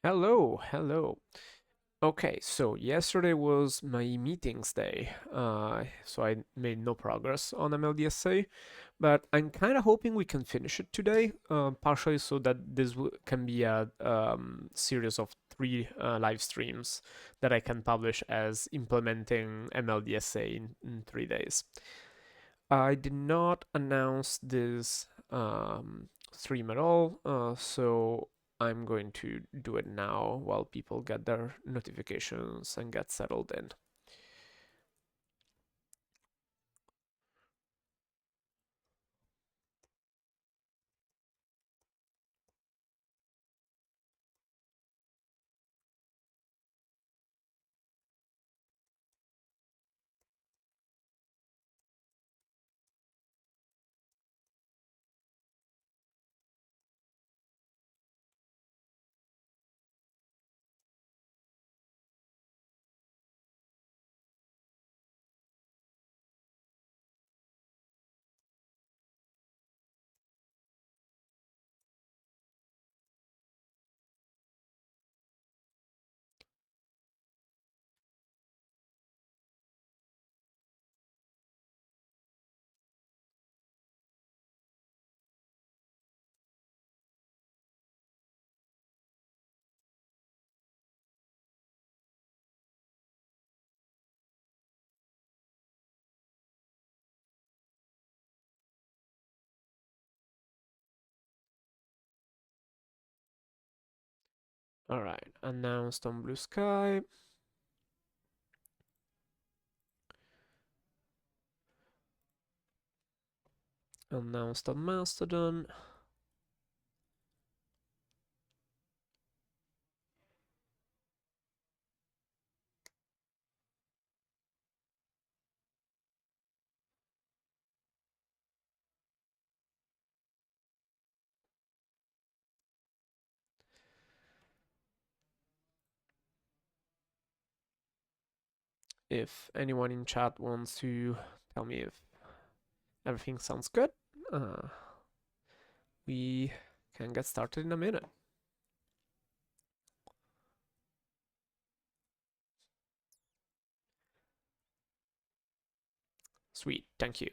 Hello. Okay, so yesterday was my meetings day, so I made no progress on ML-DSA, but I'm kind of hoping we can finish it today, partially so that this can be a series of three live streams that I can publish as implementing ML-DSA in 3 days. I did not announce this stream at all, so I'm going to do it now while people get their notifications and get settled in. All right, announced on Blue Sky. Announced on Mastodon. If anyone in chat wants to tell me if everything sounds good, uh, we can get started in a minute. Sweet, thank you.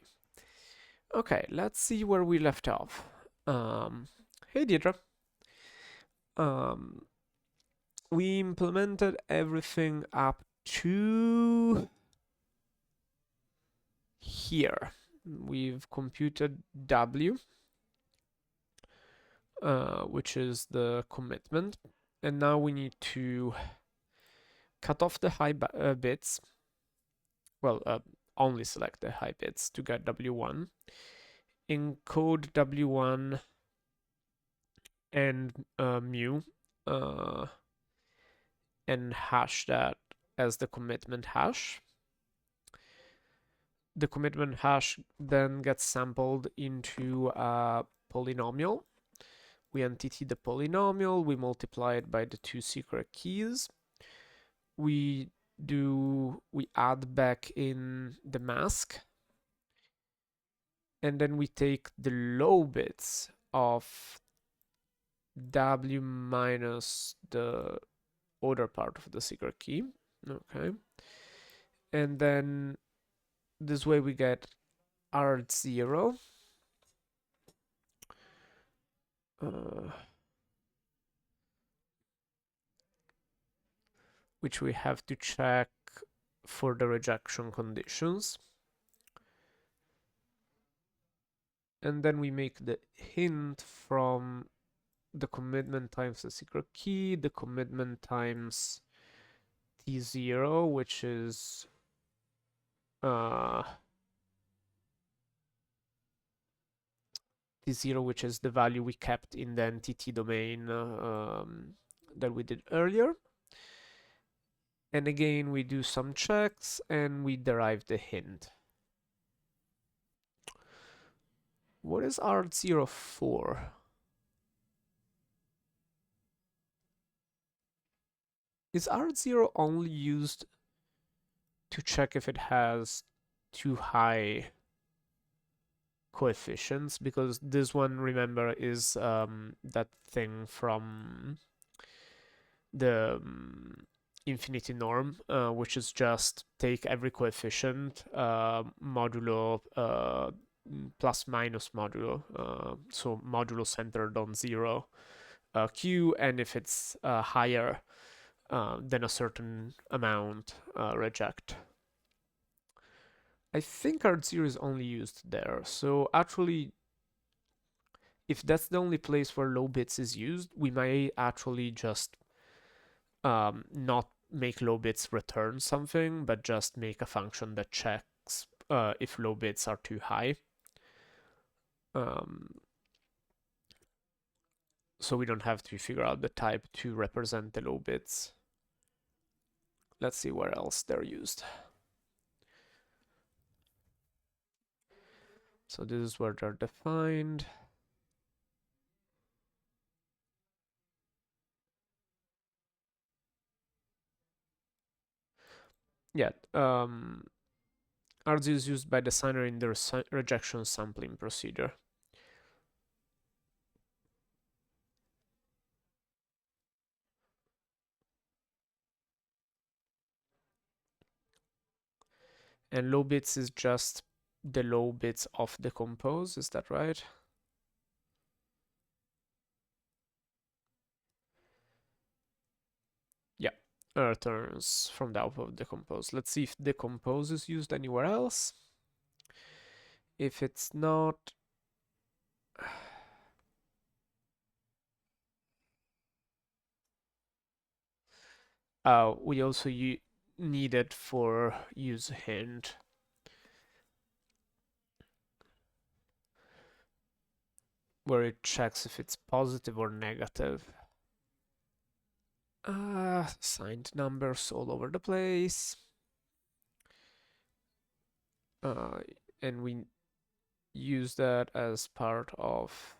Okay, let's see where we left off. Hey Deidre. Um, we implemented everything up to here. We've computed W, which is the commitment, and now we need to cut off the high bits. Well, only select the high bits to get W1, encode W1 and mu, uh, and hash that as the commitment hash. The commitment hash then gets sampled into a polynomial. We entity the polynomial, we multiply it by the two secret keys. We add back in the mask, and then we take the low bits of W minus the other part of the secret key. Okay. And then this way we get R0, which we have to check for the rejection conditions. And then we make the hint from the commitment times the secret key, the commitment times T0, which is T0, which is the value we kept in the entity domain that we did earlier. And again, we do some checks and we derive the hint. What is R0 for? Is R0 only used to check if it has too high coefficients? Because this one, remember, is that thing from the infinity norm, which is just take every coefficient modulo plus minus modulo, so modulo centered on 0 q, and if it's higher than a certain amount, reject. I think art0 is only used there, so actually if that's the only place where low bits is used, we may actually just not make low bits return something, but just make a function that checks if low bits are too high. So we don't have to figure out the type to represent the low bits. Let's see where else they're used. So this is where they're defined. Yeah, RZ is used by the signer in the rejection sampling procedure. And low bits is just the low bits of the compose, is that right? Yeah, returns from the output of the compose. Let's see if the compose is used anywhere else. If it's not, we also need it for use hint. Where it checks if it's positive or negative. Signed numbers all over the place. And we use that as part of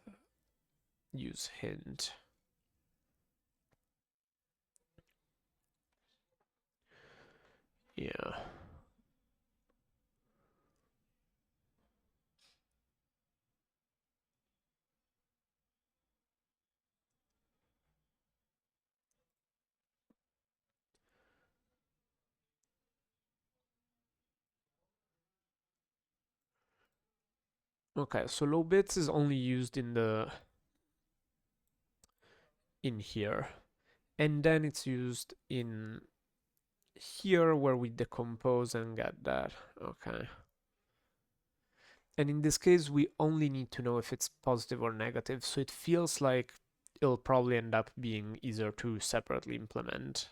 use hint. Yeah. Okay, so low bits is only used in here, and then it's used in here where we decompose and get that. Okay. And in this case, we only need to know if it's positive or negative, so it feels like it'll probably end up being easier to separately implement.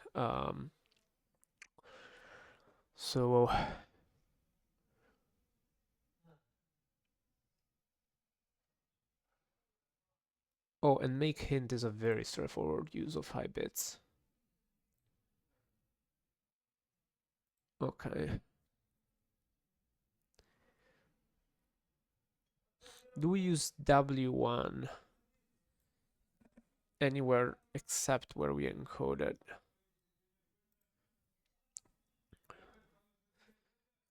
So oh, and make hint is a very straightforward use of high bits. Okay. Do we use W1 anywhere except where we encode it?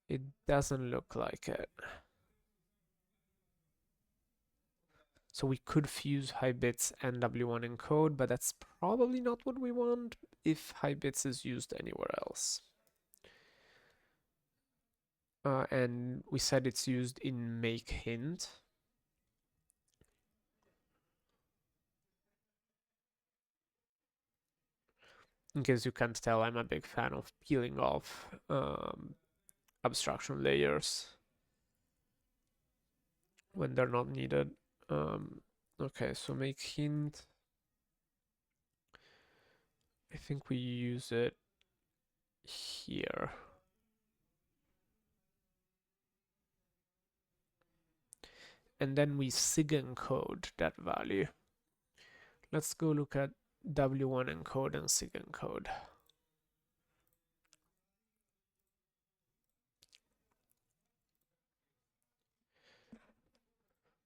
It doesn't look like it. So we could fuse high bits and W1 encode, but that's probably not what we want if high bits is used anywhere else. And we said it's used in make hint. In case you can't tell, I'm a big fan of peeling off abstraction layers when they're not needed. Okay, so make hint. I think we use it here. And then we sig encode that value. Let's go look at W1 encode and sig encode.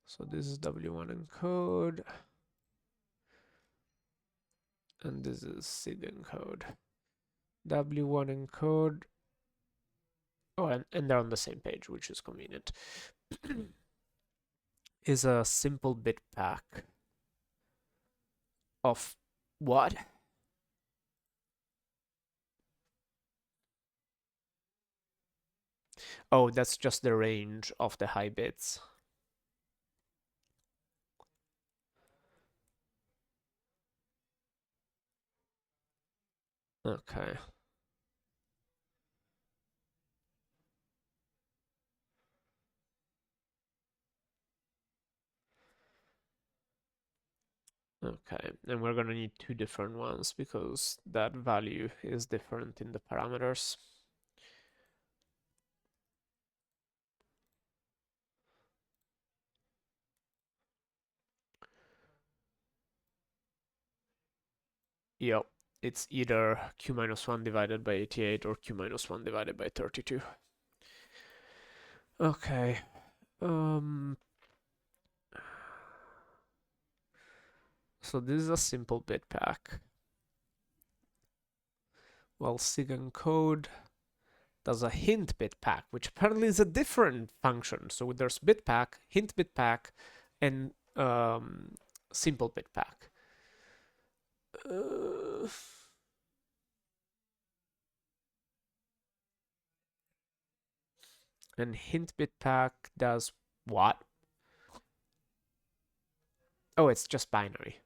So this is W1 encode, and this is sig encode. W1 encode. Oh, and they're on the same page, which is convenient. Is a simple bit pack of what? Oh, that's just the range of the high bits. Okay. Okay, and we're gonna need two different ones because that value is different in the parameters. Yep, it's either q minus 1 divided by 88 or q minus 1 divided by 32. Okay. So this is a simple bit pack. Well, SIG code does a hint bit pack, which apparently is a different function. So there's bit pack, hint bit pack, and simple bit pack. And hint bit pack does what? Oh, it's just binary.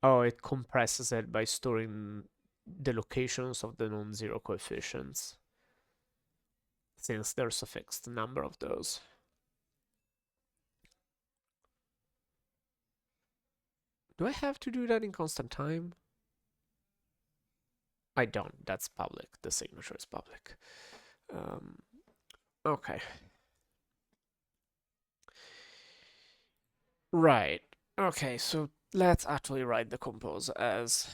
Oh, it compresses it by storing the locations of the non-zero coefficients, since there's a fixed number of those. Do I have to do that in constant time? I don't. That's public. The signature is public. Okay. Right. Okay, so let's actually write the compose as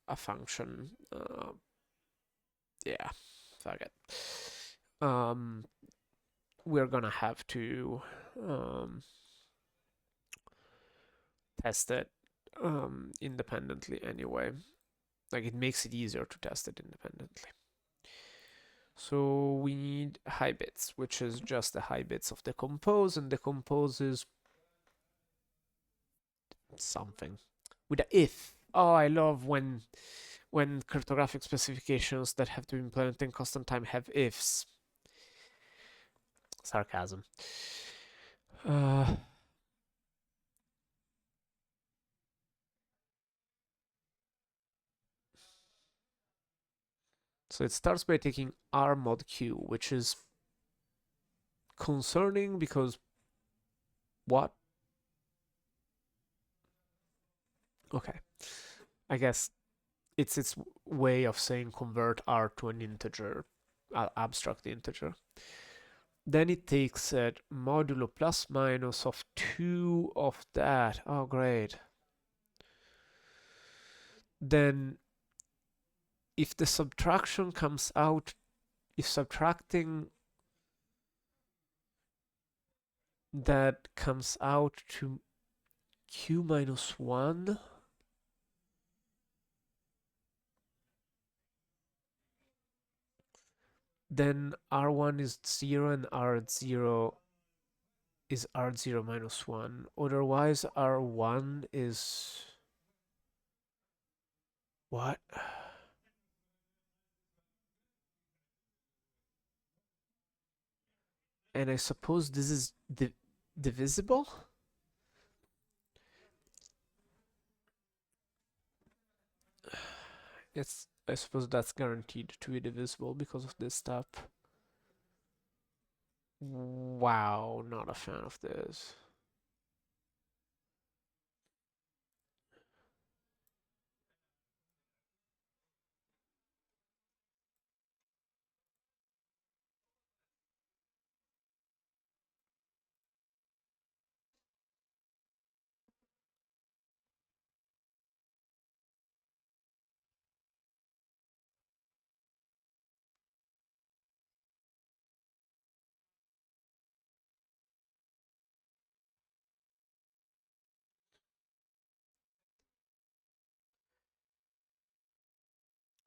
a function. Yeah, fuck it. We're gonna have to test it independently anyway. Like, it makes it easier to test it independently. So we need high bits, which is just the high bits of the compose, and the compose is something with a if. Oh, I love when cryptographic specifications that have to be implemented in constant time have ifs. Sarcasm. Uh, so it starts by taking r mod q, which is concerning because what? Okay. I guess it's its way of saying convert r to an integer, abstract integer. Then it takes it modulo plus minus of 2 of that. Oh, great. Then if the subtraction comes out, if subtracting that comes out to q minus 1, then r1 is 0 and r0 is r0 minus 1. Otherwise, r1 is... what? And I suppose this is divisible? It's, I suppose that's guaranteed to be divisible because of this step. Wow, not a fan of this.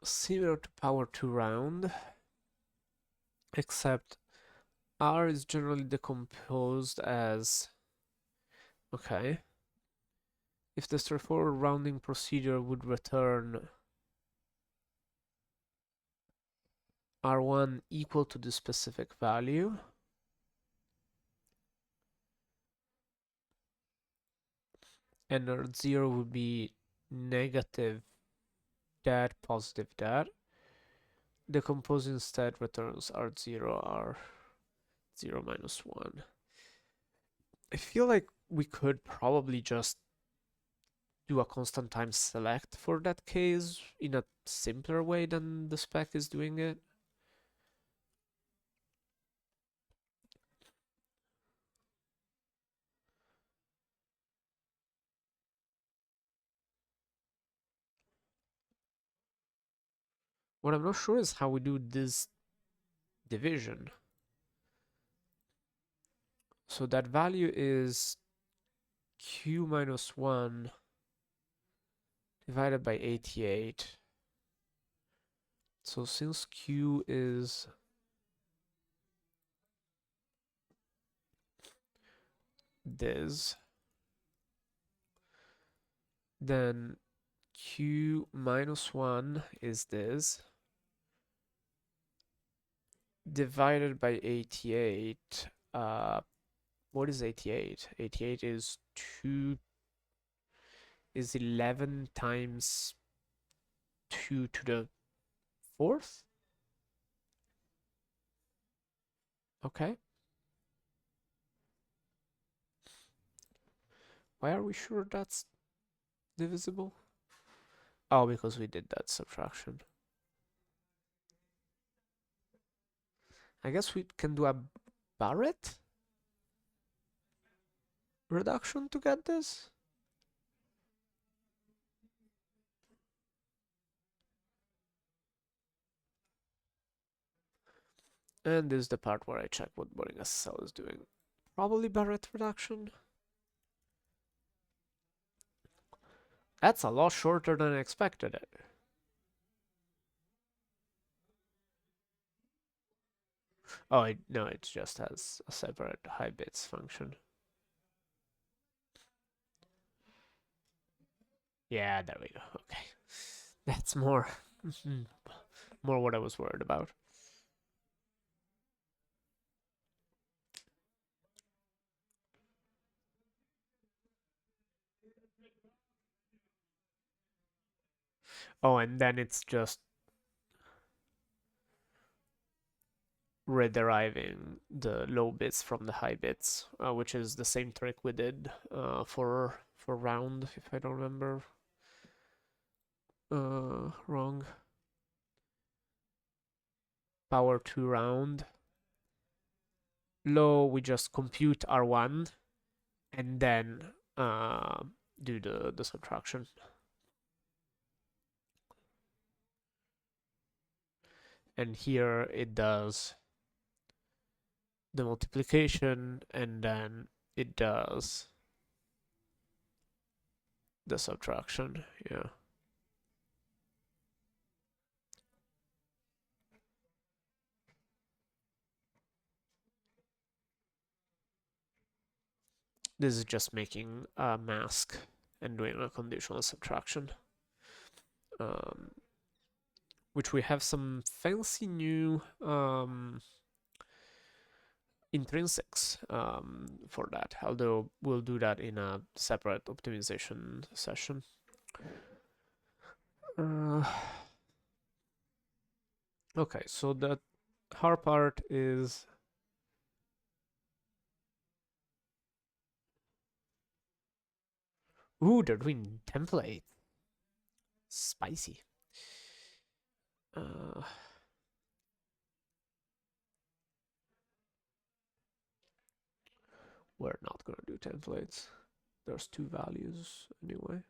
Similar to power 2 round, except R is generally decomposed as, okay, if the straightforward rounding procedure would return R1 equal to the specific value, and R0 would be negative that, positive that, decompose instead returns R0, R0 minus 1. I feel like we could probably just do a constant time select for that case in a simpler way than the spec is doing it. What I'm not sure is how we do this division. So that value is q minus 1 divided by 88. So since q is this, then q minus 1 is this, divided by 88. What is 88? 88 is 11 times 2 to the 4th. Okay. Why are we sure that's divisible? Oh, because we did that subtraction. I guess we can do a Barrett reduction to get this. And this is the part where I check what boarding SSL is doing. Probably Barrett reduction. That's a lot shorter than I expected it. Oh, no, it just has a separate high bits function. Yeah, there we go. Okay. That's more what I was worried about. Oh, and then it's just rederiving the low bits from the high bits, which is the same trick we did for round, if I don't remember wrong. Power 2 round. Low, we just compute R1 and then do the subtraction. And here it does the multiplication and then it does the subtraction. Yeah. This is just making a mask and doing a conditional subtraction. Which we have some fancy new intrinsics for that, although we'll do that in a separate optimization session. Okay, so the hard part is they're doing template. Spicy. We're not gonna do templates. There's 2 values anyway.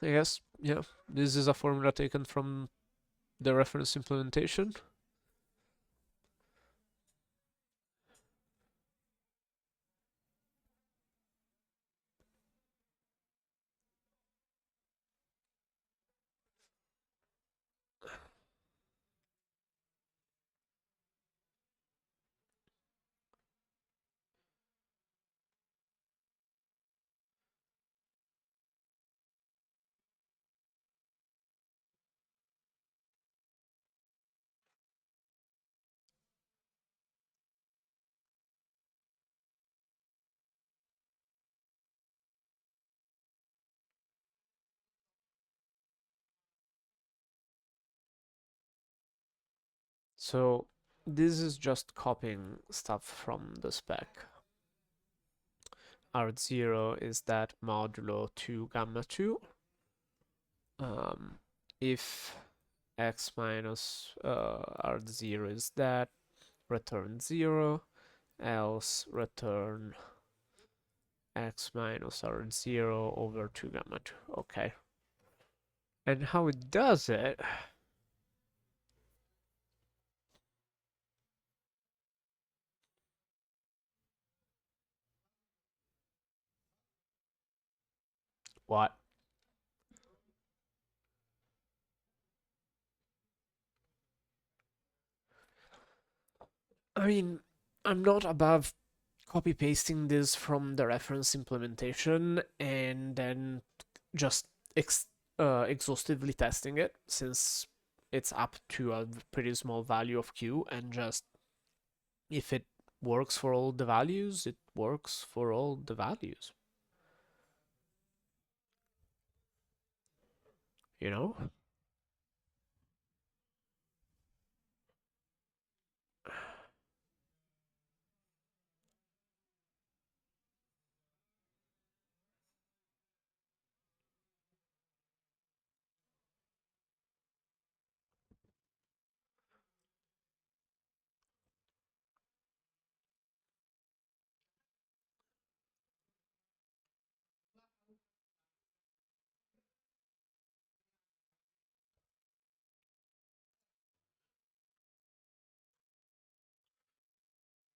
I guess, yeah, this is a formula taken from the reference implementation. So this is just copying stuff from the spec. Art0 is that modulo to gamma 2. If x minus art0 is that, return 0, else return x minus art0 over 2 gamma 2. Okay. And how it does it... What? I mean, I'm not above copy pasting this from the reference implementation and then just exhaustively testing it, since it's up to a pretty small value of q, and just if it works for all the values, it works for all the values. You know?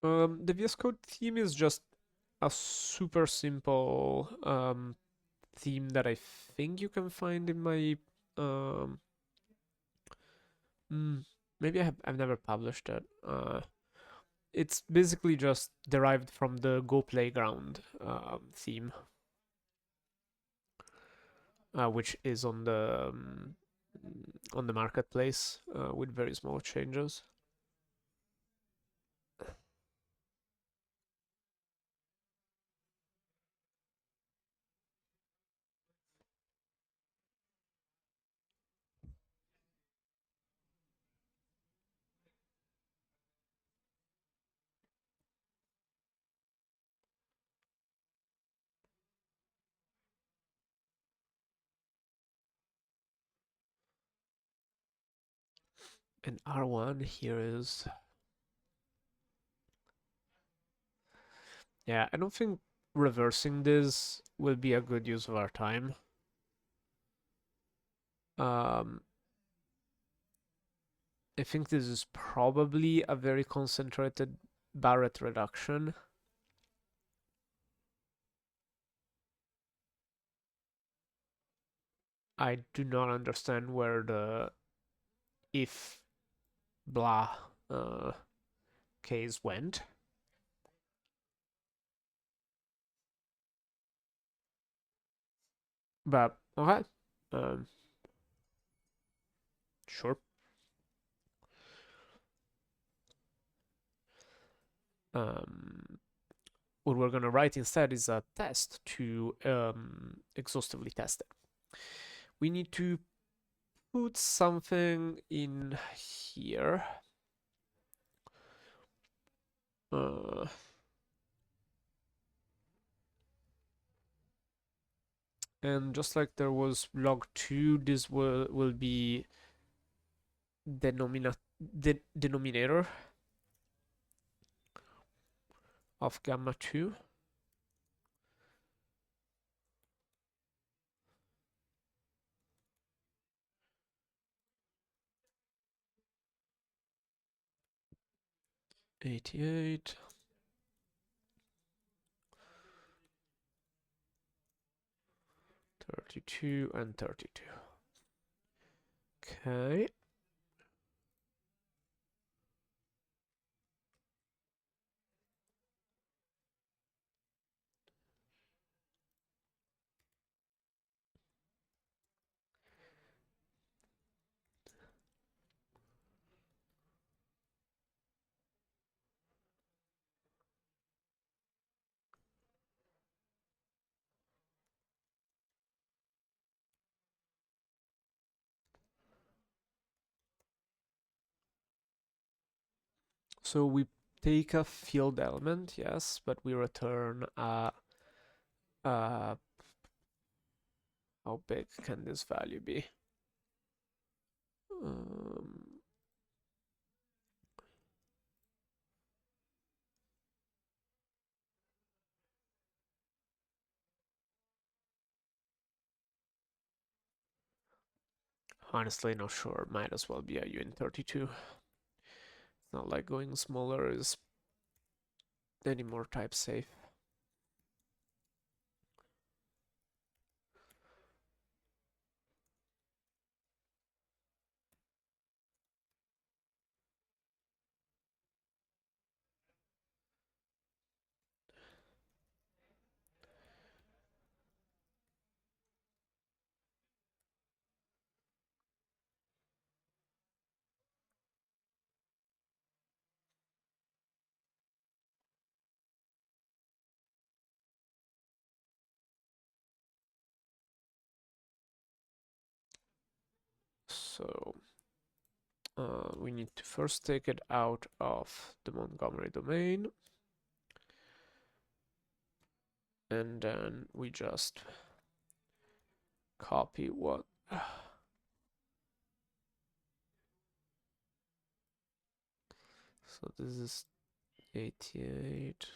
The VS Code theme is just a super simple theme that I think you can find in my um, maybe I've never published it. It's basically just derived from the Go Playground theme, which is on the marketplace with very small changes. And R1 here is... Yeah, I don't think reversing this will be a good use of our time. Um, I think this is probably a very concentrated Barrett reduction. I do not understand where the if blah case went. But okay, sure. What we're gonna write instead is a test to exhaustively test it. We need to put something in here. And just like there was log2, this will be denominator of gamma 2. '88, 32, and 32. Okay. So we take a field element, yes, but we return uh, how big can this value be? Um, Honestly, not sure. Might as well be a UN32. It's not like going smaller is any more type safe. So we need to first take it out of the Montgomery domain, and then we just copy what. So this is 88.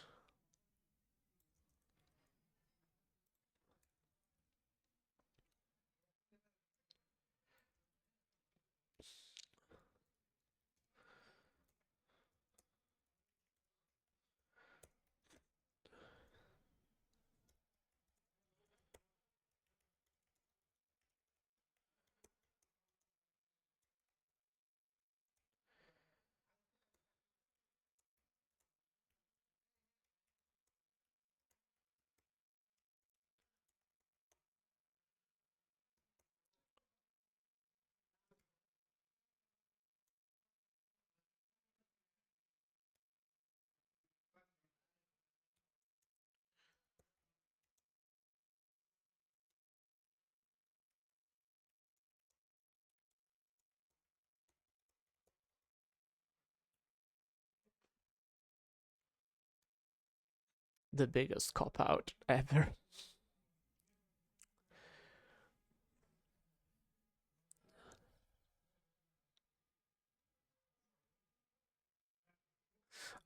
The biggest cop out ever.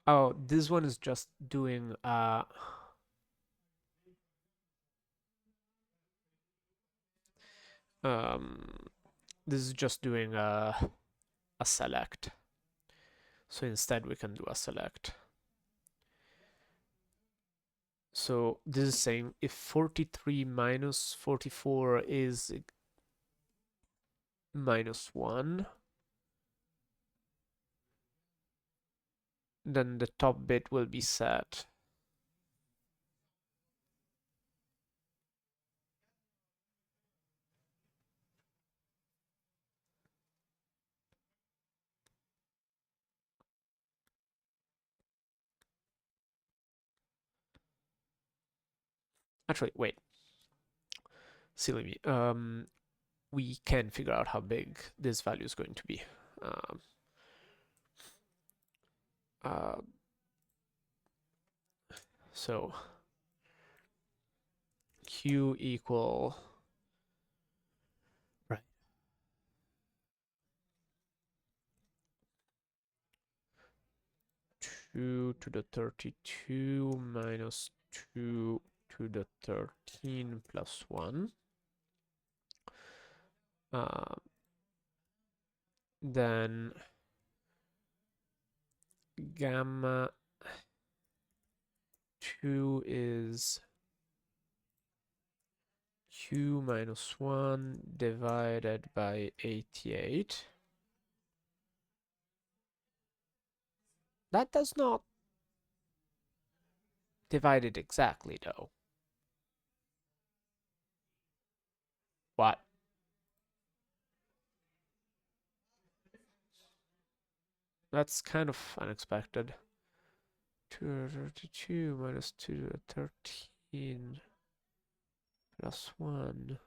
Oh, this one is just doing um this is just doing a select. So instead we can do a select. So this is saying if 43 minus 44 is -1, then the top bit will be set. Actually, wait. Silly me. We can figure out how big this value is going to be. Um, uh, so Q equal, right, 2 to the 32 minus 2 to the 13 plus 1. Then gamma 2 is Q minus 1 divided by 88. That does not divide it exactly, though. What? That's kind of unexpected. 232 minus 2 to the 13 plus 1.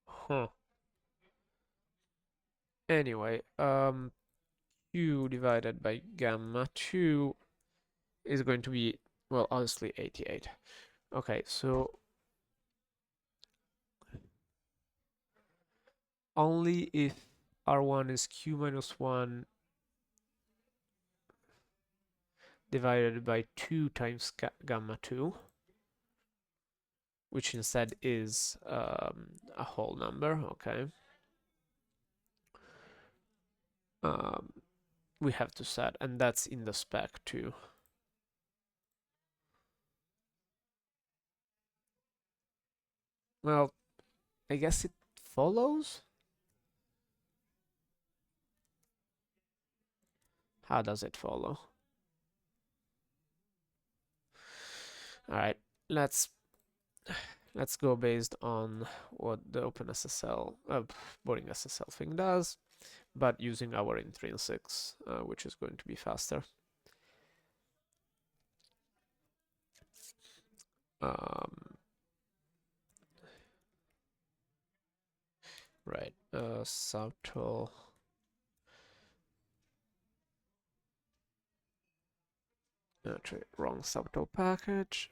Huh. Anyway, Q divided by gamma 2 is going to be, well, obviously 88. Okay, so only if R1 is Q minus 1 divided by 2 times gamma 2, which instead is a whole number, okay. We have to set, and that's in the spec too. Well, I guess it follows? How does it follow? Alright, let's go based on what the OpenSSL, boring SSL thing does, but using our intrinsics, which is going to be faster. Right, subtotal. Actually, wrong subtotal package.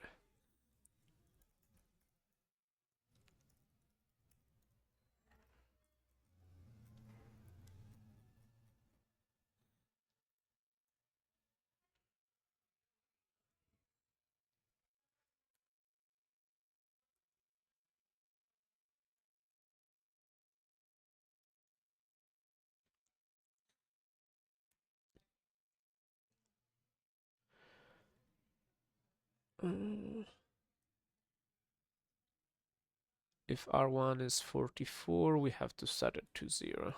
If R1 is 44, we have to set it to 0.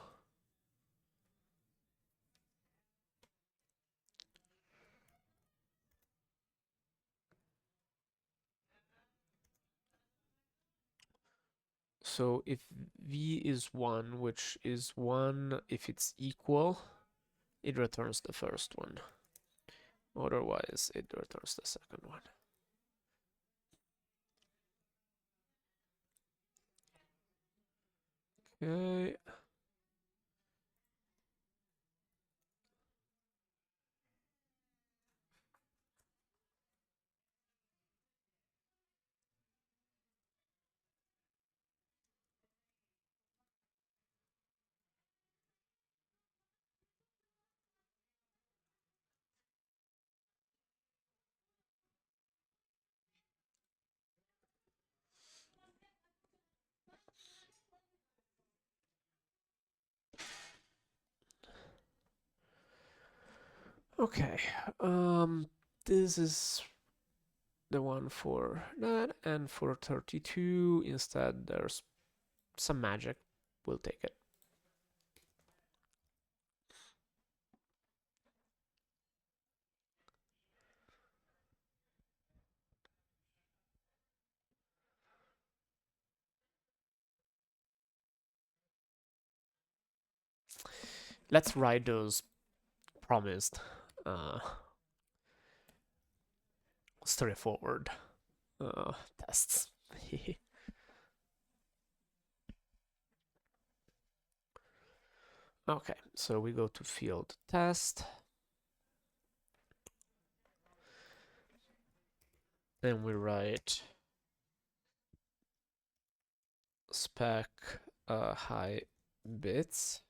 So if V is 1, which is 1 if it's equal, it returns the first one. Otherwise, it returns the second one. Okay. Okay. This is the one for that, and for 32, instead, there's some magic. We'll take it. Let's write those promised straightforward tests. Okay, so we go to field test. Then we write spec high bits.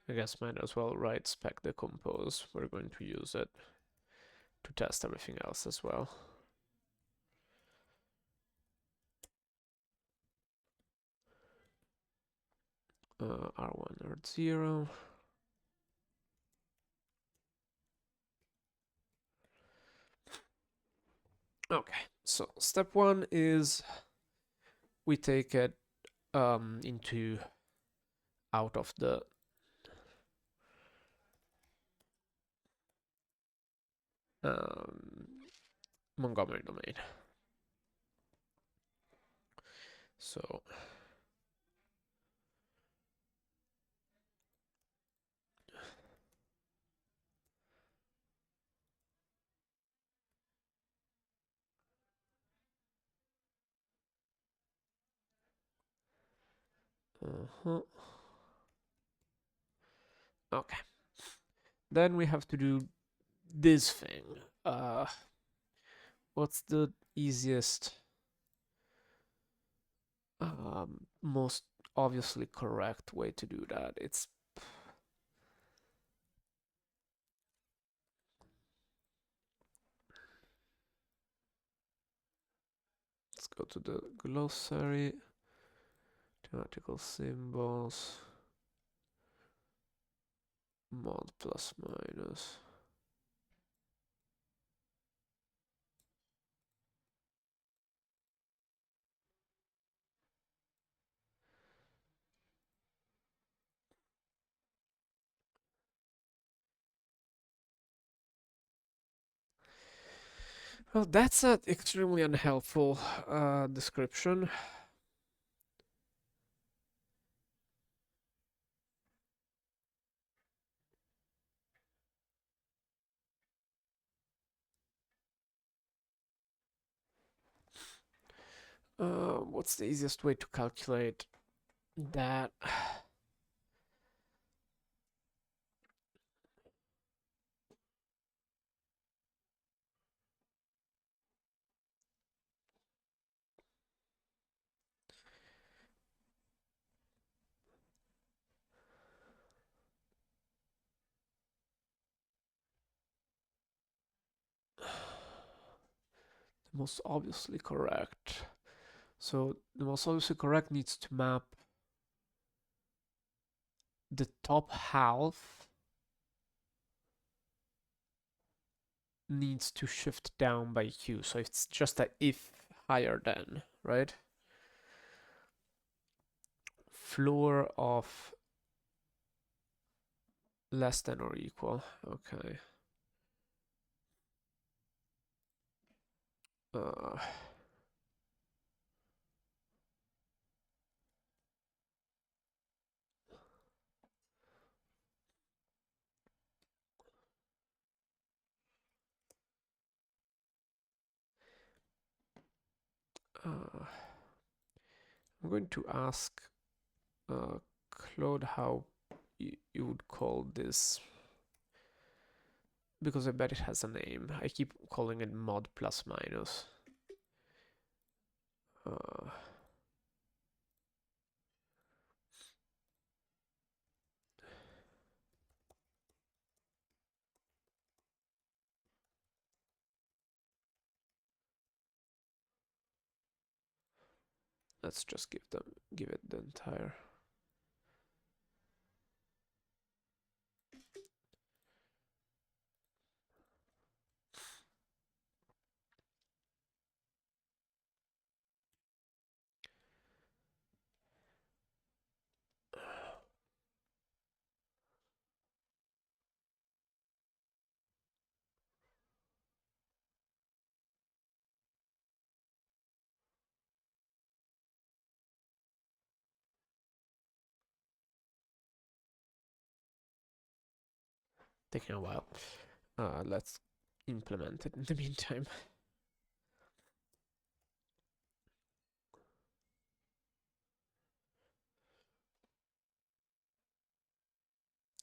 I guess might as well write spec decompose. We're going to use it to test everything else as well. R1 or 0. Okay, so step 1 is we take it into out of the Montgomery domain. So Uh-huh. Okay. Then we have to do this thing. What's the easiest, most obviously correct way to do that? Let's go to the glossary, grammatical symbols, mod plus minus. Well, that's an extremely unhelpful description. What's the easiest way to calculate that? The most obviously correct. So the most obviously correct needs to map the top half needs to shift down by q. So it's just a if higher than, right? Floor of less than or equal. Okay. Uh, uh, I'm going to ask Claude how you would call this, because I bet it has a name. I keep calling it mod plus minus. Let's just give it the entire. Taking a while. Let's implement it in the meantime.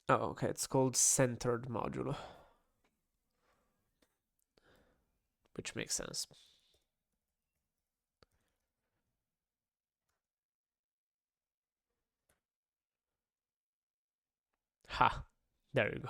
Oh, okay, it's called centered modulo, which makes sense. Ha, there you go.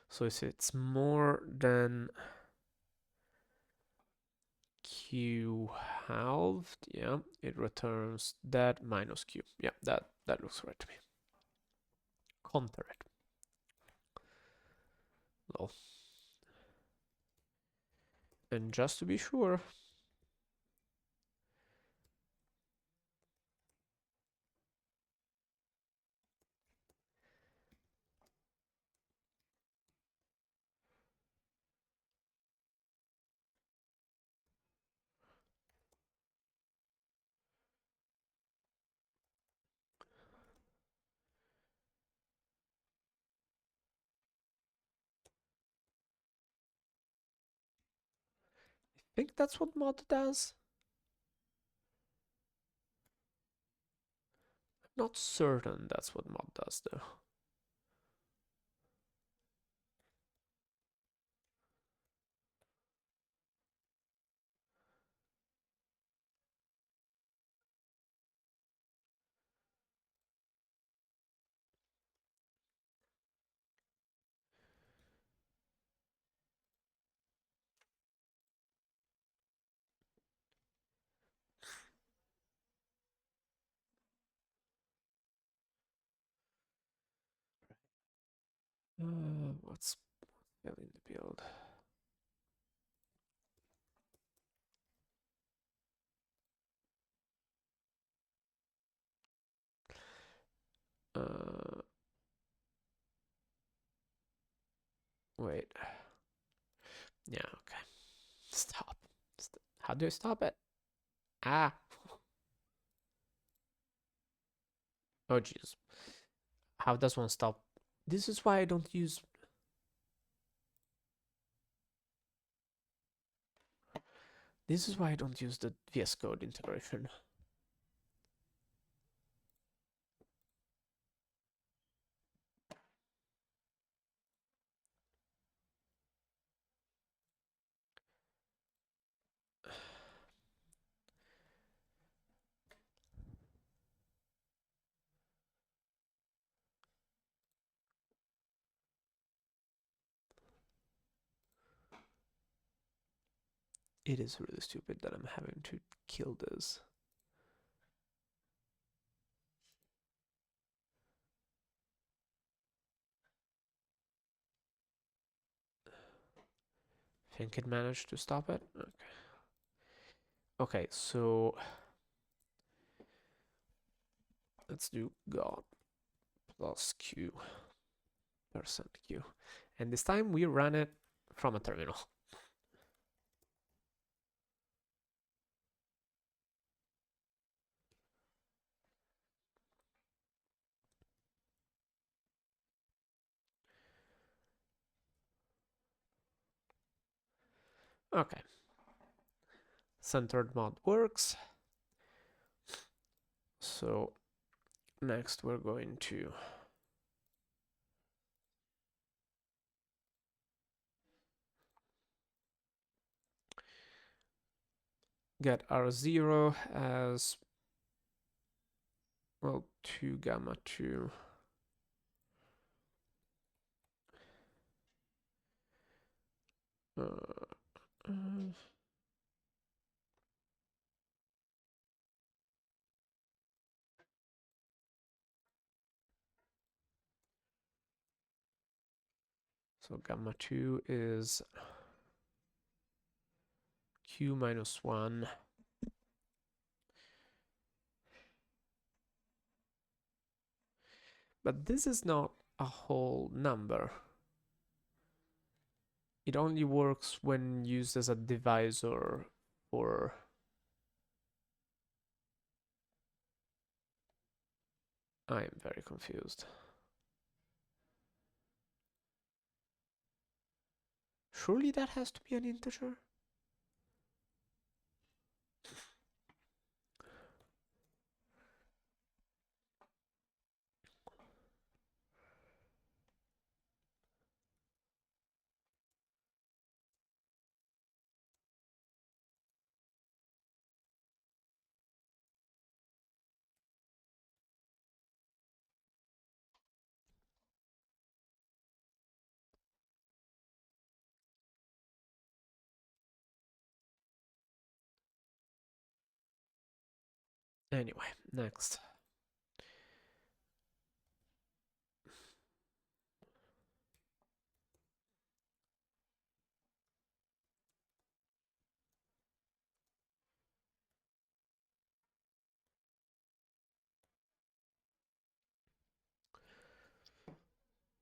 So if it's more than q halved, yeah, it returns that minus q. Yeah, that looks right to me. Counter it. Lol. And just to be sure, think that's what mod does. Not certain that's what mod does though. What's in the build? Wait. Yeah, okay. Stop. How do I stop it? Ah. Oh, jeez. How does one stop? This is why I don't use... This is why I don't use the VS Code integration. It is really stupid that I'm having to kill this. Think it managed to stop it? Okay. Okay, so let's do God plus Q %Q. And this time we run it from a terminal. Okay. Centered mod works. So next we're going to get R0 as, well, 2 gamma 2. So gamma 2 is Q minus 1. But this is not a whole number. It only works when used as a divisor for... I am very confused. Surely that has to be an integer? Anyway, next.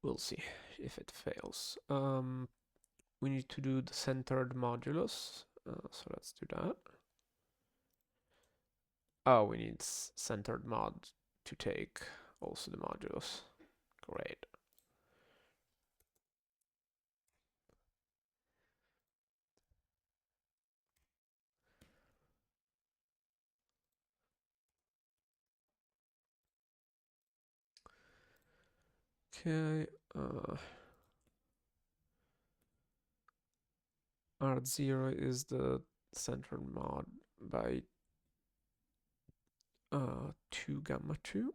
We'll see if it fails. We need to do the centered modulus. So let's do that. Oh, we need centered mod to take also the modulus. Great. Okay. Art0 is the center mod by 2 gamma 2.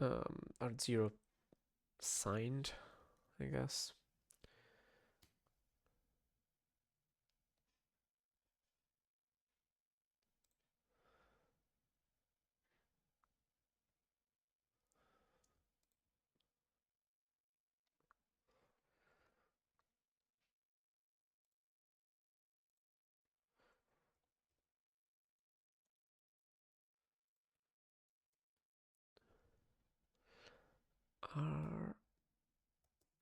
Um, Art0 signed, I guess. R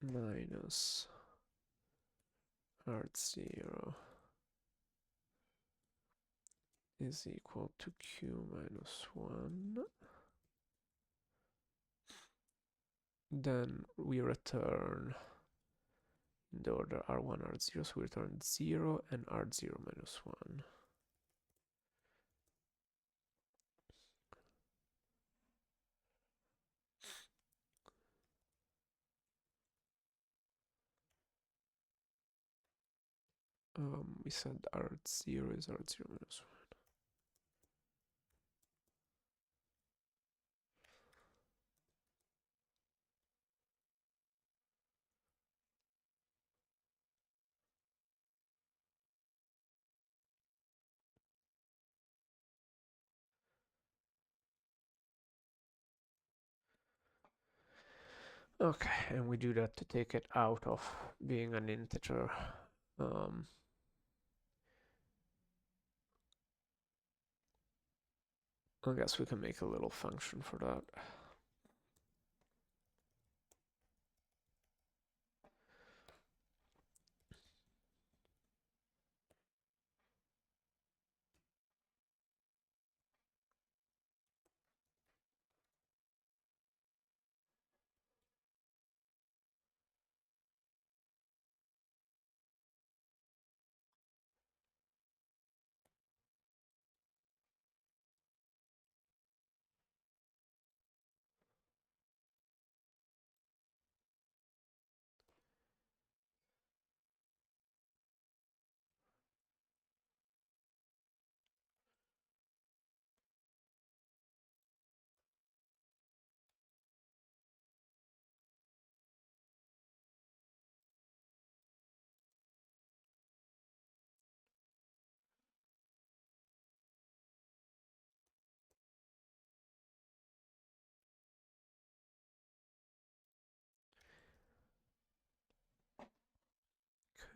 minus Art0 is equal to Q minus 1. Then we return in the order R1, R0, so we return 0 and R0 minus 1. We said R0 is R0 minus 1. Okay, and we do that to take it out of being an integer. I guess we can make a little function for that.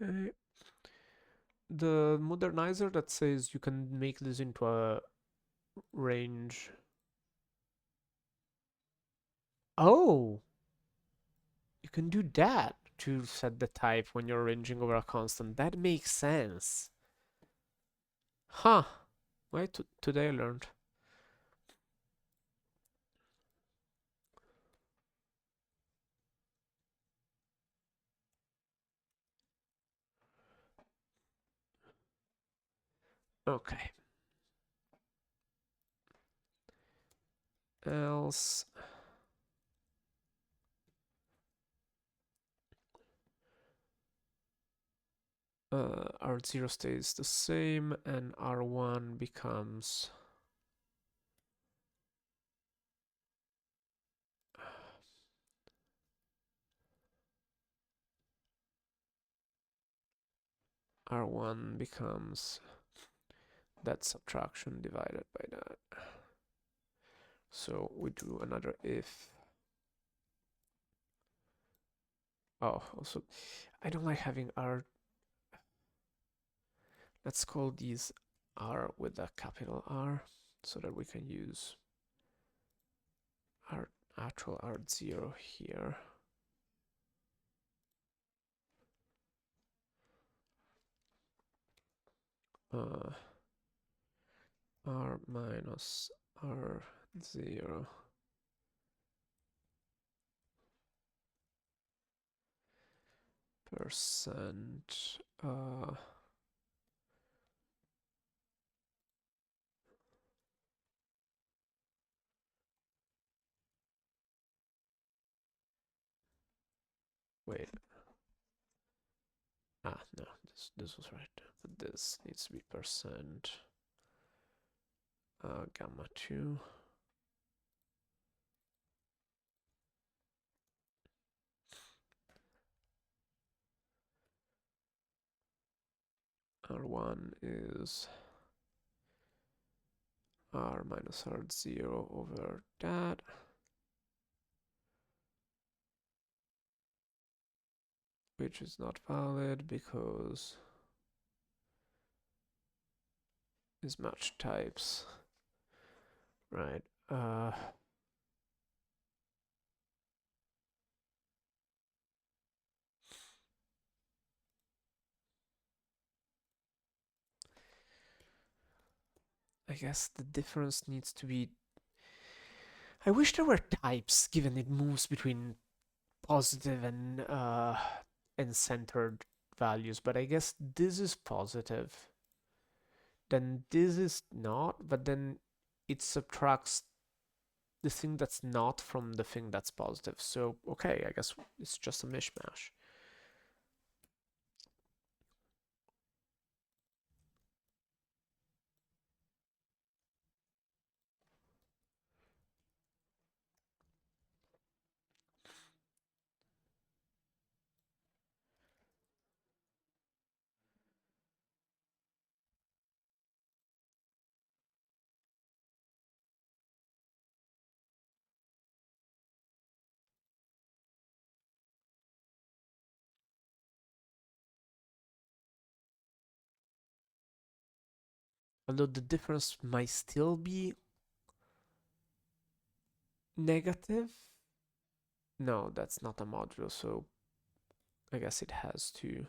Okay. The modernizer that says you can make this into a range. Oh, you can do that to set the type when you're ranging over a constant. That makes sense. Huh. Wait, today I learned. Okay. Else. R0 stays the same and R1 becomes R1 becomes that subtraction divided by that. So we do another if. Oh, also, I don't like having R. Let's call these R with a capital R so that we can use our actual R0 here. R minus R0 percent wait. Ah, no, this was right. But this needs to be percent gamma 2. R1 is R minus R0 over that. Which is not valid because is match types. Right. I guess the difference needs to be. I wish there were types, given it moves between positive and centered values, but I guess this is positive. Then this is not, but then it subtracts the thing that's not from the thing that's positive. So okay, I guess it's just a mishmash. Although the difference might still be negative. No, that's not a modulo, so I guess it has to.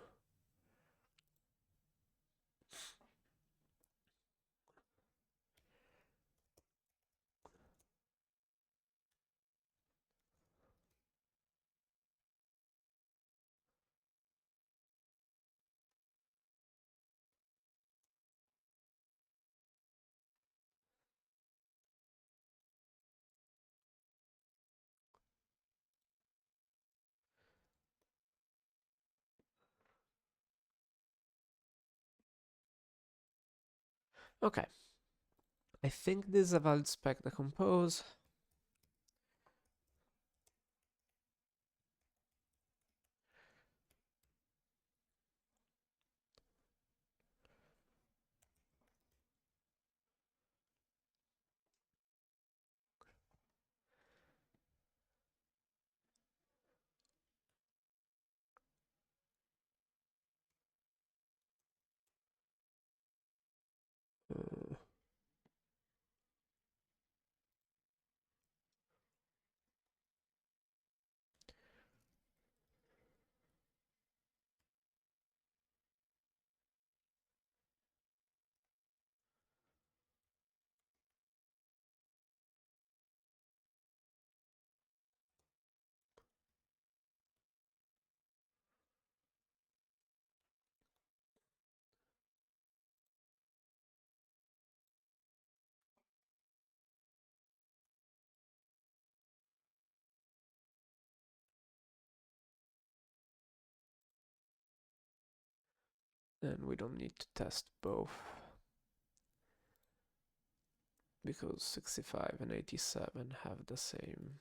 Okay. I think this is a valid spec to compose. Uh, and we don't need to test both because 65 and 87 have the same.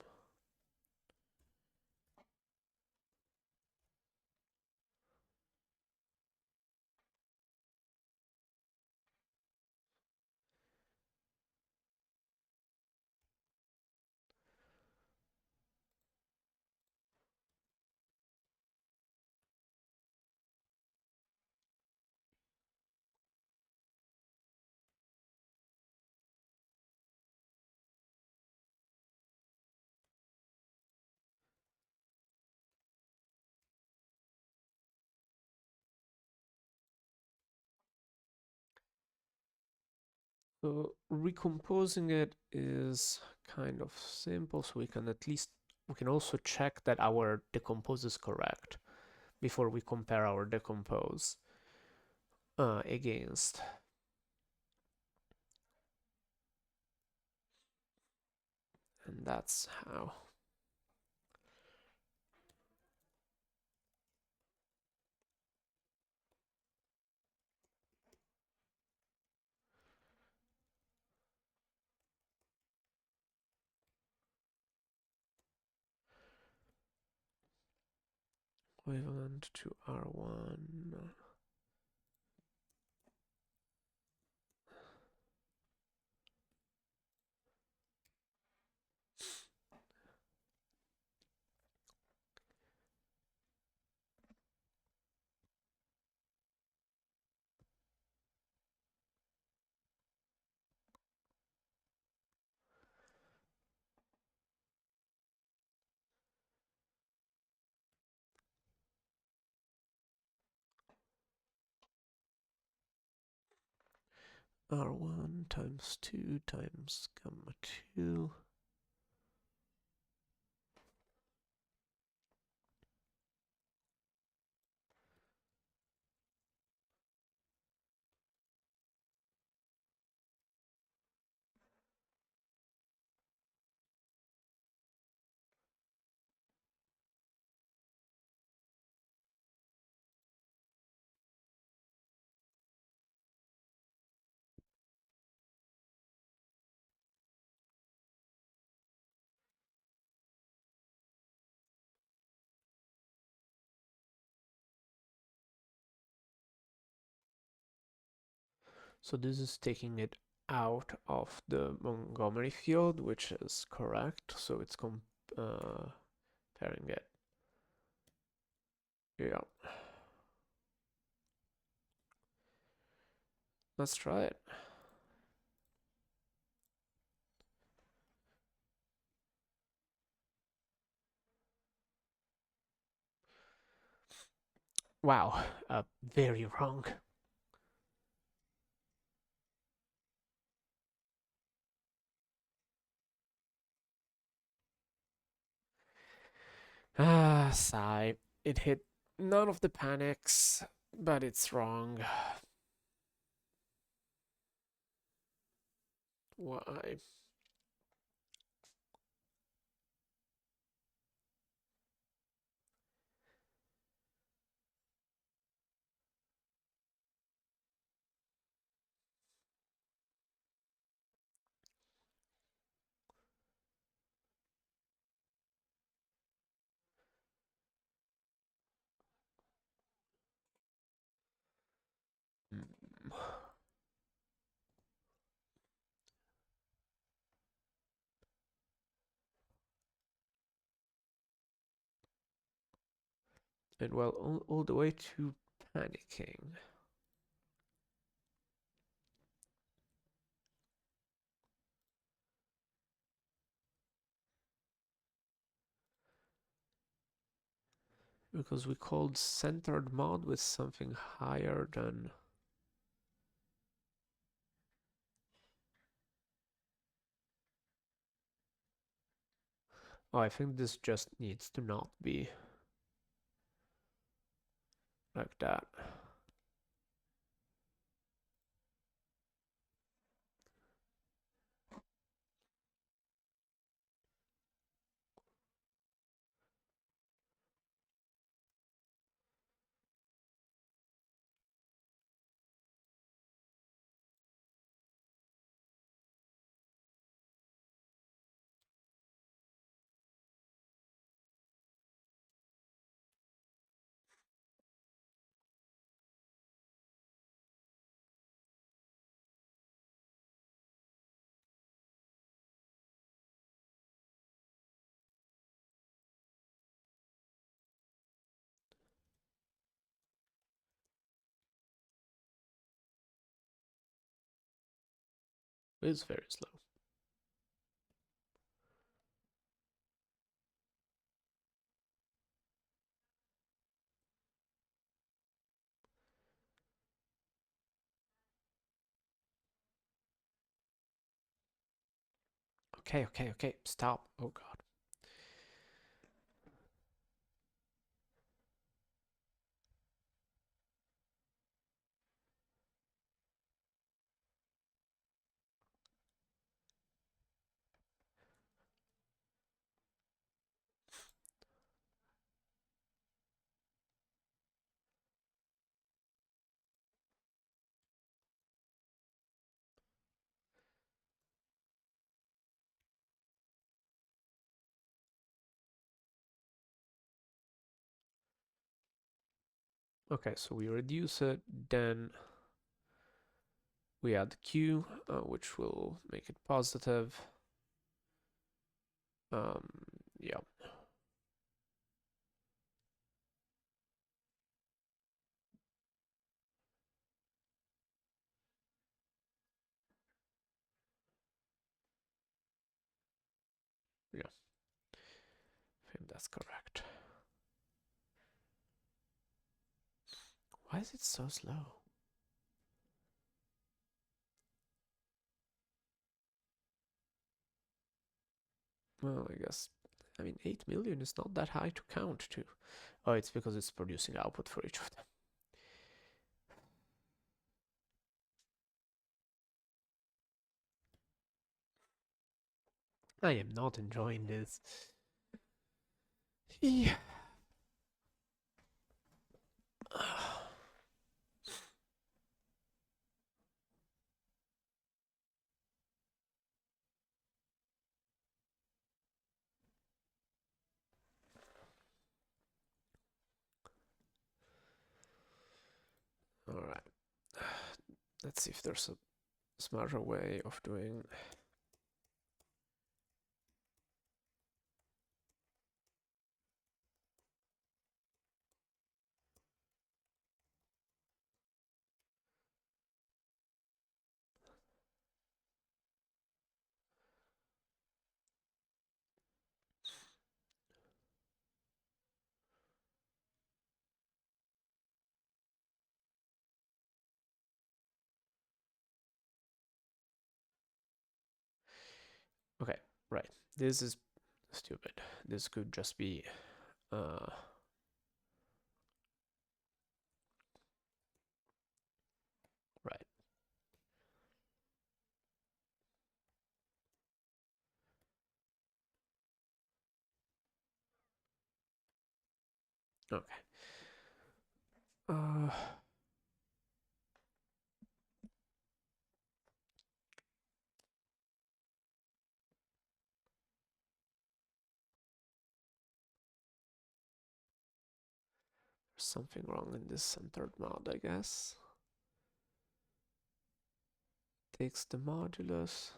So recomposing it is kind of simple, so we can also check that our decompose is correct before we compare our decompose against. And that's how. Equivalent to R1. R1 times 2 times gamma 2. So this is taking it out of the Montgomery field, which is correct. So it's comparing it. Yeah. Let's try it. Wow, very wrong. Ah, sigh. It hit none of the panics, but it's wrong. Why? Hmm. And well, all the way to panicking. Because we called centered mod with something higher than... Oh, I think this just needs to not be like that. It's very slow. Okay. Stop. Oh God. Okay, so we reduce it, then we add Q, which will make it positive. Um, yeah. Yeah, I think that's correct. Why is it so slow? Well, I guess, I mean, 8 million is not that high to count to. Oh, it's because it's producing output for each of them. I am not enjoying this. Yeah. All right. Let's see if there's a smarter way of doing. Okay, right. This is stupid. This could just be right. Okay. Uh, there's something wrong in this centered mod, I guess. Takes the modulus.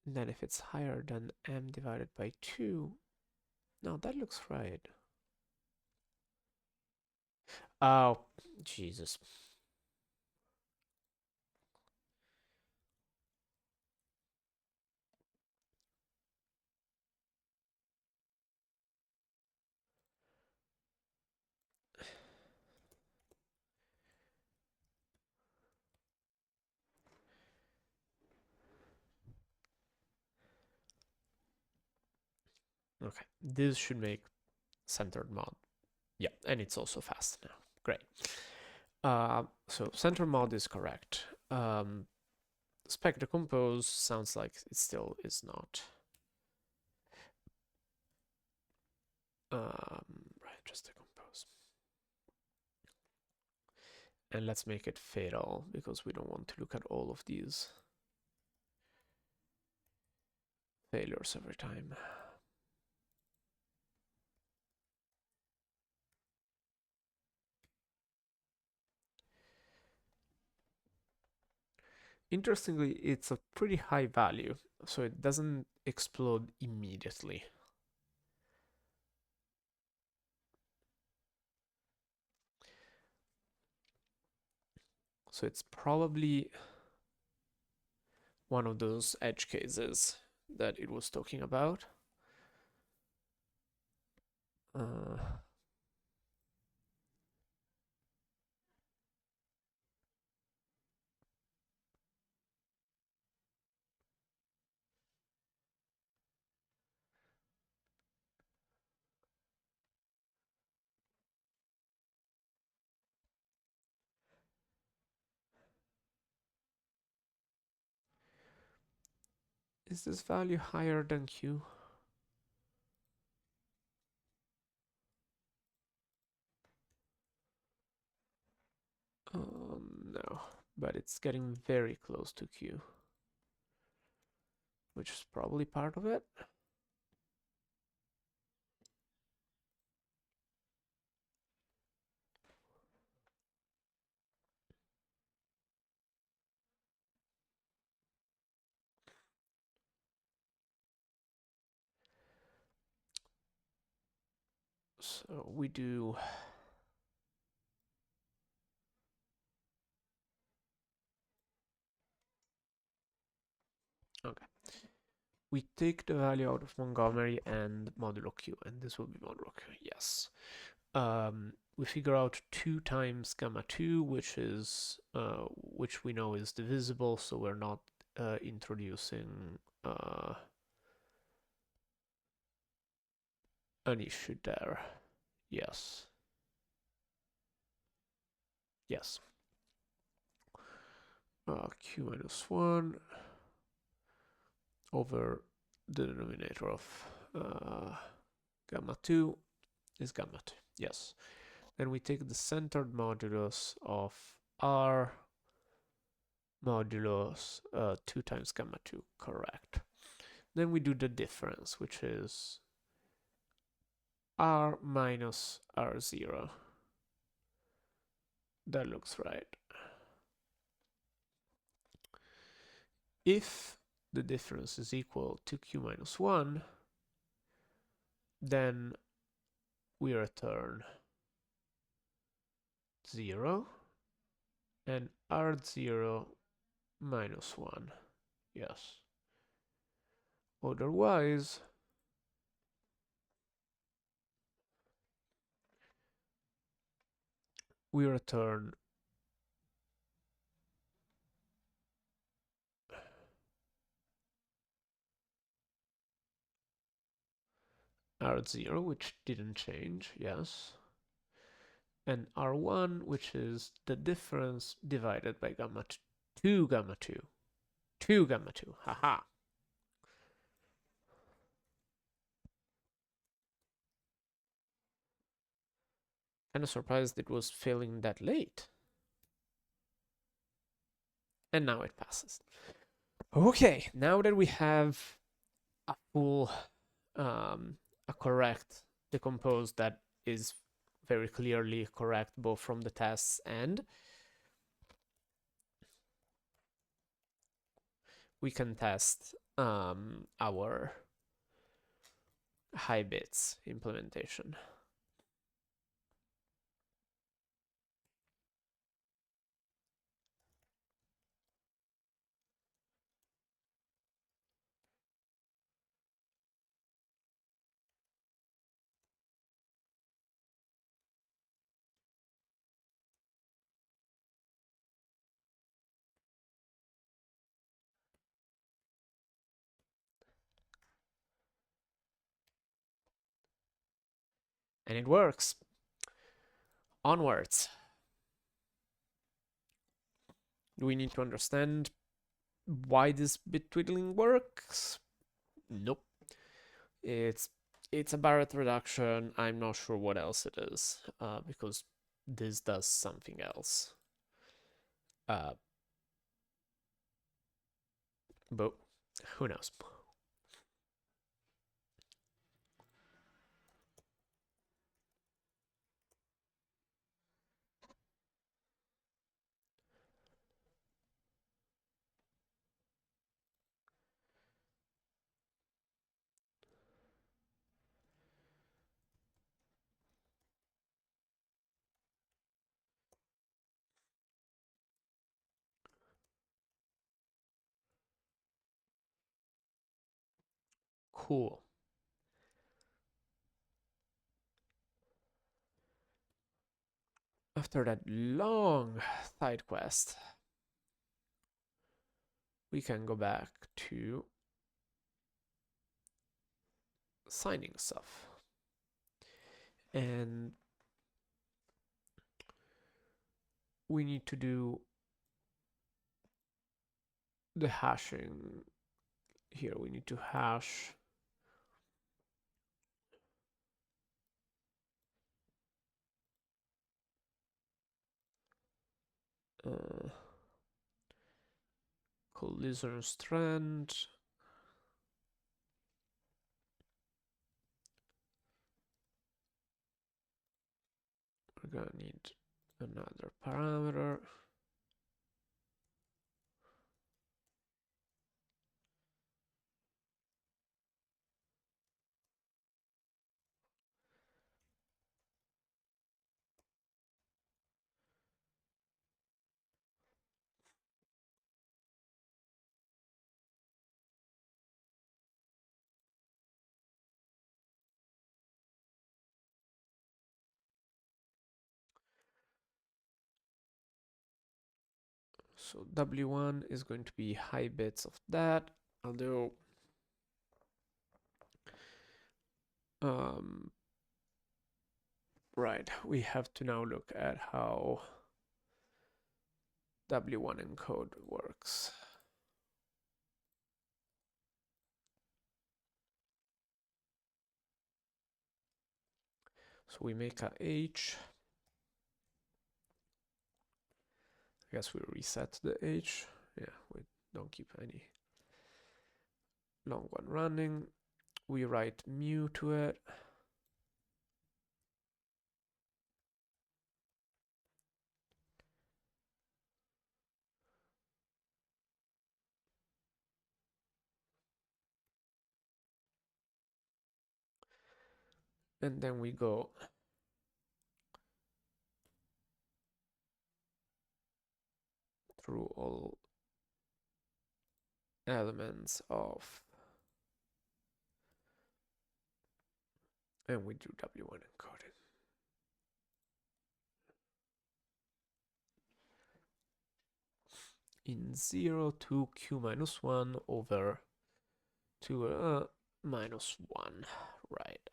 And then if it's higher than m divided by 2, no, that looks right. Oh, Jesus. Okay, this should make centered mod. Yeah, and it's also fast now. Great. So center mod is correct. Spec decompose sounds like it still is not. Right, just decompose. And let's make it fatal because we don't want to look at all of these failures every time. Interestingly, it's a pretty high value, so it doesn't explode immediately. So it's probably one of those edge cases that it was talking about. Uh, Is this value higher than Q? No, but it's getting very close to Q, which is probably part of it. So we do okay. We take the value out of Montgomery and modulo Q, and this will be modulo Q, yes. We figure out 2 times gamma 2, which we know is divisible, so we're not introducing an issue there. Yes. Yes. Q minus 1 over the denominator of gamma 2 is gamma 2. Yes. Then we take the centered modulus of R modulus 2 times gamma 2, correct. Then we do the difference, which is R minus R0. That looks right. If the difference is equal to Q minus 1, then we return 0 and R0 minus 1. Yes. Otherwise, we return R0, which didn't change, yes, and R1, which is the difference divided by gamma 2 gamma 2. 2 gamma 2, haha. Kind of surprised it was failing that late. And now it passes. Okay, now that we have a full, a correct decomposed that is very clearly correct both from the tests and we can test our high bits implementation. And it works. Onwards. Do we need to understand why this bit twiddling works? Nope. It's a Barrett reduction. I'm not sure what else it is, because this does something else. But who knows? Cool. After that long side quest, we can go back to signing stuff. And we need to do the hashing here we need to hash collision strand. We're gonna need another parameter. So W1 is going to be high bits of that, although right, we have to now look at how W1 encode works. So we make a H. I guess we reset the H. Yeah, we don't keep any long one running. We write mu to it. And then we go through all elements of, and we do W1 encoding. In 0 to Q minus 1 over 2 minus 1, right.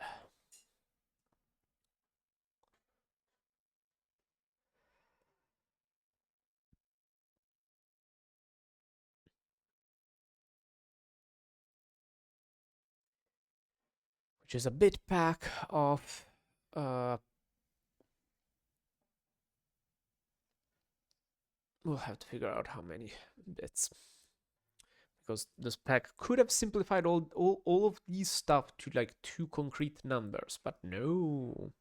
Which is a bit pack of we'll have to figure out how many bits, because this pack could have simplified all of these stuff to like 2 concrete numbers, but no.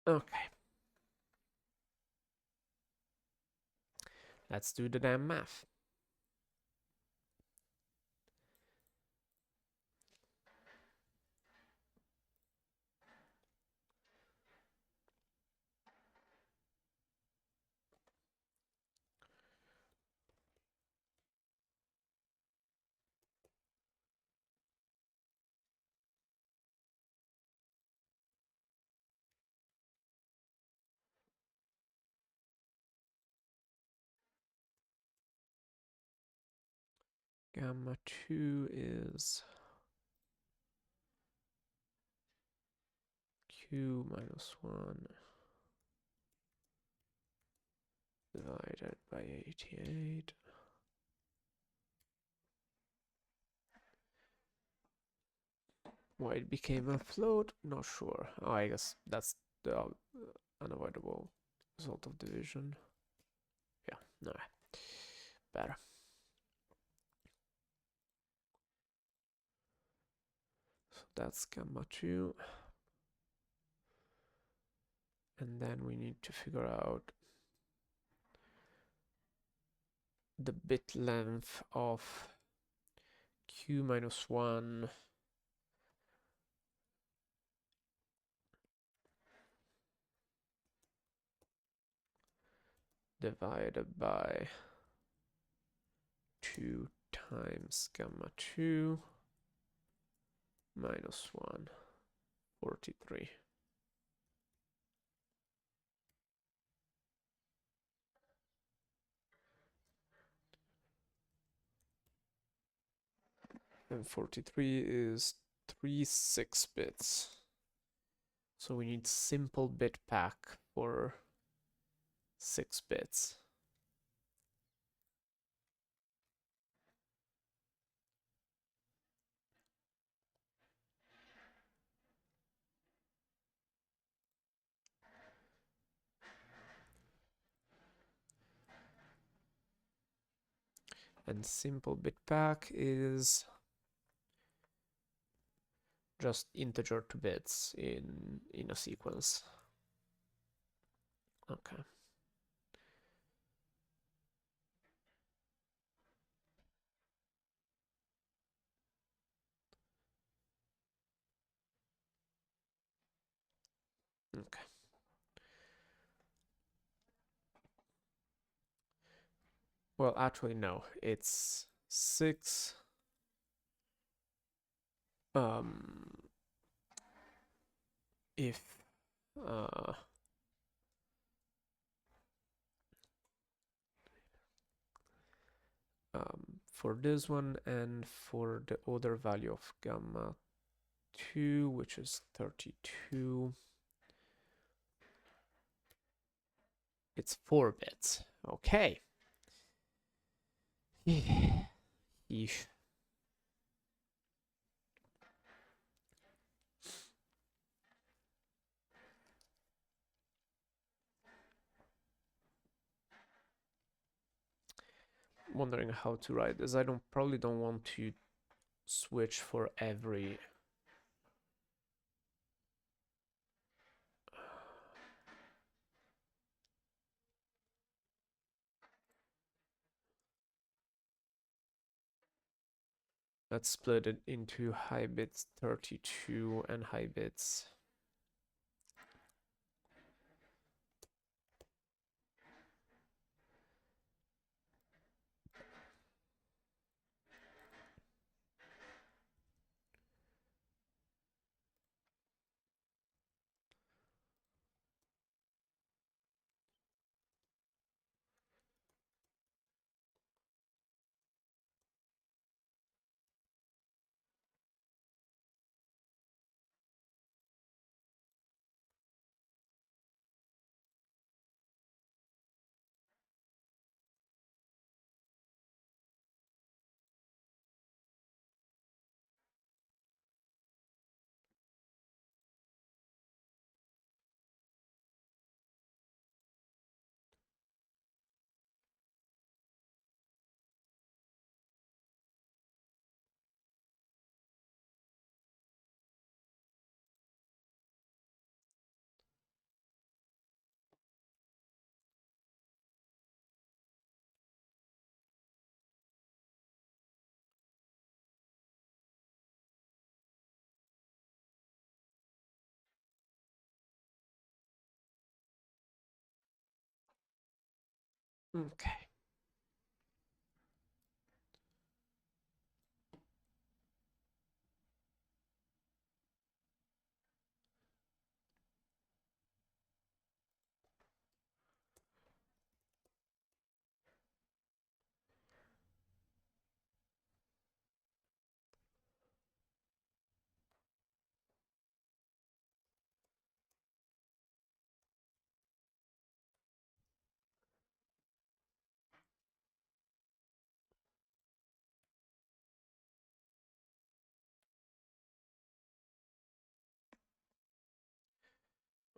Okay. Let's do the damn math. Gamma 2 is Q minus 1 divided by 88. Why it became a float, not sure. Oh, I guess that's the unavoidable result of division. Yeah, no, better. So that's gamma 2. And then we need to figure out the bit length of q minus 1 divided by 2 times gamma 2 minus 1, 43. And 43 is 3 6 bits. So we need simple bit pack for 6 bits. And simple bit pack is just integer to bits in a sequence. Okay. Okay. Well, actually, no. It's 6. If for this one and for the other value of gamma 2, which is 32, it's 4 bits. Okay. Yeesh. Wondering how to write this. I probably don't want to switch for every. Let's split it into high bits 32 and high bits. Okay.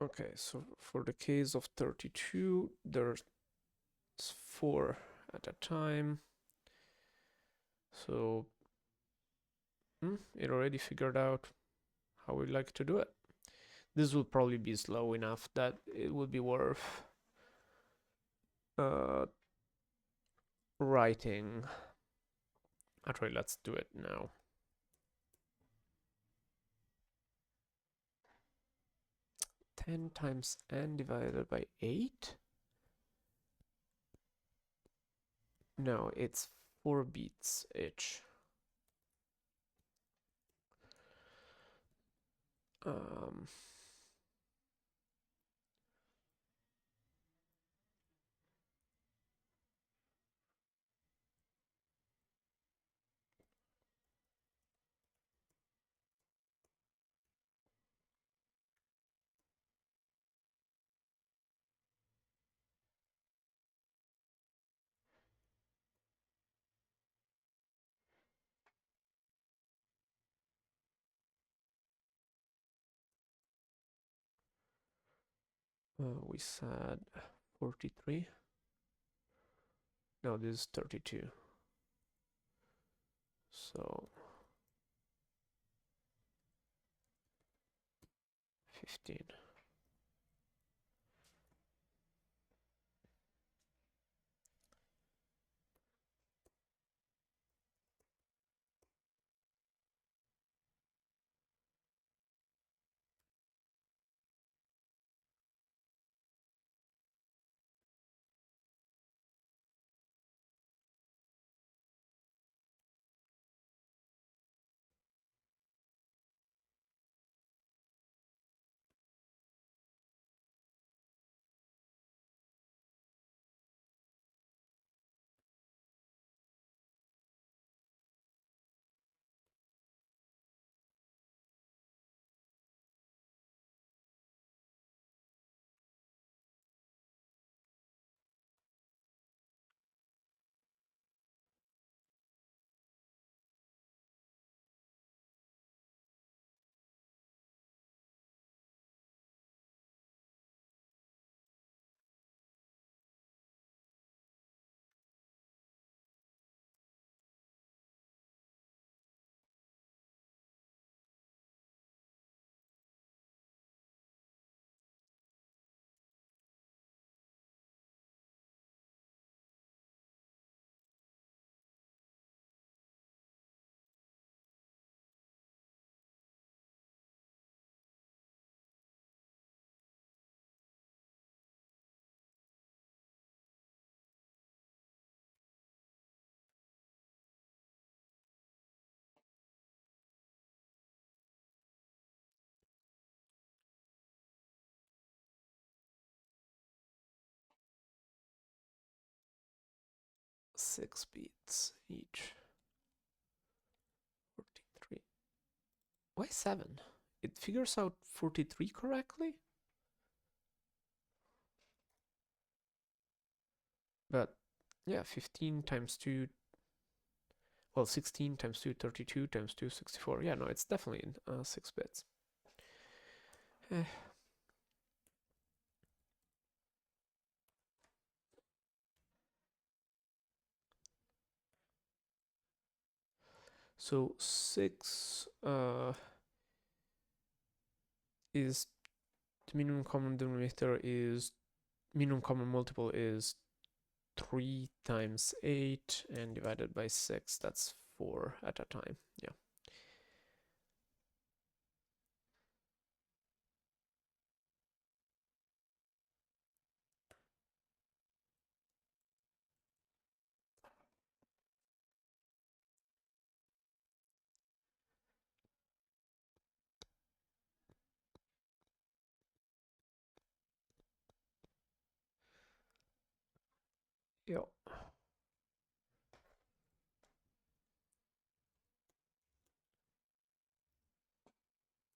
Okay, so for the case of 32, there's 4 at a time. So it already figured out how we like to do it. This will probably be slow enough that it would be worth writing. Actually, let's do it now. Ten times n divided by 8? No, it's 4 bits each. Um, we said 43. No, this is 32. So 15. Six beats each. 43. Why 7? It figures out 43 correctly? But yeah, 15 times 2, well, 16 times 2, 32 times 2, 64. Yeah, no, it's definitely in 6 bits. Eh. So 6 is the minimum common denominator is minimum common multiple is 3 times 8 and divided by 6. That's 4 at a time. Yeah. Yeah.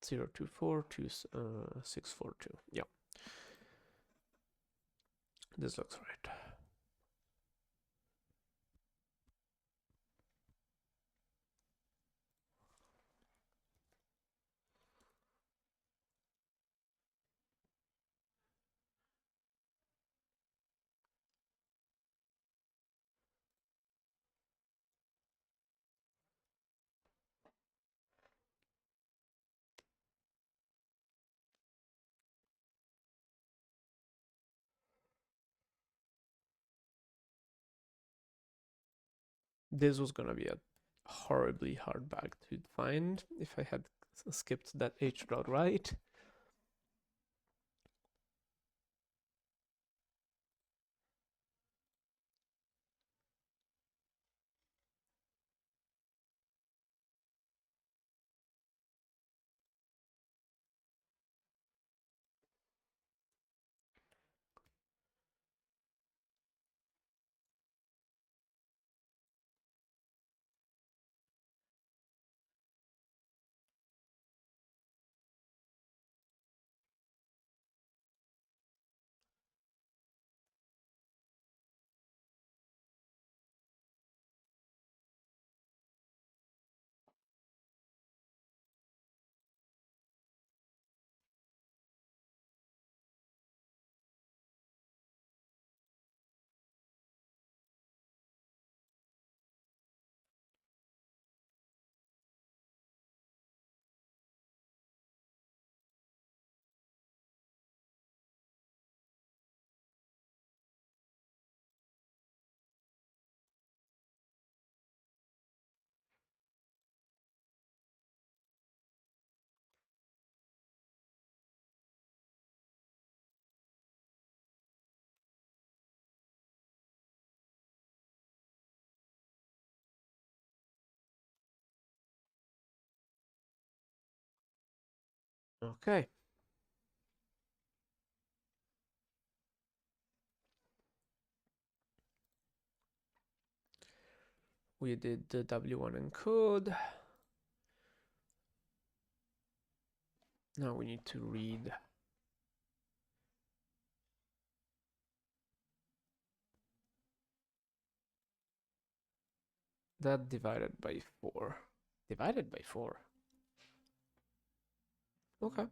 0242642. Yeah, this looks right. this was gonna be a horribly hard bug to find if I had skipped that h dot write. Okay. We did the W1 encode. Now we need to read that divided by 4. Divided by 4. Okay.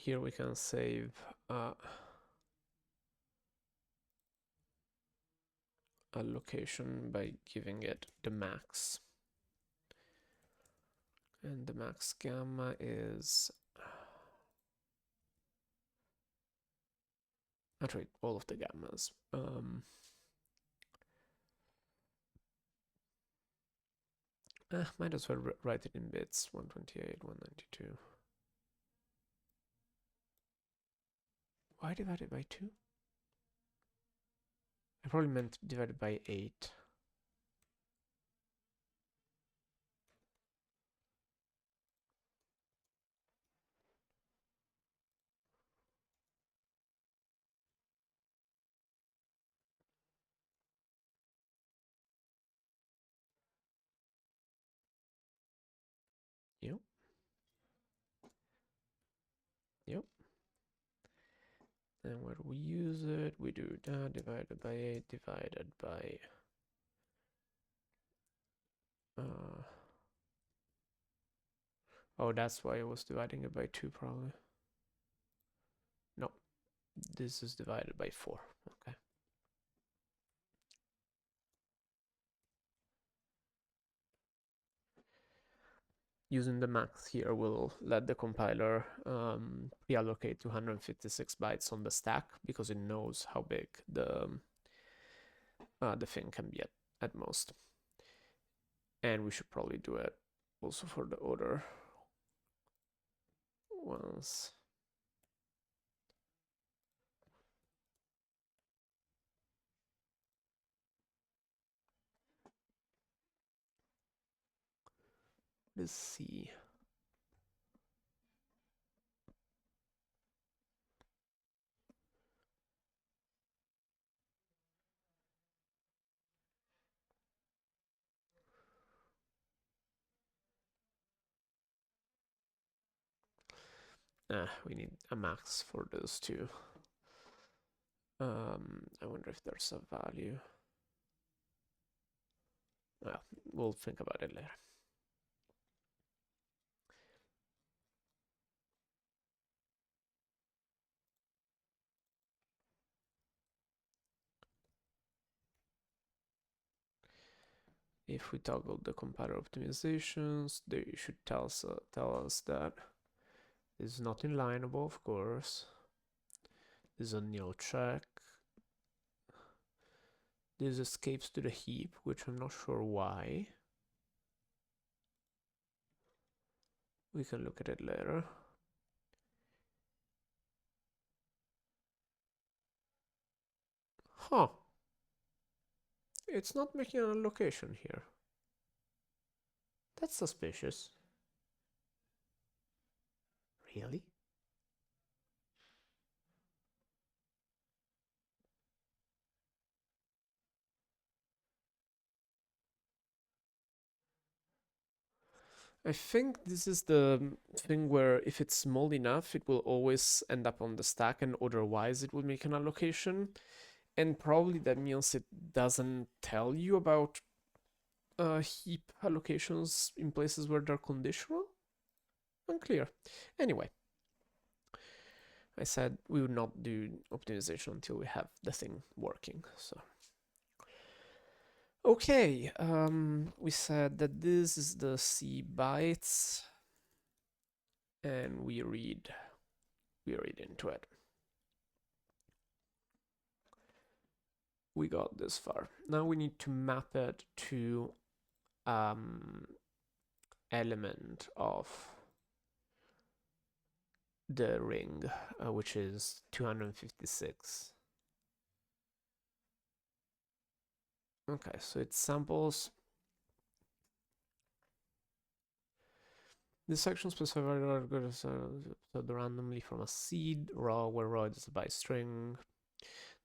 Here we can save a location by giving it the max. And the max gamma is... Actually, all of the gammas. Might as well write it in bits. 128, 192. Why divided by 2? I probably meant divided by 8. Yep. Yep. And where we use it, we do that divided by 8 divided by... oh, that's why I was dividing it by 2 probably. No, this is divided by 4. Okay. Using the max here will let the compiler pre-allocate 256 bytes on the stack because it knows how big the thing can be at most. And we should probably do it also for the other ones. Let's see. We need a max for those two. I wonder if there's a value. Well, we'll think about it later. If we toggle the compiler optimizations, they should tell us that this is not inlineable, of course. This is a nil check. This escapes to the heap, which I'm not sure why. We can look at it later. Huh. It's not making an allocation here. That's suspicious. Really? I think this is the thing where if it's small enough, it will always end up on the stack, and otherwise it will make an allocation. And probably that means it doesn't tell you about heap allocations in places where they're conditional? Unclear. Anyway, I said we would not do optimization until we have the thing working, so. Okay, we said that this is the C bytes, and we read into it. We got this far. Now we need to map it to element of the ring, which is 256. Okay, so it samples. This section specifies randomly from a seed, raw, where raw is a byte string.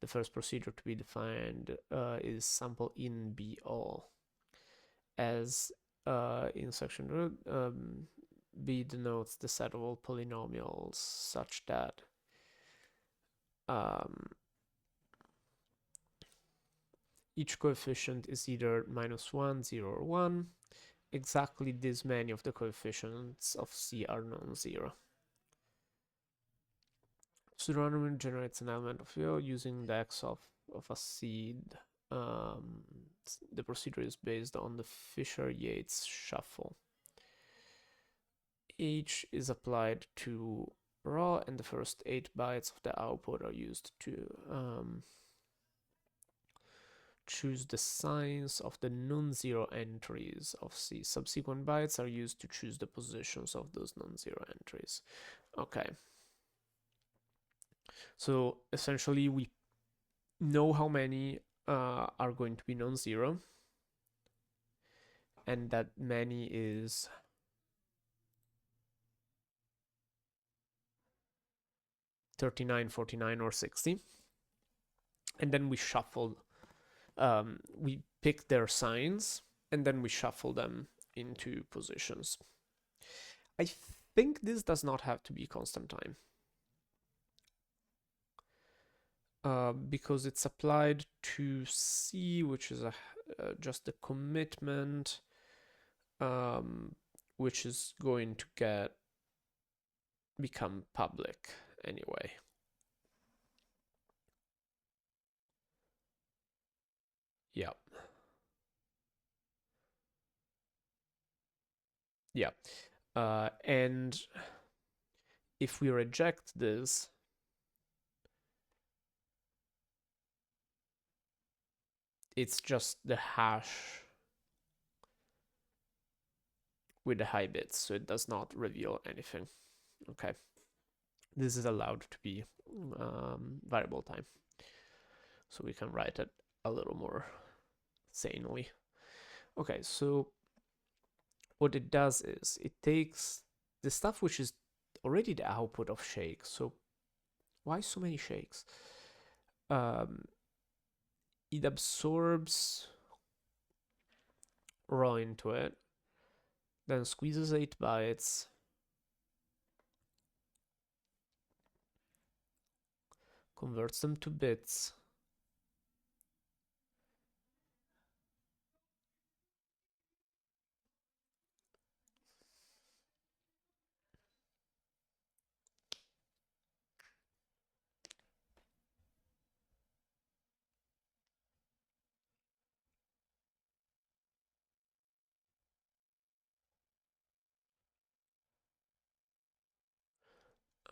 The first procedure to be defined is sample in BO. As in section B denotes the set of all polynomials such that each coefficient is either -1, 0, or 1. Exactly this many of the coefficients of C are non-zero. So the randomly generates an element of O using the X of a seed. The procedure is based on the Fisher-Yates shuffle. H is applied to raw, and the first 8 bytes of the output are used to choose the signs of the non-zero entries of C. Subsequent bytes are used to choose the positions of those non-zero entries. Okay. So essentially we know how many are going to be non-zero, and that many is 39, 49, or 60. And then we shuffle, we pick their signs, and then we shuffle them into positions. I think this does not have to be constant time. Because it's applied to C, which is just a commitment, which is going to become public anyway. Yeah. Yeah. And if we reject this, it's just the hash with the high bits, so it does not reveal anything. Okay. This is allowed to be variable time. So we can write it a little more sanely. Okay, so what it does is it takes the stuff which is already the output of shake. So why so many shakes? It absorbs raw into it, then squeezes 8 bytes, converts them to bits,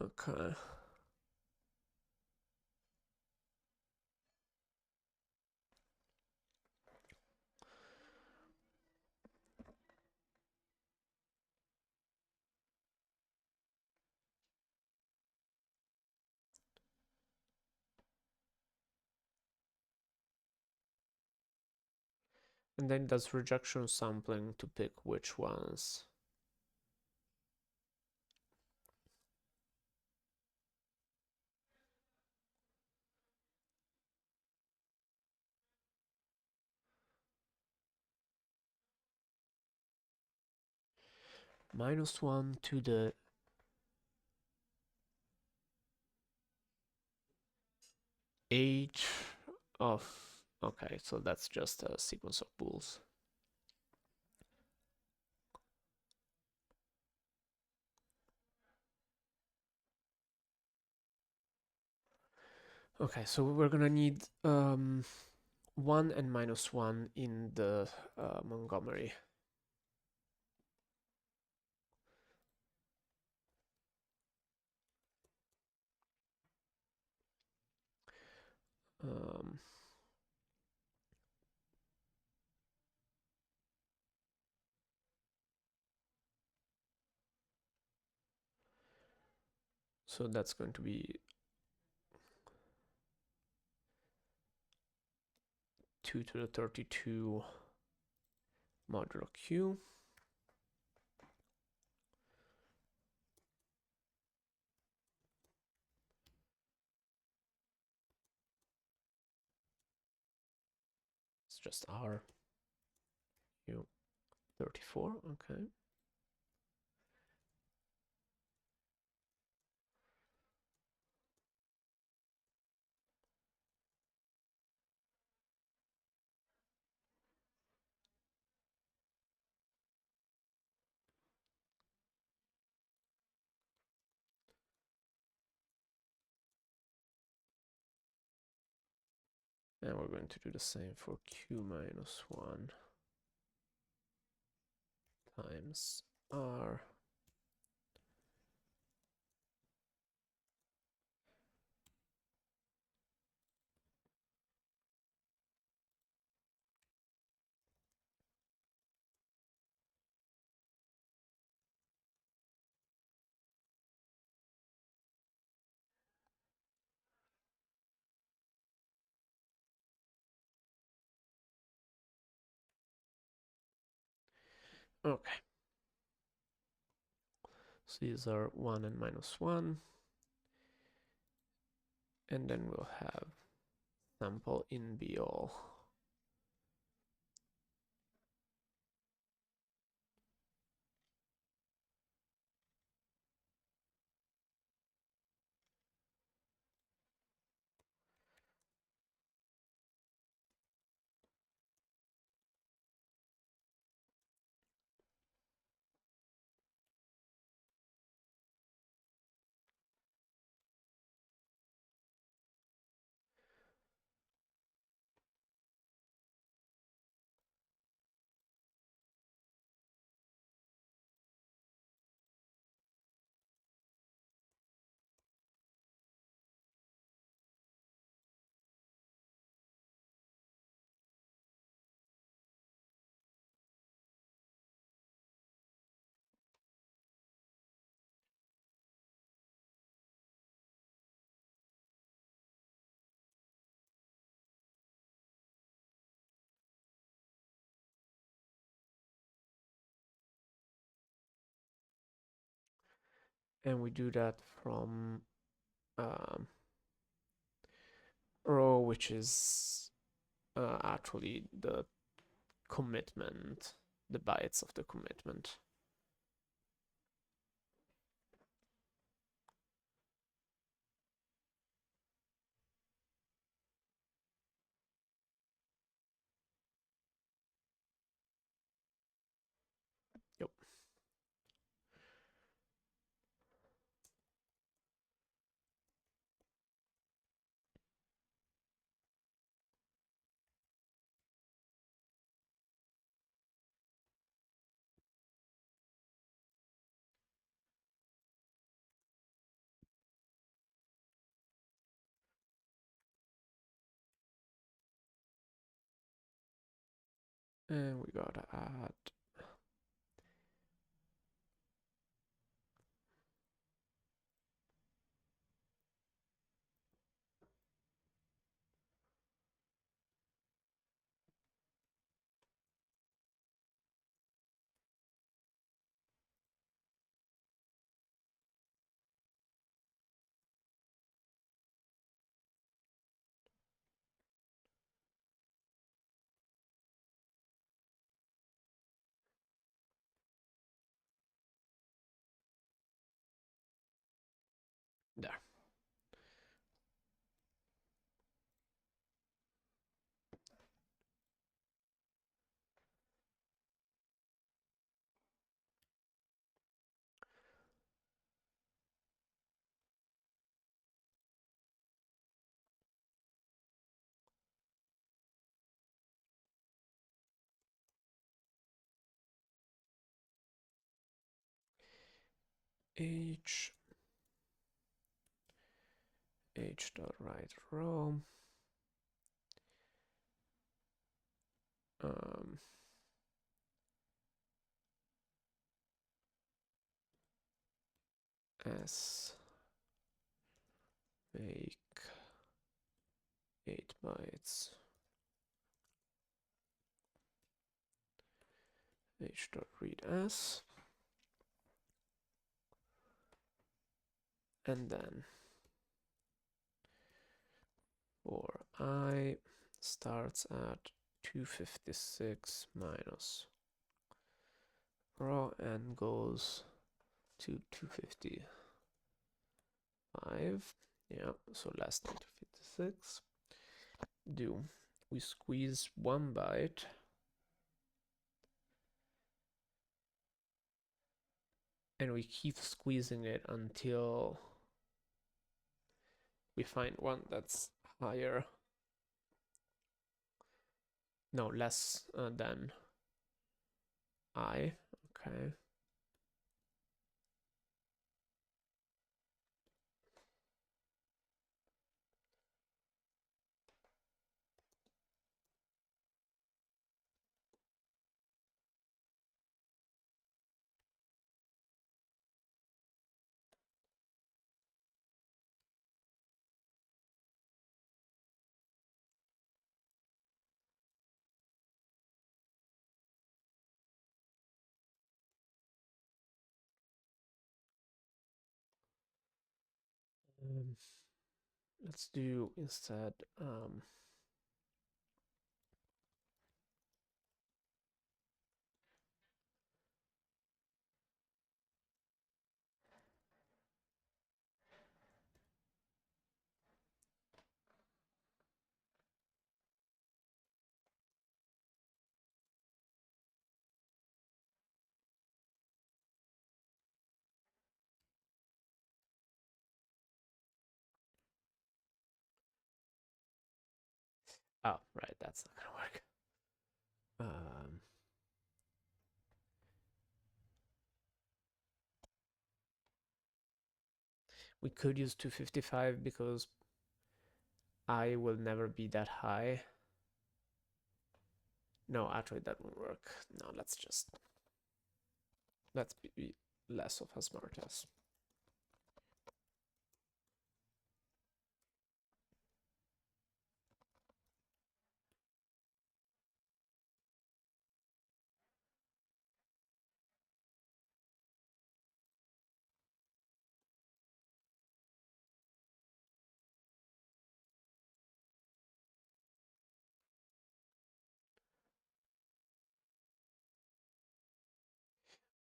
Okay. And then does rejection sampling to pick which ones. -1 to the age of... Okay, so that's just a sequence of bools. Okay, so we're gonna need 1 and -1 in the Montgomery. Um, so that's going to be 2 to the 32 modulo q. It's just r q 34. Okay. And we're going to do the same for q minus 1 times r. Okay. So these are 1 and -1. And then we'll have sample in be all. And we do that from row, which is actually the commitment, the bytes of the commitment. Yep. And we gotta add there. H dot right row um, s make 8 bytes h dot read s, and then for I starts at 256 minus raw and goes to 255. Yeah, so less than 256. We squeeze 1 byte and we keep squeezing it until we find one that's higher, no, less than I. Okay. Um, let's do instead oh, right, that's not gonna work. We could use 255 because I will never be that high. No, actually that won't work. No, let's be less of a smartass.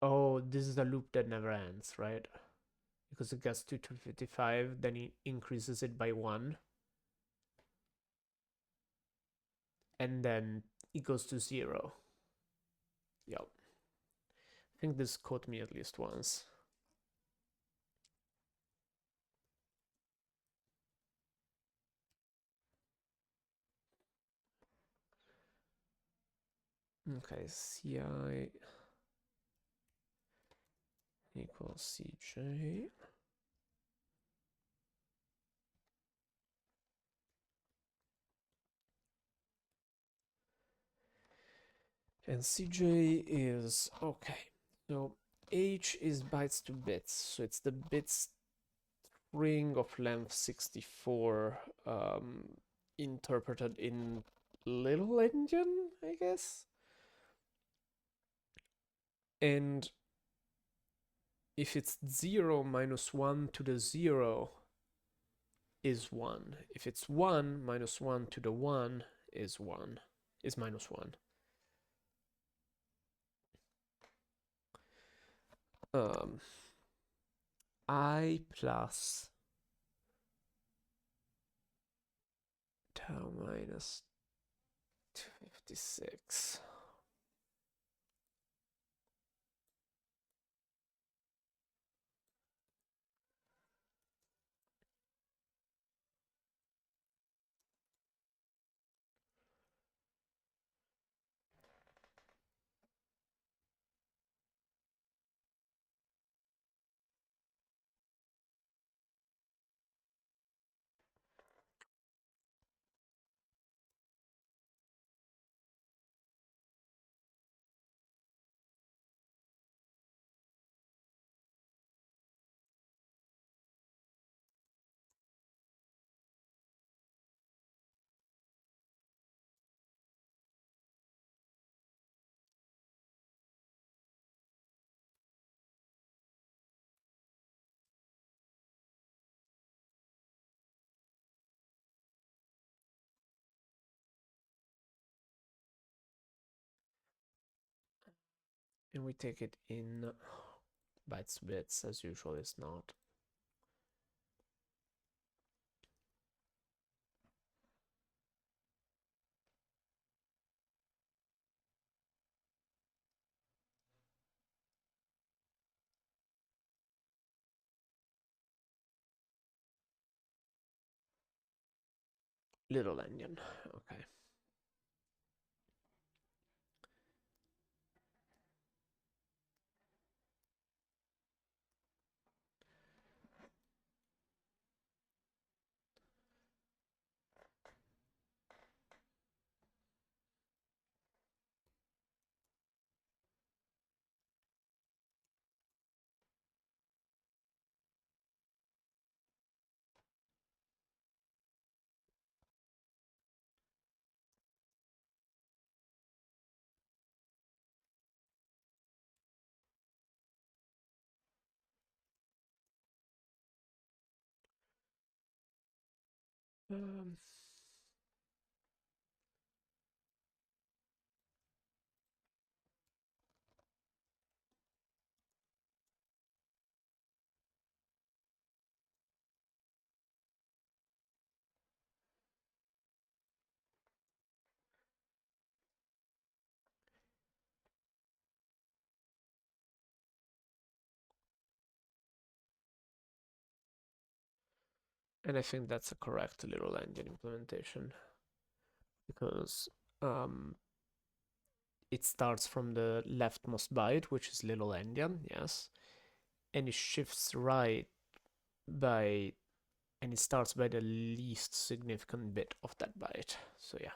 Oh, this is a loop that never ends, right? Because it gets to 255, then it increases it by 1, and then it goes to 0. Yep. I think this caught me at least once. Okay, CI equals CJ. And CJ is okay. So H is bytes to bits. So it's the bits string of length 64 interpreted in little endian, I guess. And if it's 0 minus 1 to the 0 is 1. If it's 1 minus 1 to the 1 is 1, is minus 1. I plus tau minus 256. And we take it in bytes bits as usual is not. Little endian, okay. Um, and I think that's a correct little endian implementation because um, it starts from the leftmost byte, which is little endian, yes, and it shifts right by, and it starts by the least significant bit of that byte. So yeah.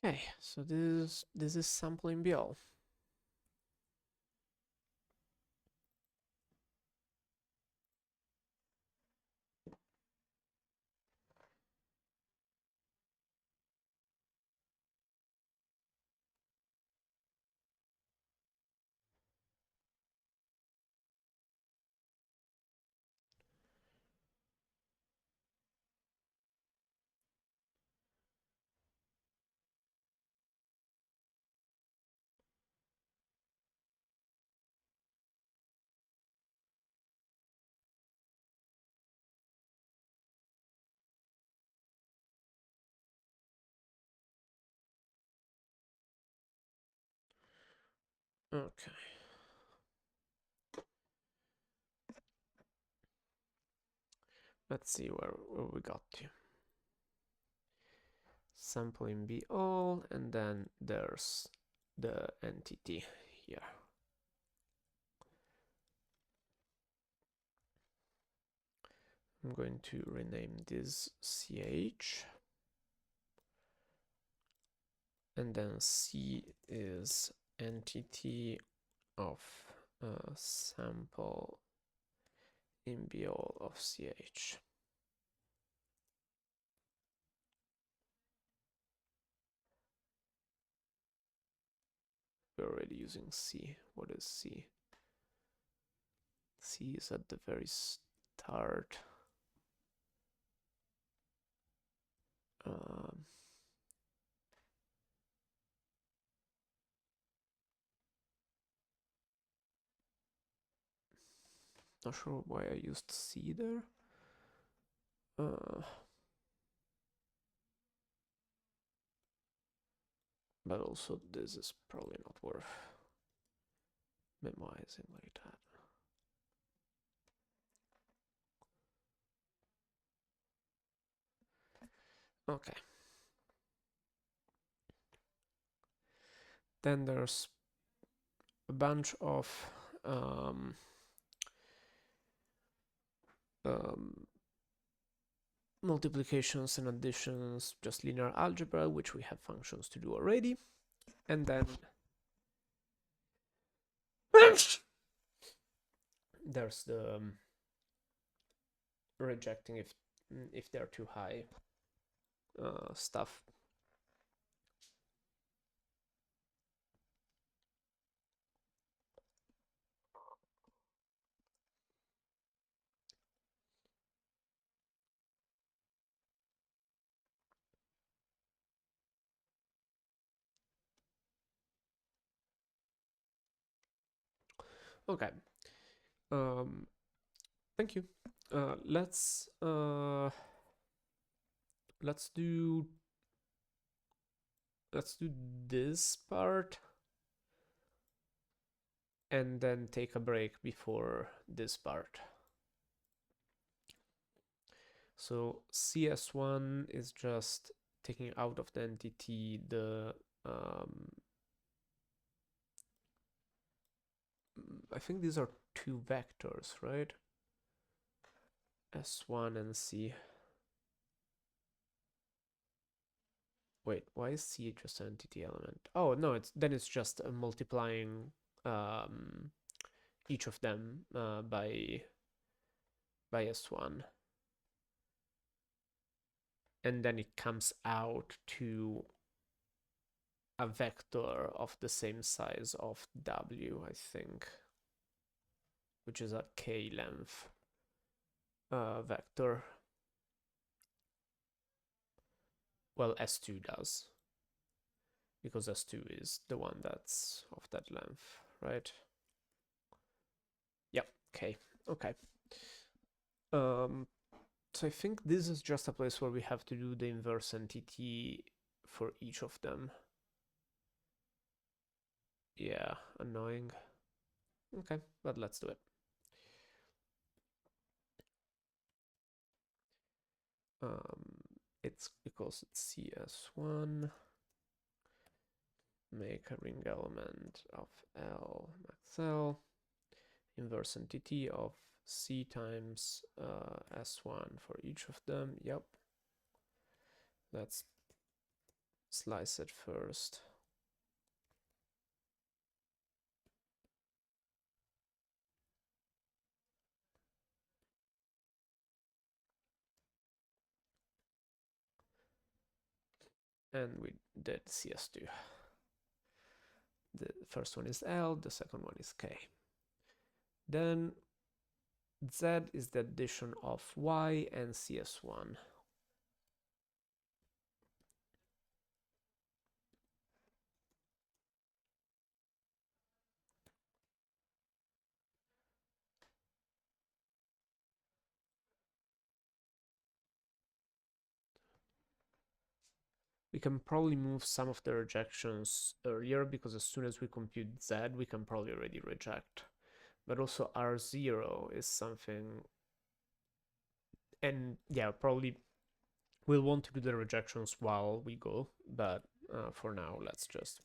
Okay, so this is sampling BL. Okay. Let's see where we got to. Sampling be all, and then there's the entity here. I'm going to rename this CH, and then C is entity of sample in BL of CH. We're already using C. What is C? C is at the very start. Not sure why I used C there. But also this is probably not worth memoizing like that. Okay. Then there's a bunch of multiplications and additions, just linear algebra, which we have functions to do already. And then there's the rejecting if they're too high stuff. Okay. Thank you. Let's do this part and then take a break before this part. So CS1 is just taking out of the entity the I think these are two vectors, right? S1 and C. Wait, why is C just an entity element? Oh no, it's just multiplying each of them by S1, and then it comes out to a vector of the same size of W, I think, which is a K length vector. Well, S2 does, because S2 is the one that's of that length, right? Yep, K. Okay. So I think this is just a place where we have to do the inverse entity for each of them. Yeah, annoying. Okay, but let's do it. It's because it's CS1. Make a ring element of L max L. Inverse entity of C times S1 for each of them. Yep. Let's slice it first. And we did CS2. The first one is L, the second one is K. Then Z is the addition of Y and CS1. We can probably move some of the rejections earlier because as soon as we compute Z, we can probably already reject. But also R0 is something, and yeah, probably we'll want to do the rejections while we go, but for now, let's just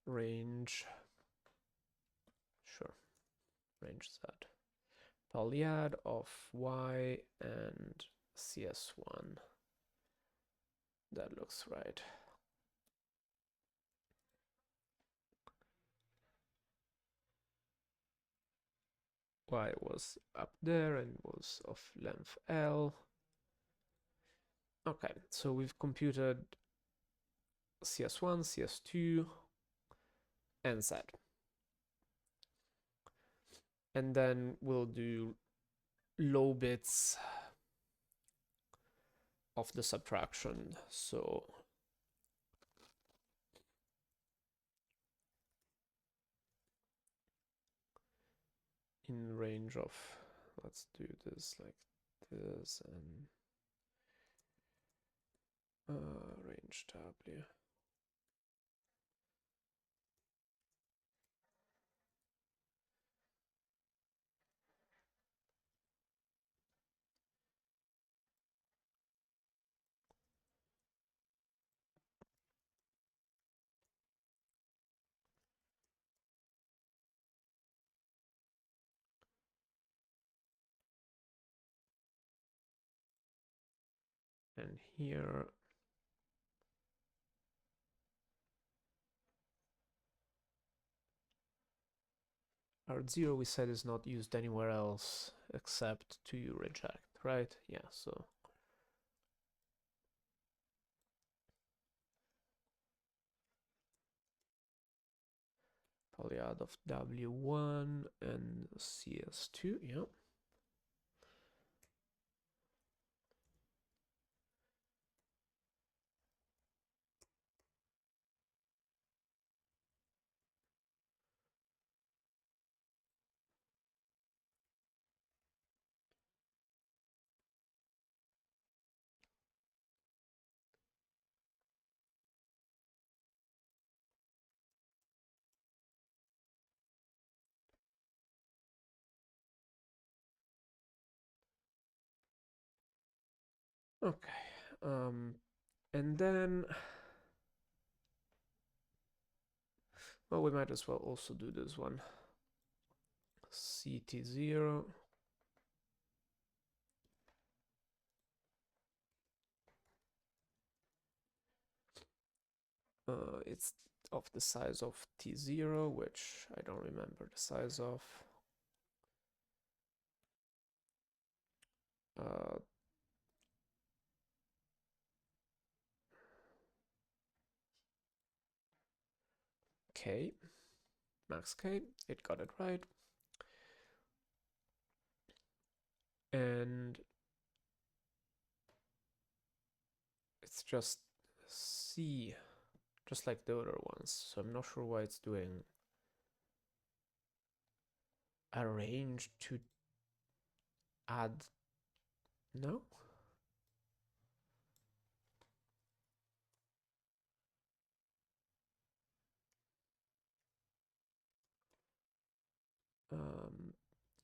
range, sure, range Z. Polyad of Y and CS1. That looks right. Y was up there and was of length L. Okay, so we've computed CS1, CS2, and Z. And then we'll do low bits of the subtraction. So in range of, let's do this like this, and range W. And here R0 we said is not used anywhere else except to reject, right? Yeah, so polyad of W1 and CS2, yeah. Okay, and then, well, we might as well also do this one. CT0. It's of the size of T0, which I don't remember the size of. Uh, K, max K, it got it right. And it's just C, just like the other ones. So I'm not sure why it's doing a range to add, no?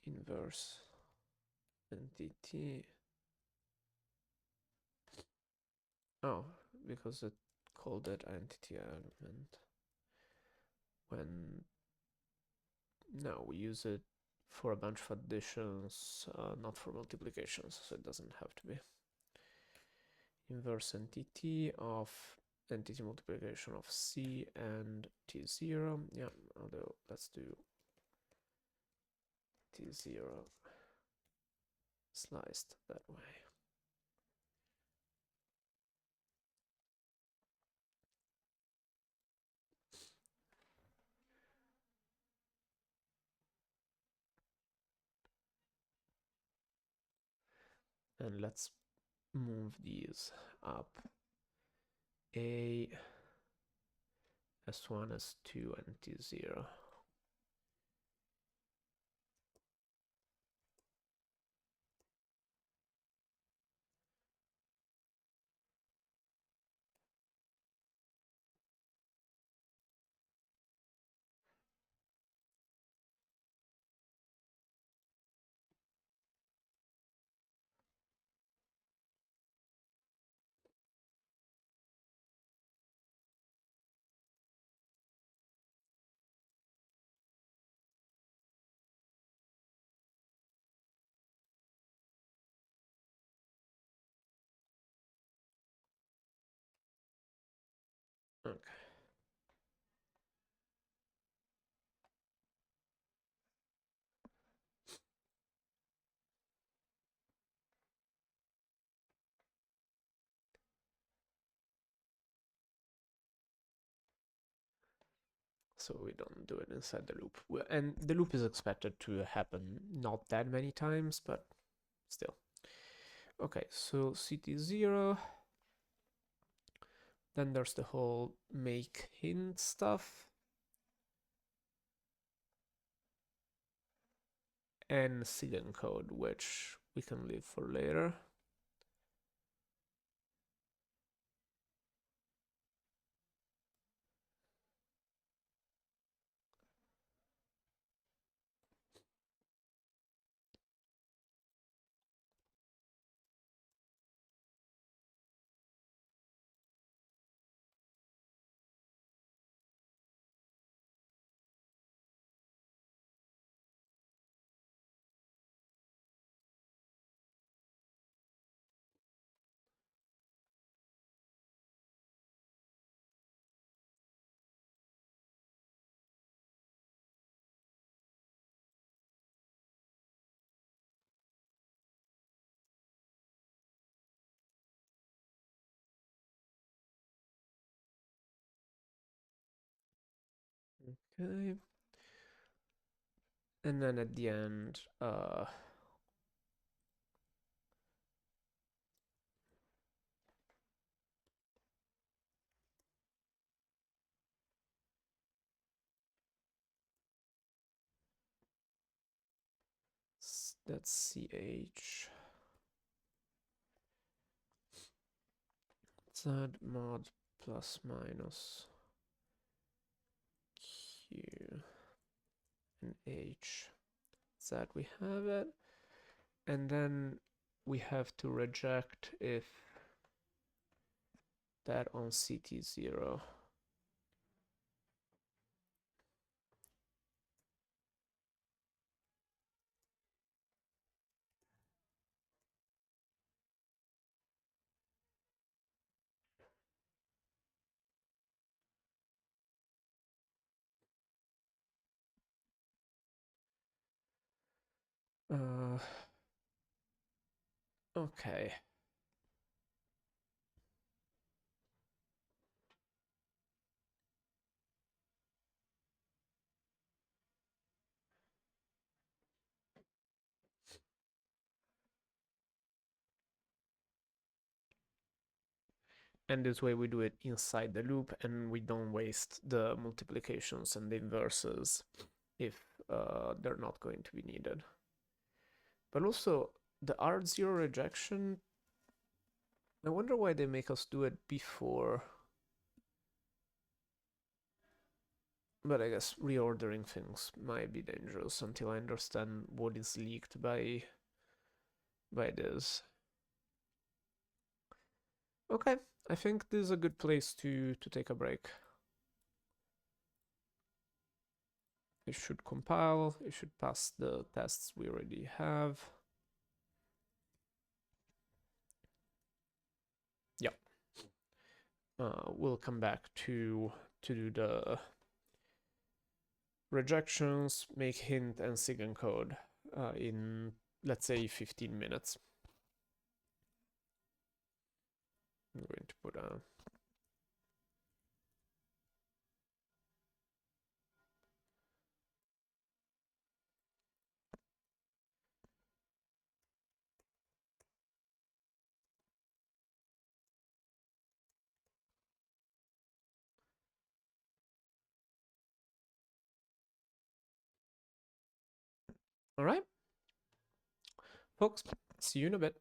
Inverse entity. Oh, because it called it entity element when no, we use it for a bunch of additions, not for multiplications, so it doesn't have to be. Inverse entity of entity multiplication of C and T0. Yeah, although let's do T0 sliced that way. And let's move these up. A, S1, S2, and T0. Okay. So we don't do it inside the loop. And the loop is expected to happen not that many times, but still. Okay, so CT0. Then there's the whole make hint stuff. And Ceiling code, which we can leave for later. Okay. And then at the end, that's CH. Z mod plus minus Q and H. That we have it. And then we have to reject if that on CT0. Okay. And this way we do it inside the loop and we don't waste the multiplications and the inverses if they're not going to be needed. But also, the R0 rejection, I wonder why they make us do it before. But I guess reordering things might be dangerous until I understand what is leaked by this. Okay, I think this is a good place to take a break. It should compile. It should pass the tests we already have. Yep. We'll come back to do the rejections, make hint and sig encode in, let's say, 15 minutes. I'm going to put a all right, folks, see you in a bit.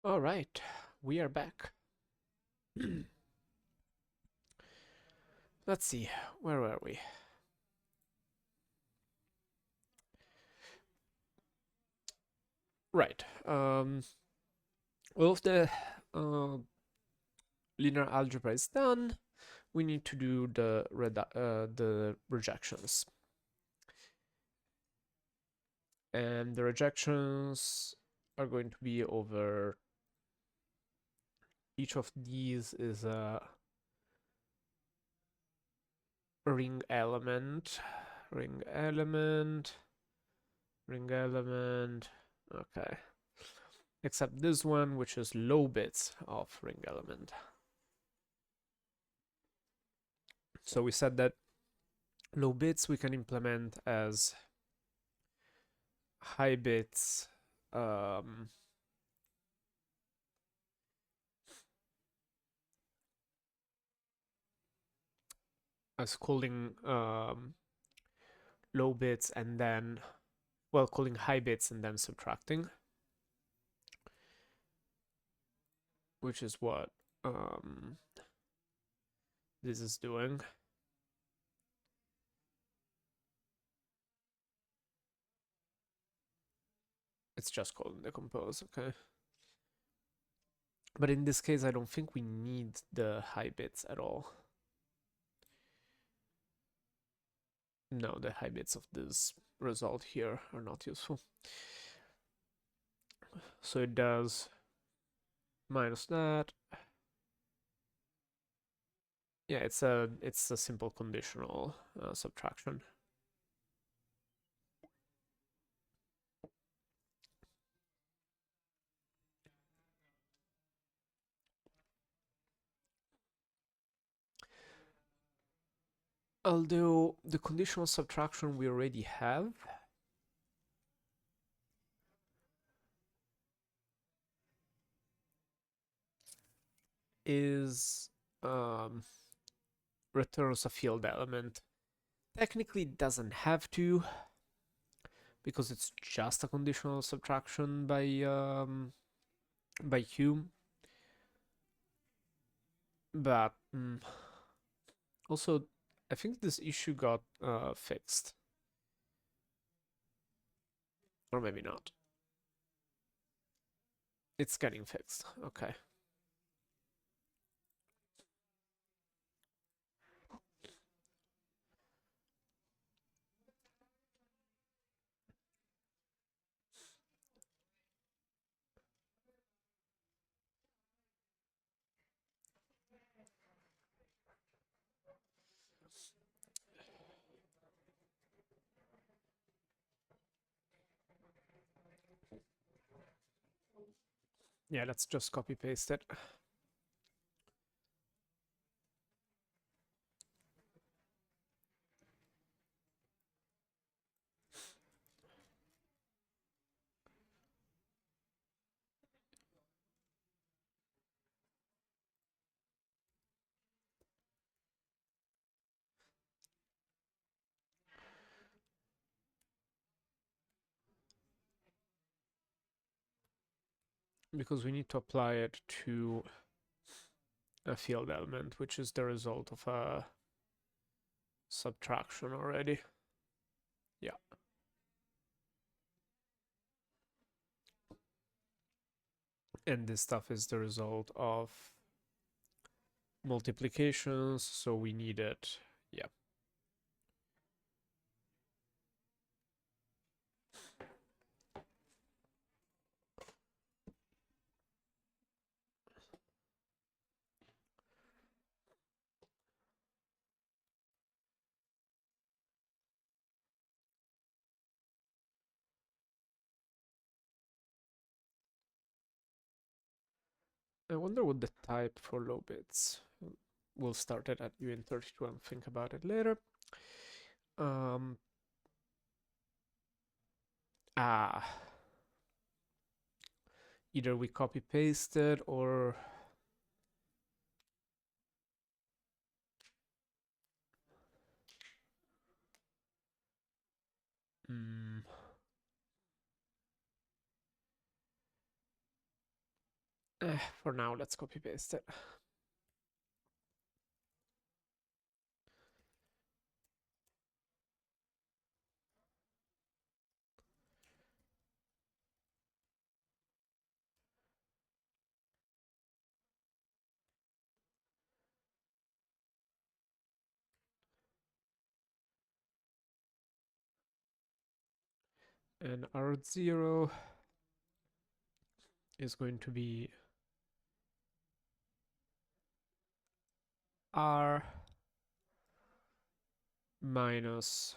All right, we are back. Let's see, where were we? Right. Well, if the uh, linear algebra is done, we need to do the rejections. And the rejections are going to be over each of these is a ring element, ring element, ring element. Okay. Except this one, which is low bits of ring element. So we said that low bits we can implement as high bits as calling low bits and then, well, calling high bits and then subtracting, which is what this is doing. It's just calling decompose, okay? But in this case, I don't think we need the high bits at all. No, the high bits of this result here are not useful. So it does minus that. Yeah, it's a simple conditional subtraction. Although the conditional subtraction we already have is returns a field element. Technically, it doesn't have to, because it's just a conditional subtraction by Hume. But also, I think this issue got fixed, or maybe not. It's getting fixed. Okay. Yeah, let's just copy paste it. Because we need to apply it to a field element, which is the result of a subtraction already. Yeah. And this stuff is the result of multiplications, so we need it. Yeah. I wonder what the type for low bits. We'll start it at UN32 and think about it later. Um, ah, either we copy paste it or For now, let's copy paste it. And R0 is going to be R minus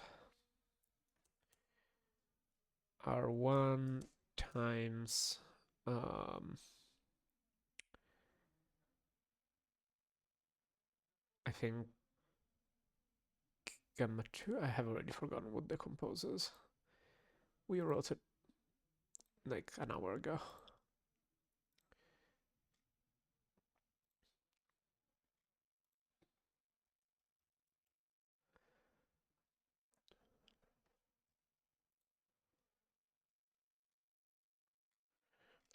R1 times I think gamma 2. I have already forgotten what decomposes. We wrote it like an hour ago.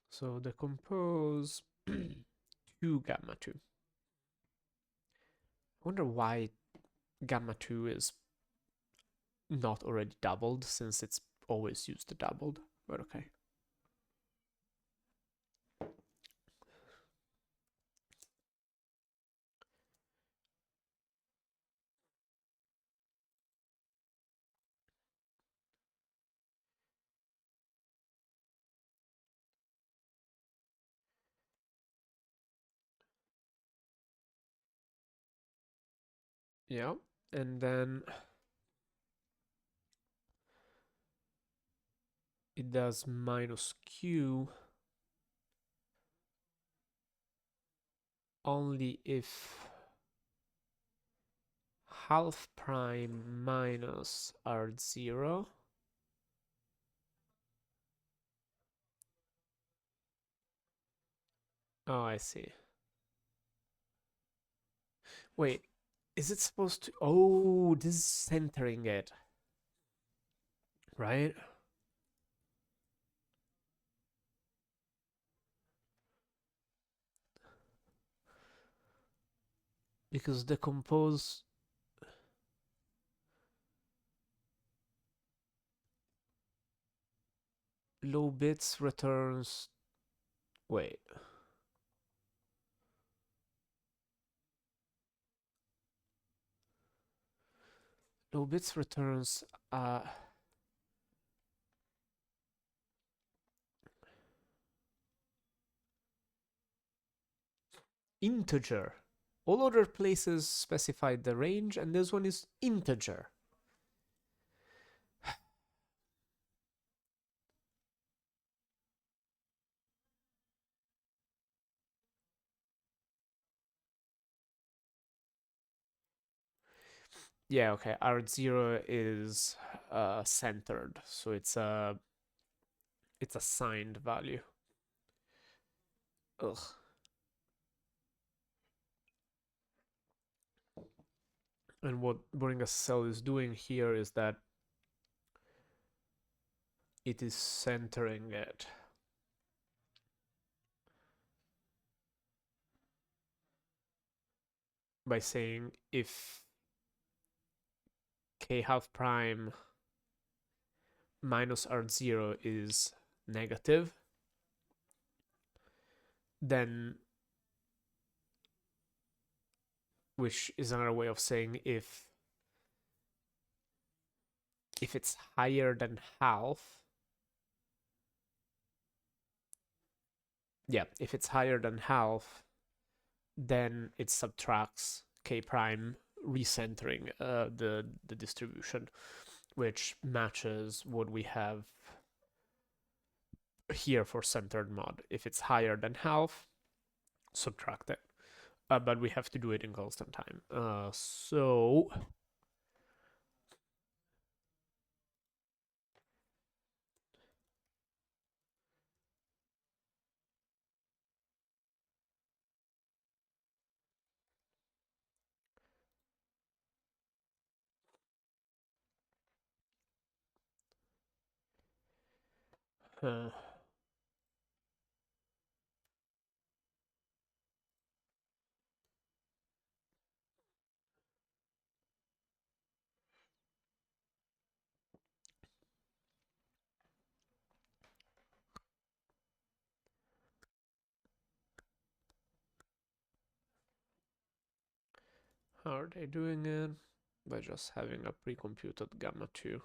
So decompose 2 gamma 2. I wonder why gamma 2 is not already doubled, since it's always used the doubled, but okay. Yeah, and then it does minus q only if half prime minus R0 . Oh, I see. Wait, is it supposed to... Oh, this is centering it, right? Because decompose low bits returns... Wait. Low bits returns integer. All other places specified the range, and this one is integer. Yeah, okay. R0 is centered, so it's a signed value. Ugh. And what Boring SSL is doing here is that it is centering it by saying if k half prime minus R0 is negative, then, which is another way of saying if it's higher than half, yeah, if it's higher than half, then it subtracts k prime, recentering the distribution, which matches what we have here for centered mod. If it's higher than half, subtract it. But we have to do it in constant time. So uh, How are they doing it? By just having a pre-computed gamma 2.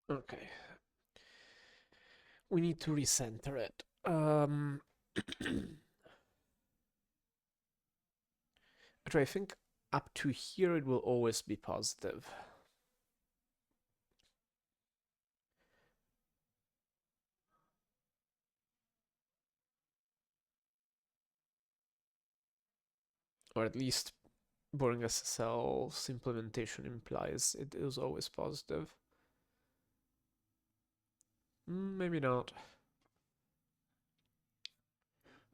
Okay, we need to recenter it. But I think up to here it will always be positive. Or at least Boring SSL's implementation implies it is always positive. Maybe not.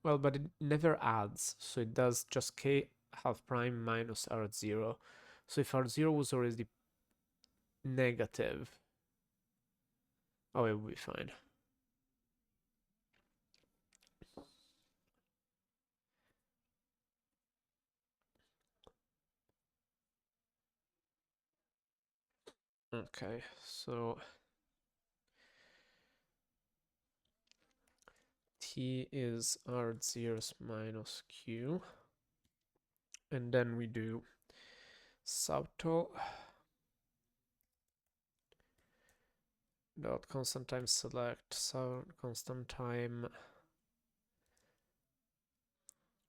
Well, but it never adds, so it does just k half prime minus r0. So if r0 was already negative, oh, it would be fine. Okay, so t is r0's minus q, and then we do subtotal dot constant time select constant time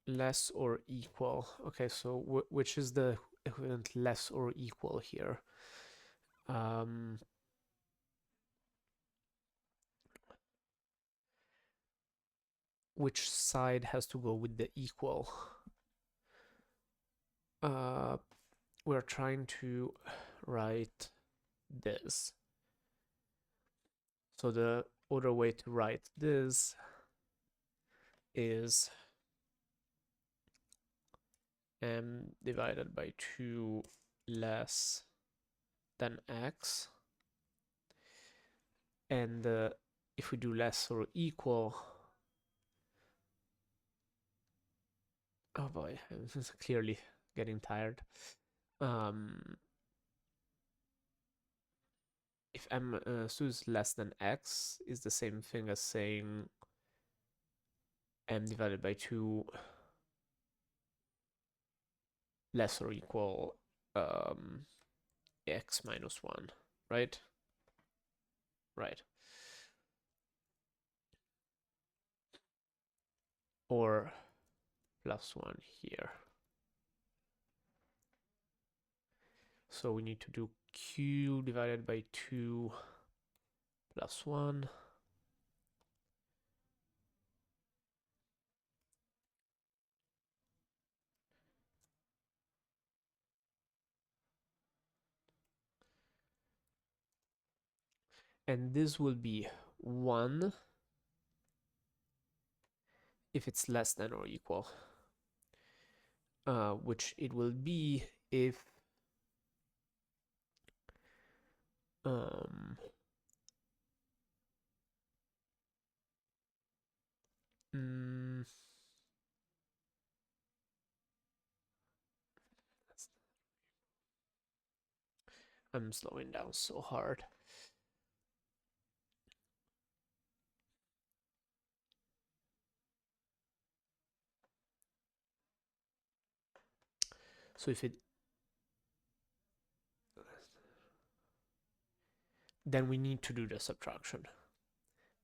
less or equal. Okay, so which is the equivalent less or equal here? Which side has to go with the equal? We're trying to write this. So the other way to write this is m divided by 2 less than x. And if we do less or equal, oh boy, I'm clearly getting tired. If m is less than x is the same thing as saying m divided by 2 less or equal x minus 1, right? Right. Or plus 1 here. So we need to do q divided by 2 plus 1. And this will be 1 if it's less than or equal. Which it will be if I'm slowing down so hard. So if it... Then we need to do the subtraction,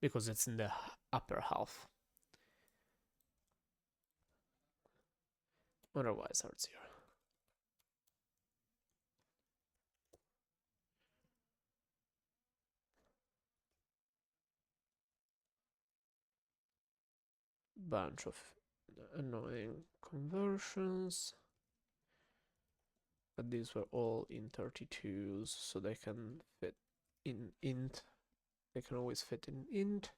because it's in the upper half. Otherwise, R0. Bunch of annoying conversions. But these were all in 32s, so they can fit in int. They can always fit in int.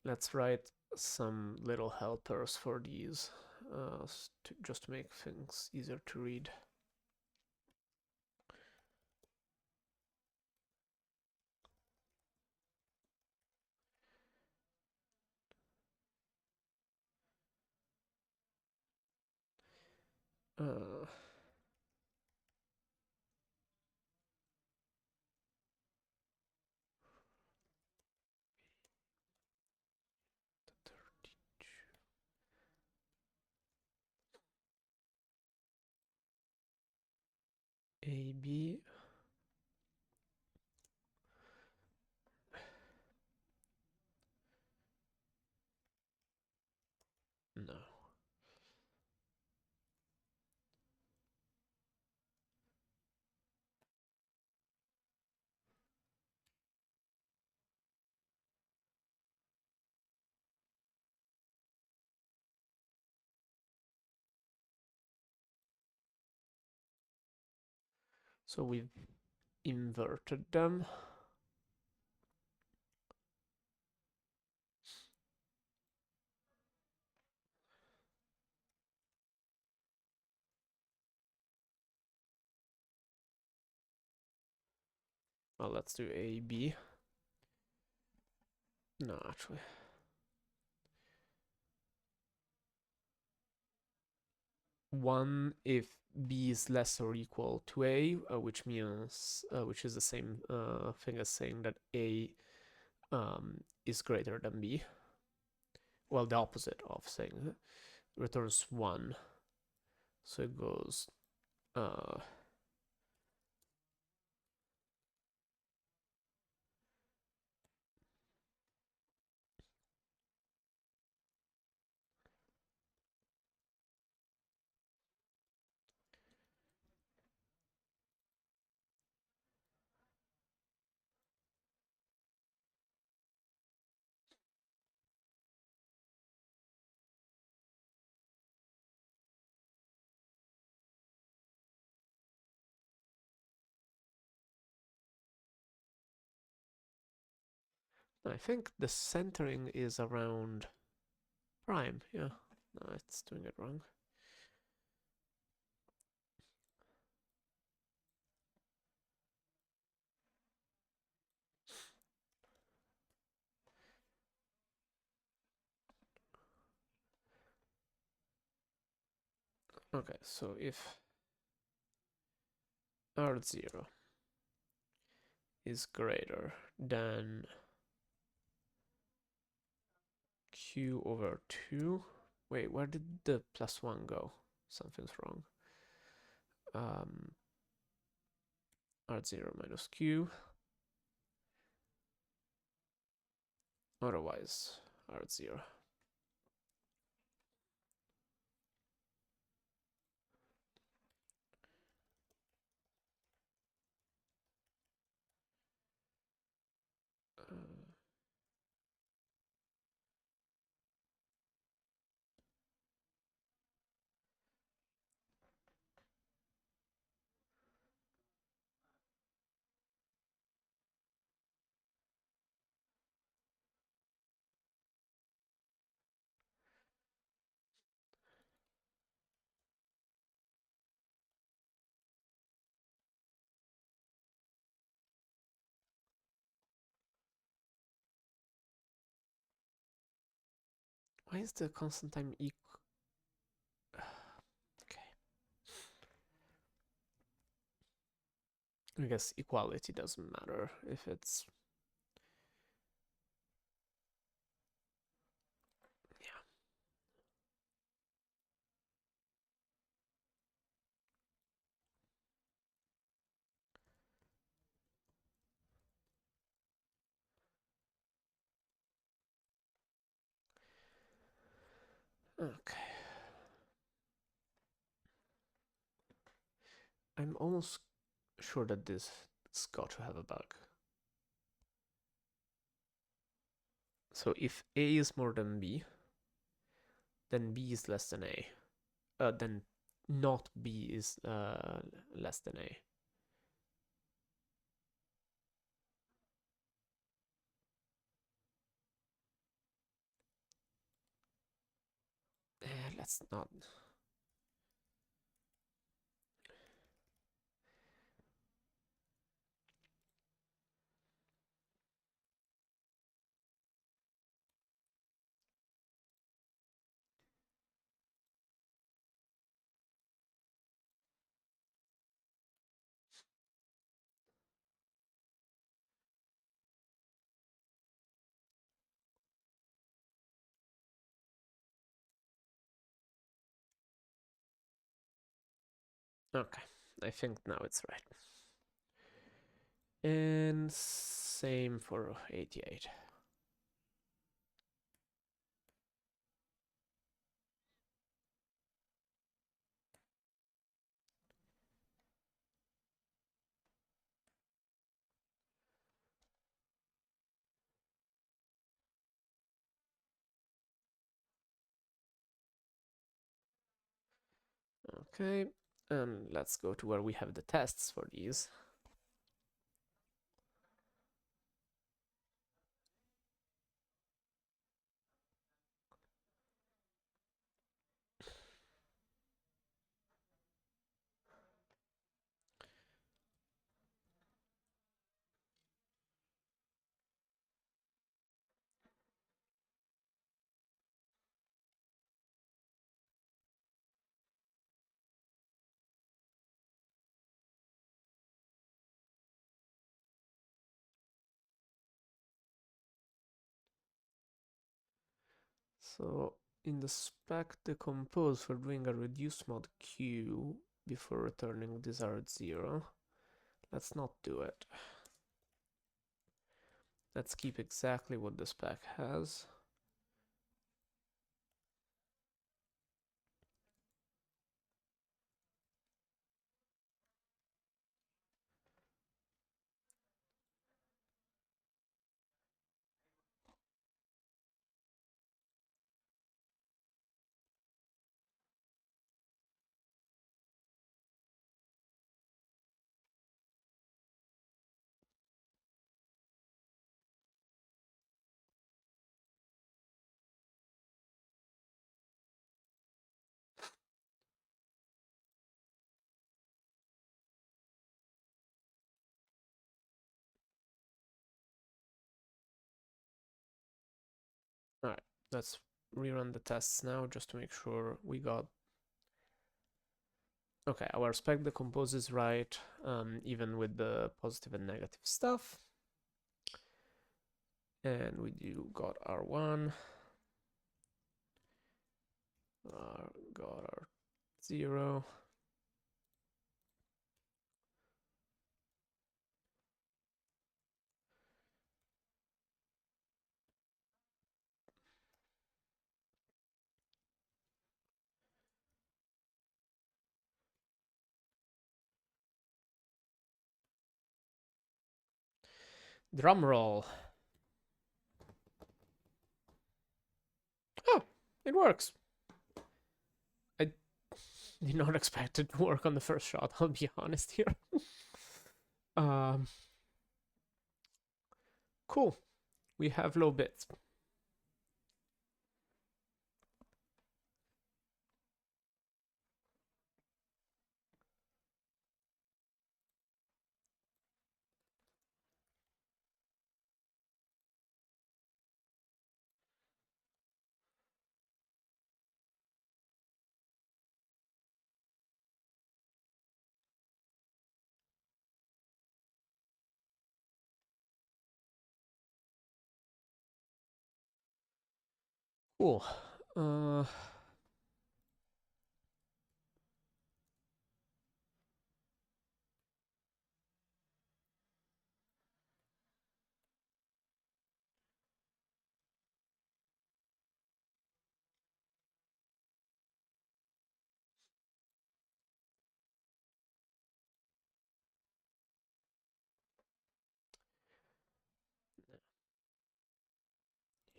Let's write some little helpers for these, just to make things easier to read. Uh, AB. No. So we've inverted them. Well, let's do AB. No, actually. One if B is less or equal to A, which means, which is the same thing as saying that A is greater than B. Well, the opposite of saying returns 1. So it goes I think the centering is around prime, yeah. No, it's doing it wrong. Okay, so if R0 is greater than Q over 2. Wait, where did the +1 go? Something's wrong. R0 minus Q. Otherwise, R0. Why is the constant time equal? Okay. I guess equality doesn't matter if it's... Yeah. Okay. I'm almost sure that this has got to have a bug. So if A is more than B, then B is less than A. Then not B is less than A. Let's not. Okay, I think now it's right. And same for 88. Okay, and let's go to where we have the tests for these. So in the spec decompose for doing a reduce mod queue before returning desired 0. Let's not do it. Let's keep exactly what the spec has. Alright, let's rerun the tests now just to make sure we got... Okay, our spec decompose is right, even with the positive and negative stuff. And we do got R1. Got R0. Drum roll. Oh, it works. I did not expect it to work on the first shot, I'll be honest here. um, cool. We have low bits. Cool. Uh,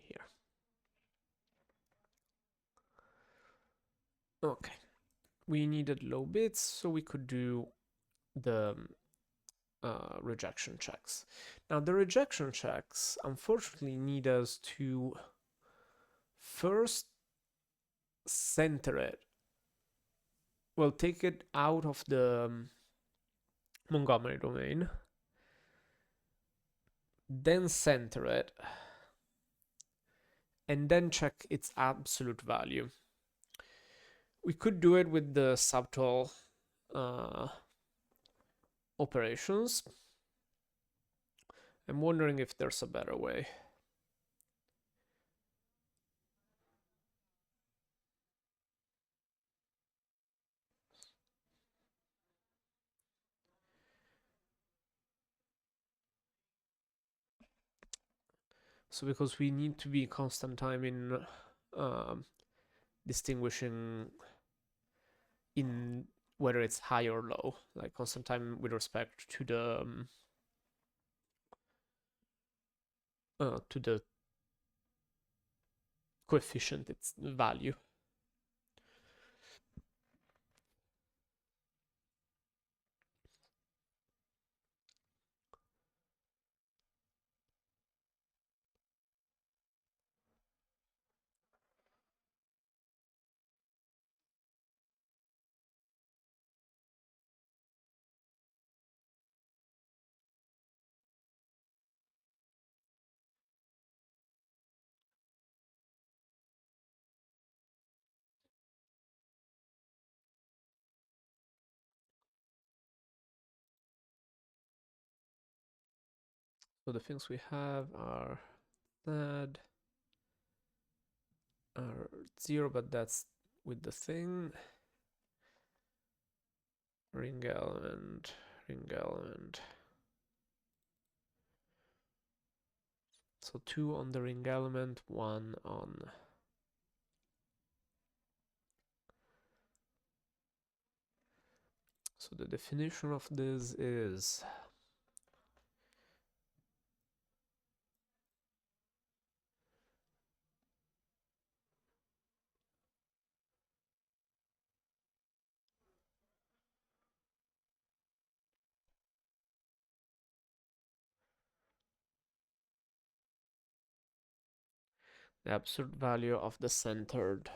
Here. Okay. We needed low bits, so we could do the rejection checks. Now, the rejection checks unfortunately need us to first center it. Well, take it out of the Montgomery domain, then center it, and then check its absolute value. We could do it with the subtotal operations. I'm wondering if there's a better way. So because we need to be constant time in distinguishing in whether it's high or low, like constant time with respect to the coefficient, its value. So the things we have are that are 0, but that's with the thing. Ring element, ring element. So 2 on the ring element, 1 on so the definition of this is the absolute value of the centered.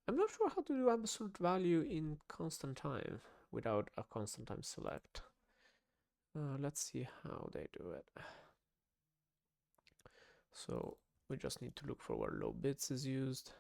I'm not sure how to do absolute value in constant time without a constant time select. Let's see how they do it. So we just need to look for where low bits is used.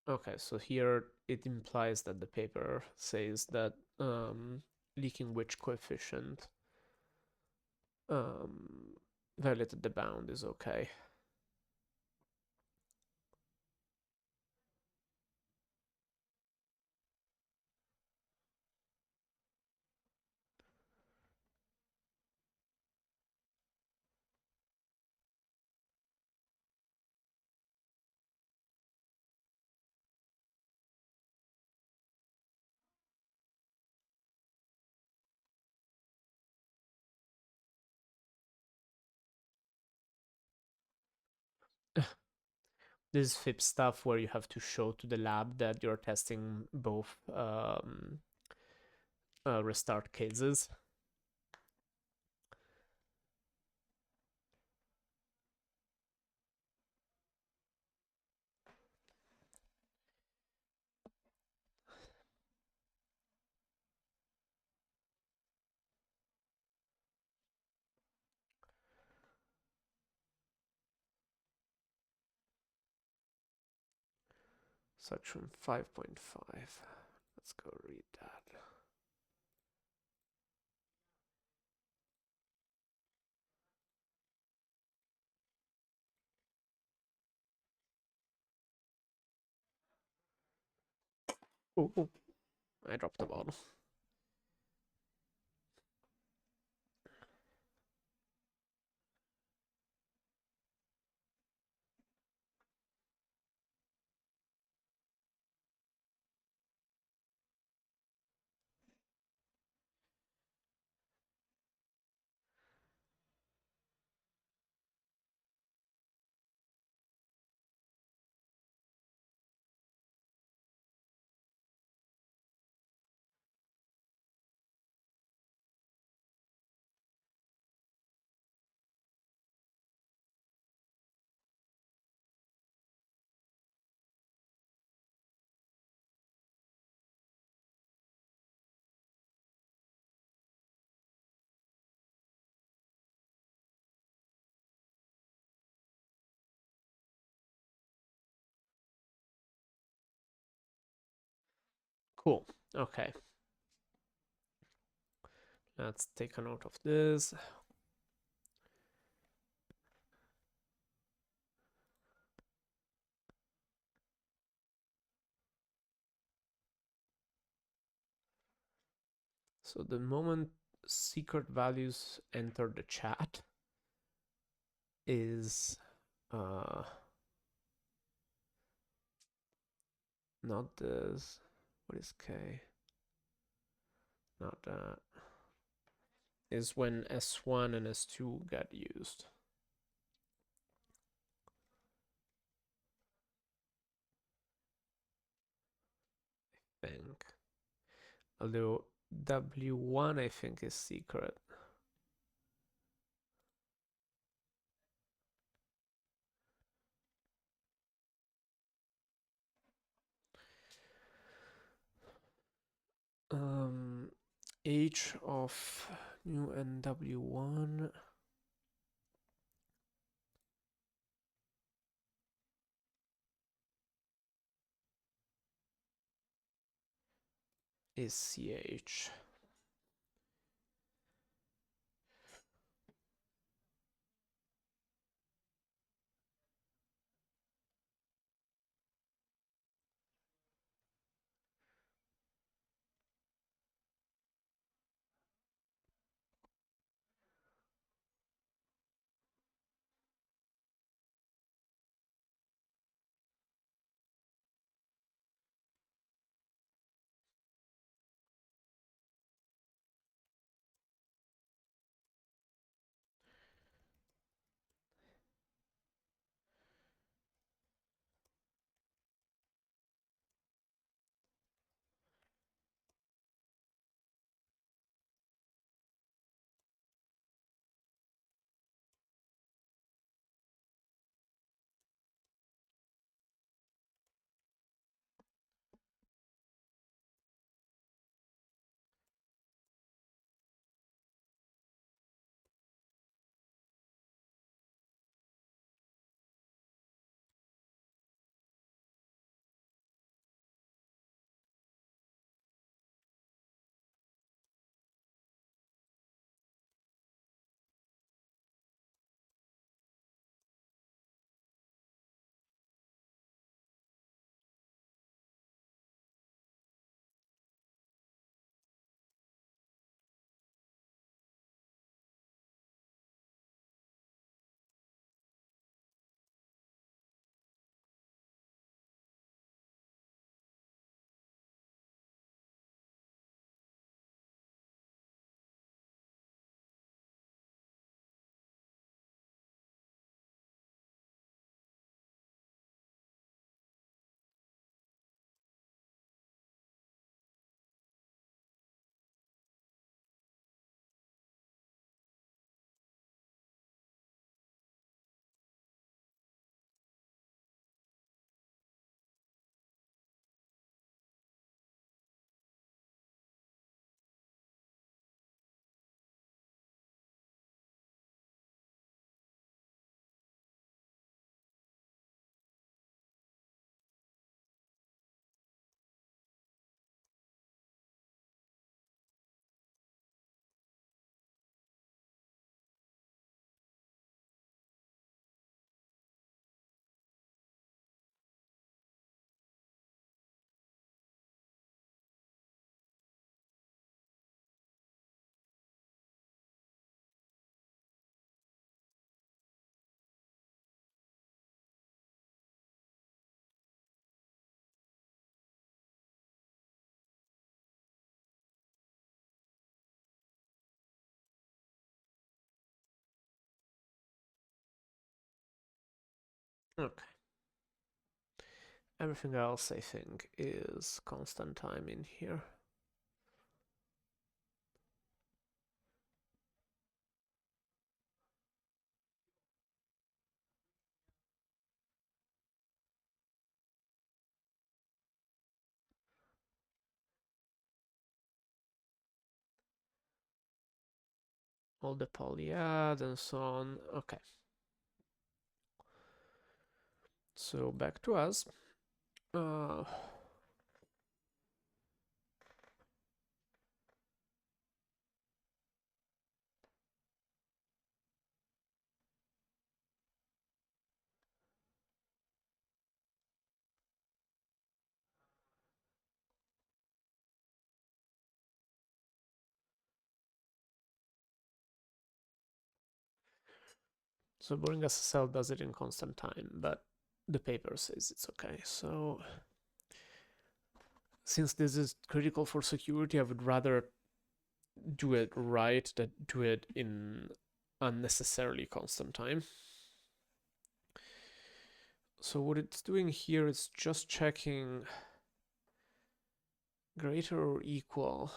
Okay, so here it implies that the paper says that leaking which coefficient violated the bound is okay. This is FIP stuff where you have to show to the lab that you're testing both restart cases. Section 5.5. Let's go read that. Oh, I dropped the bottle. Cool. Okay. Let's take a note of this. So the moment secret values enter the chat is not this. What is K? Not that. Is when S1 and S2 get used. I think. Although W1 I think is secret. H of new NW1 is CH. Okay. Everything else, I think, is constant time in here. All the polyad and so on. Okay. So back to us. Uh, so boring SSL does it in constant time, but the paper says it's okay. So since this is critical for security, I would rather do it right than do it in unnecessarily constant time. So what it's doing here is just checking greater or equal.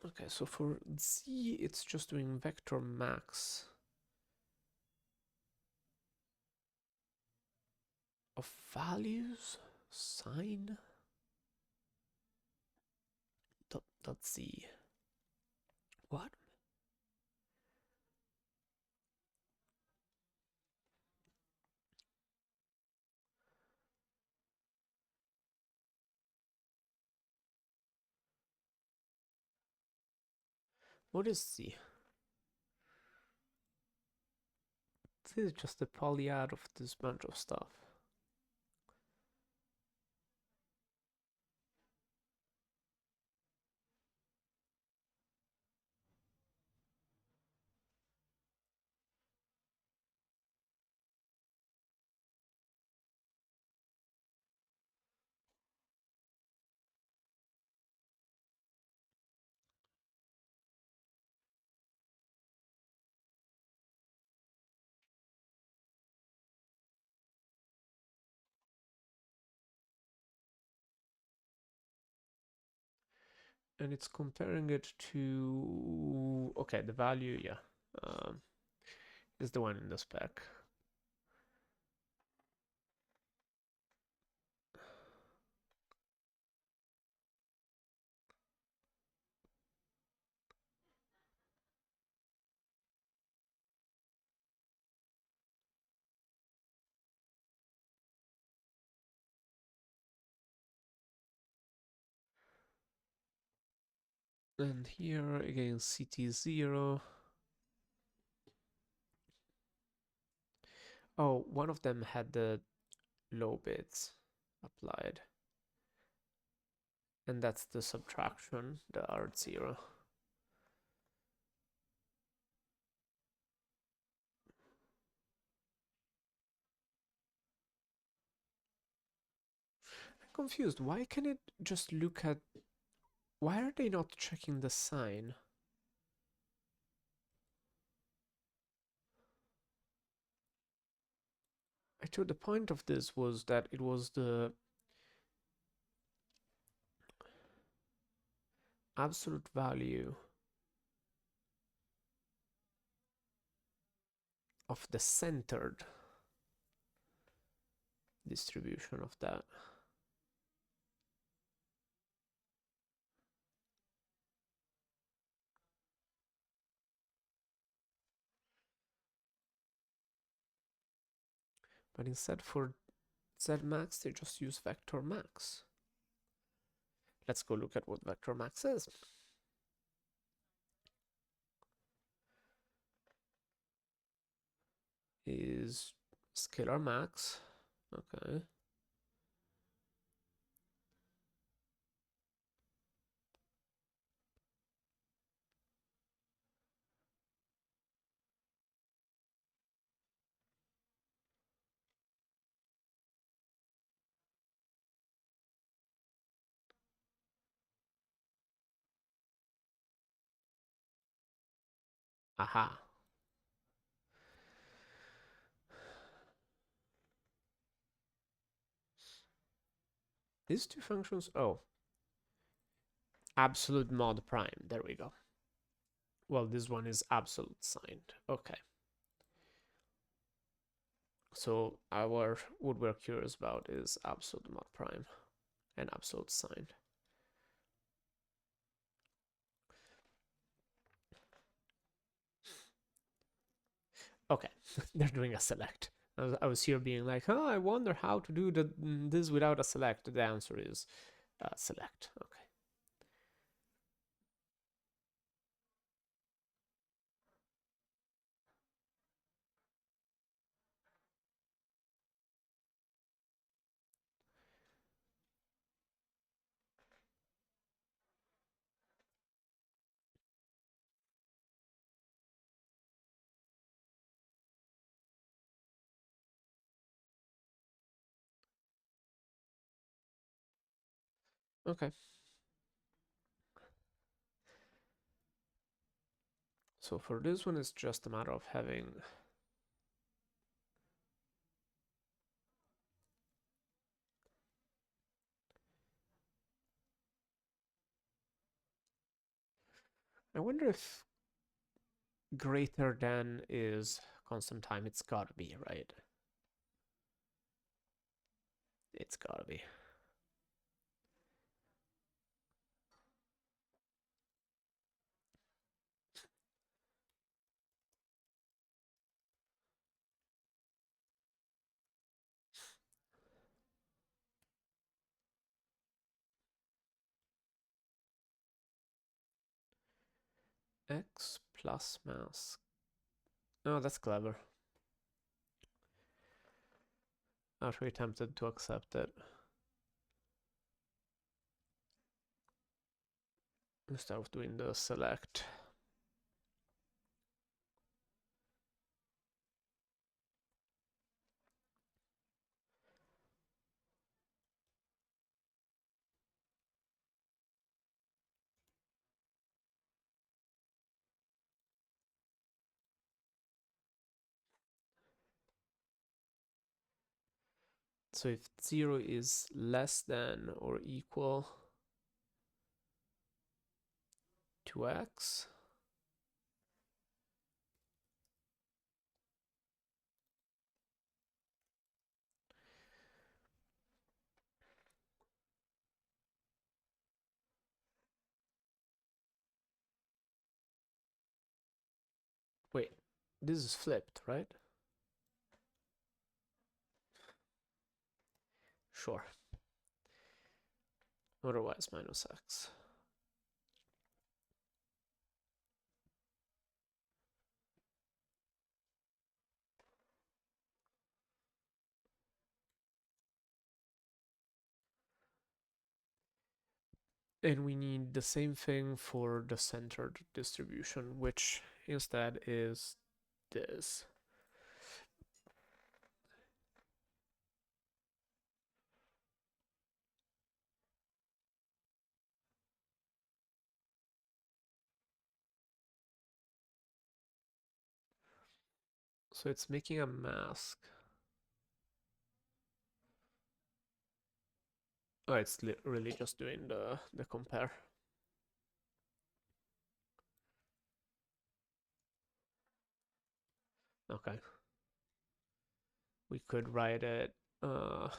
Okay, so for Z, it's just doing vector max of values, sign, dot Z. What? What is Z? This is just a polyad of this bunch of stuff. And it's comparing it to, okay, the value, yeah, is the one in the spec. And here again, CT0. Oh, one of them had the low bits applied. And that's the subtraction, the R0. I'm confused. Why can it just look at... Why are they not checking the sign? I thought the point of this was that it was the absolute value of the centered distribution of that. But instead for Z max, they just use vector max. Let's go look at what vector max is. Is scalar max. Okay. Aha. these two functions. Oh, absolute mod prime. There we go. Well, this one is absolute signed. Okay. So what we're curious about is absolute mod prime and absolute signed. Okay, they're doing a select. I was here being like, oh, I wonder how to do this without a select. The answer is select. Okay. Okay. So for this one, it's just a matter of having. I wonder if greater than is constant time. It's gotta be, right? It's gotta be. X plus mask. Oh, that's clever. Actually tempted to accept it. Instead of doing the select. So if 0 is less than or equal to x, wait, this is flipped, right? Sure. Otherwise minus x. And we need the same thing for the centered distribution, which instead is this. So it's making a mask. Oh, it's really just doing the compare. Okay. We could write it uh,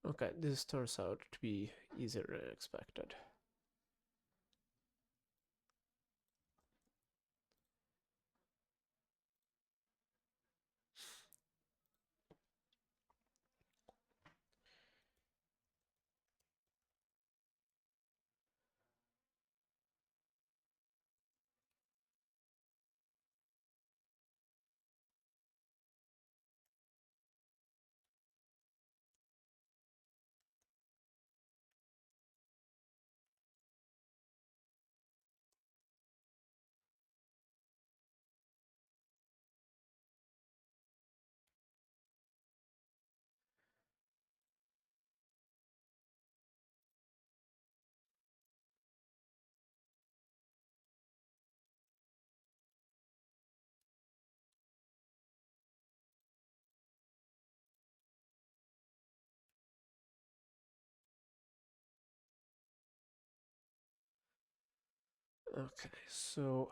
Okay, this turns out to be easier than expected. Okay, so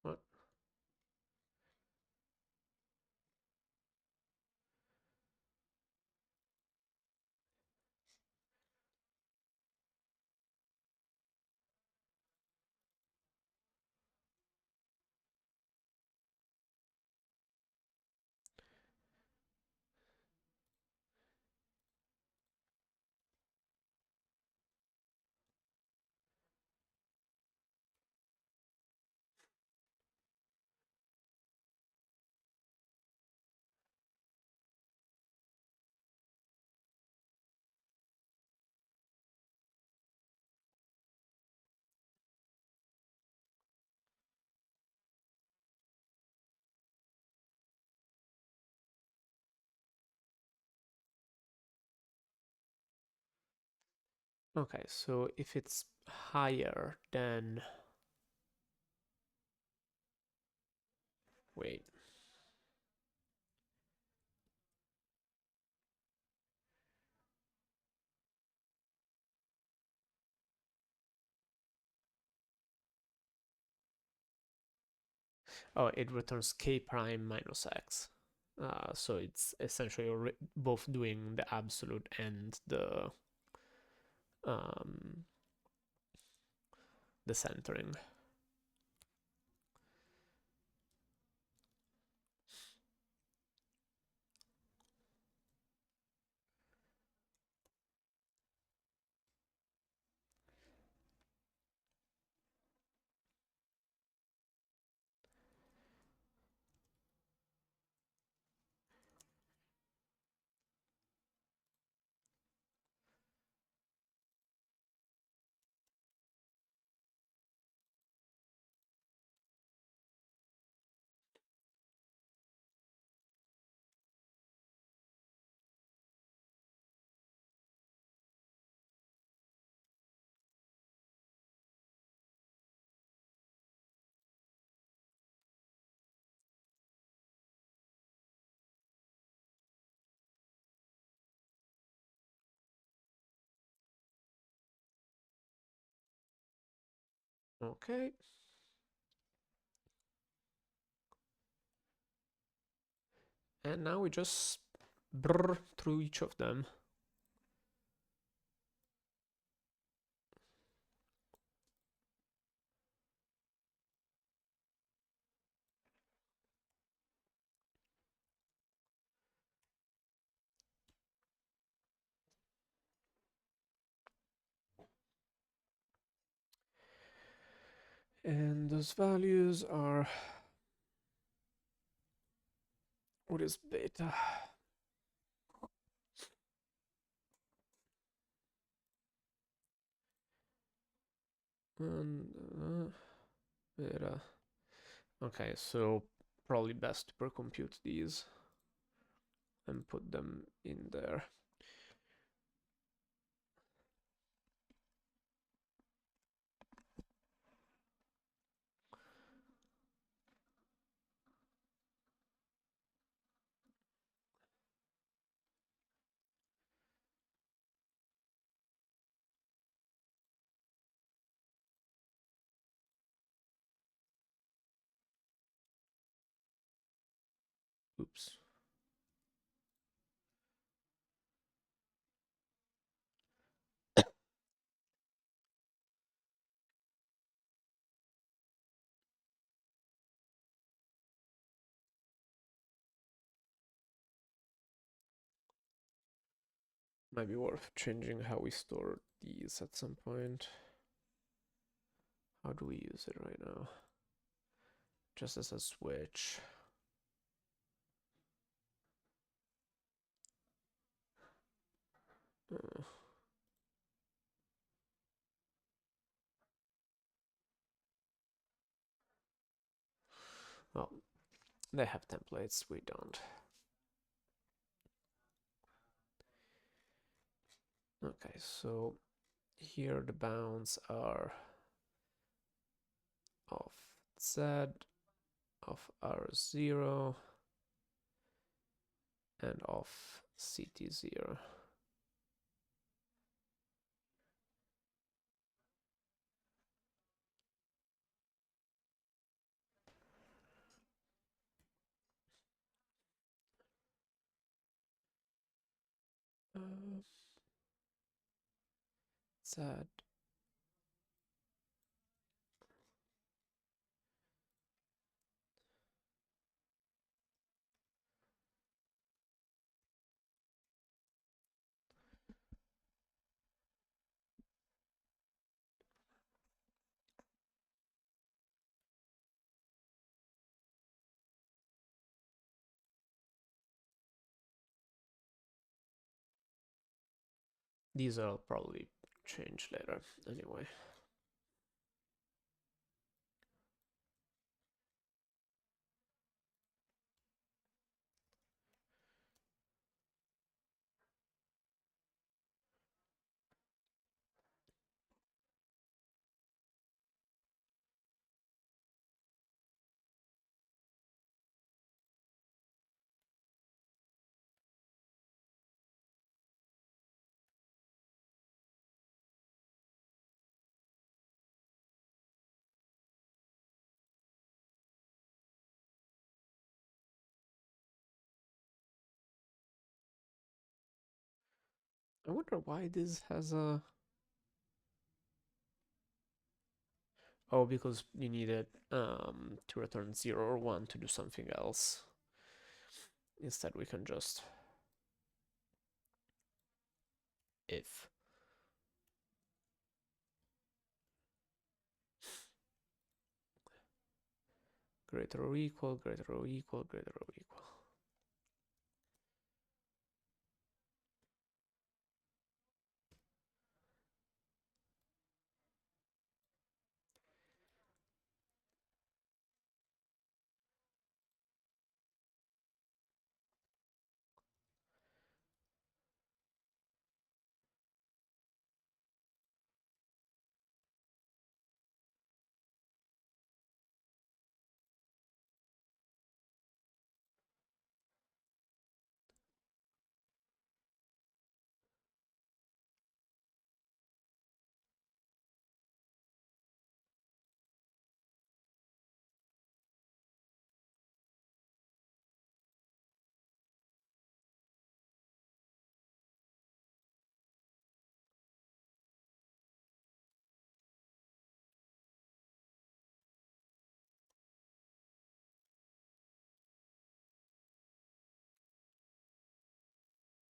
what? Okay, so if it's higher than... Wait. Oh, it returns k prime minus x. So it's essentially both doing the absolute and um, the centering. Okay. And now we just brr through each of them. And those values are... What is beta? And beta. Okay, so probably best to per-compute these and put them in there. Might be worth changing how we store these at some point. How do we use it right now? Just as a switch. Uh, well, they have templates, we don't. Okay, so here the bounds are of Z, of R0, and of CT0. Z. These I'll probably change later anyway. I wonder why this has a... Oh, because you needed to return 0 or 1 to do something else. Instead we can just if. Greater or equal, greater or equal, greater or equal.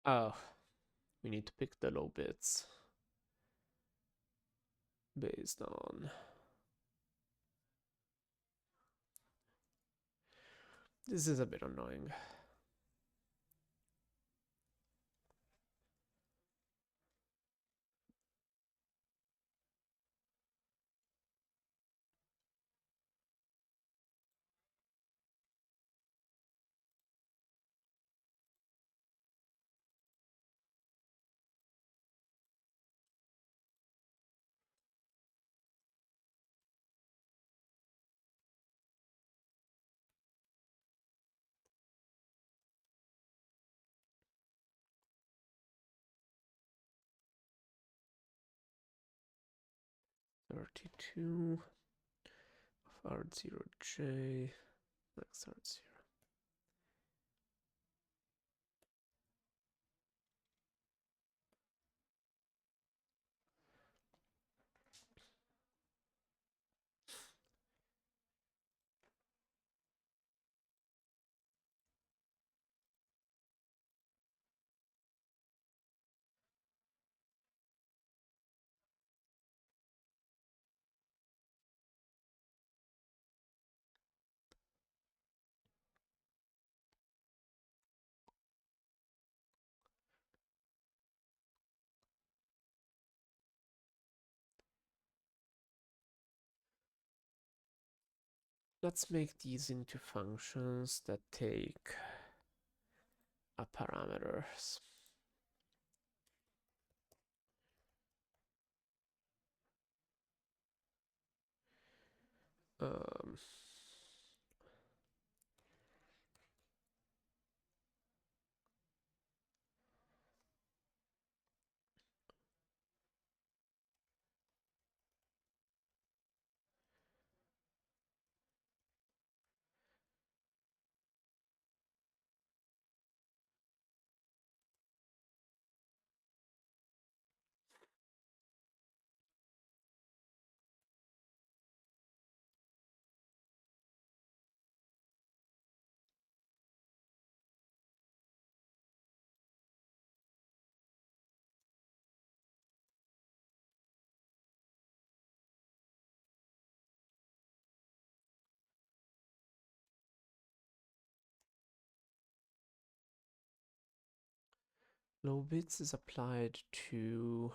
'Oh, we need to pick the low bits based on... This is a bit annoying. R32 of R0J, next R0. let's make these into functions that take a parameters. Um, low bits is applied to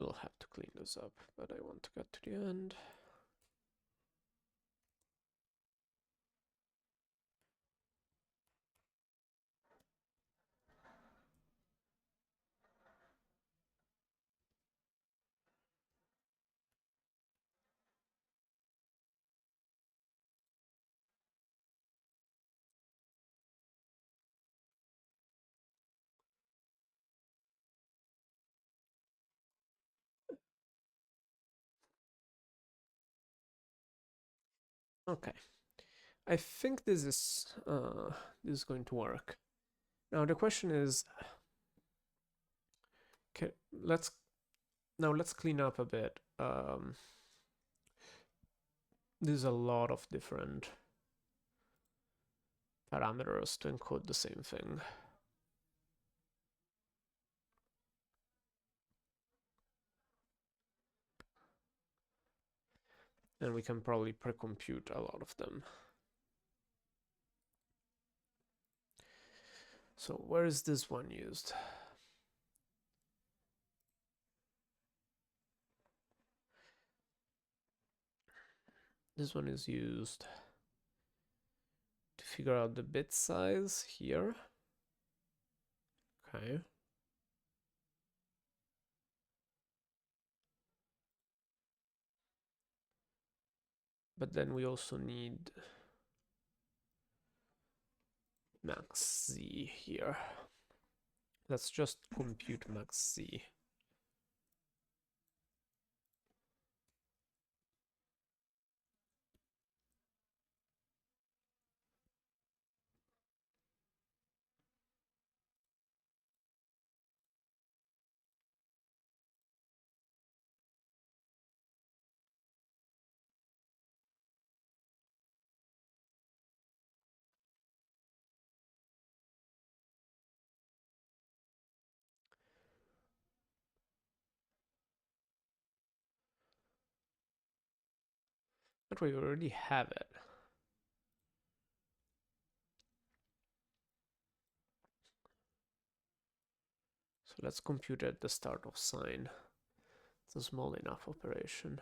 we'll have to clean this up, but I want to get to the end. Okay, I think this is going to work. Now the question is, okay, let's clean up a bit. There's a lot of different parameters to encode the same thing. and we can probably pre-compute a lot of them. So where is this one used? This one is used to figure out the bit size here. Okay. But then we also need max z here. Let's just compute max z. But we already have it. So let's compute at the start of sine. It's a small enough operation.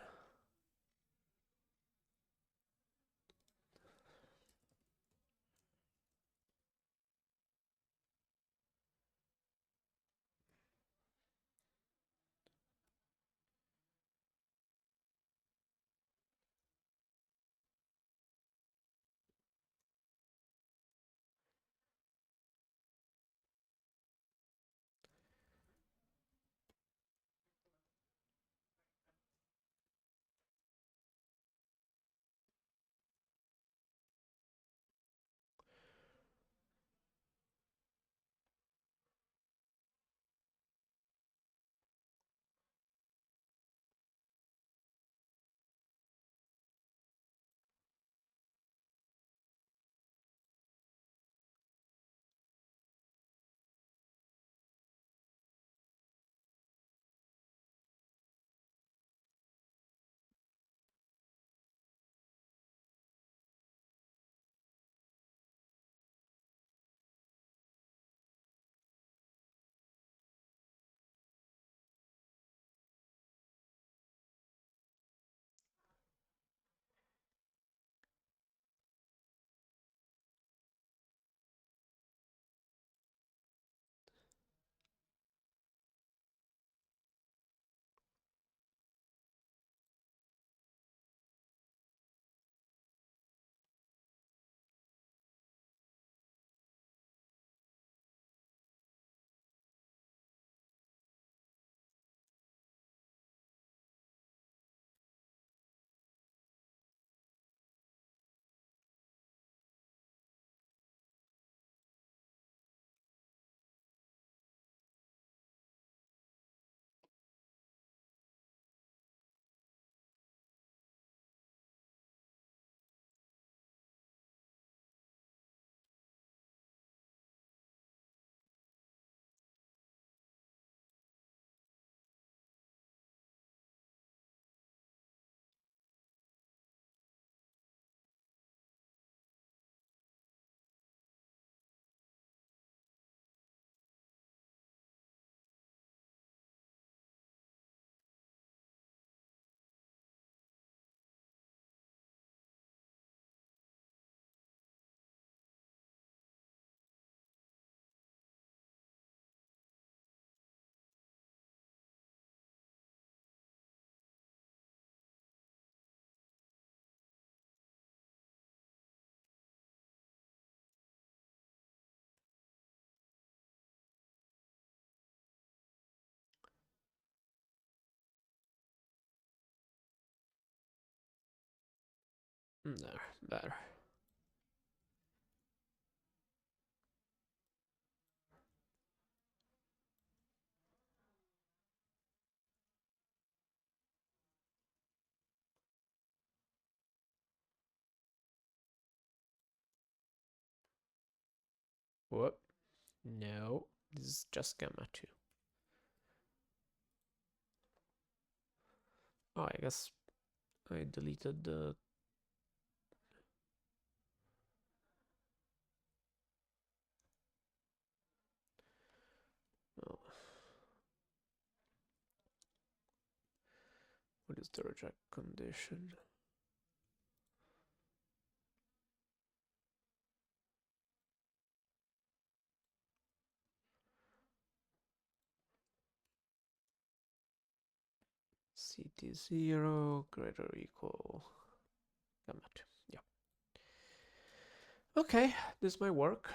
There, better. Whoop. No, this is just gamma 2. Oh, I guess I deleted the... Oh, what is the reject condition? CT0 greater or equal gamut. Yeah. Okay, this might work.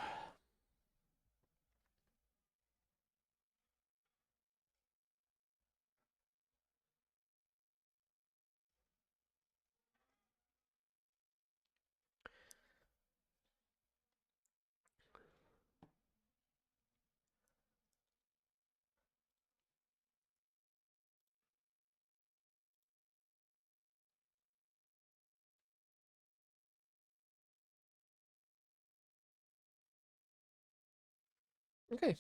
Okay,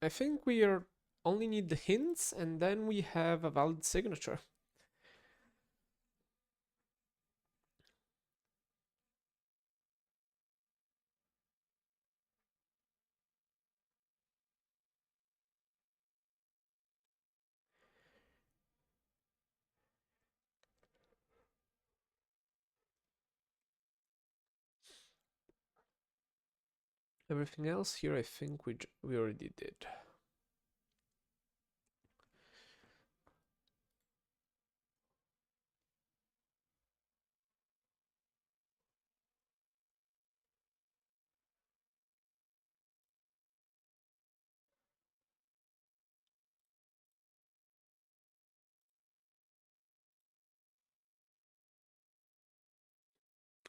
I think we are only need the hints and then we have a valid signature. Everything else here I think we already did.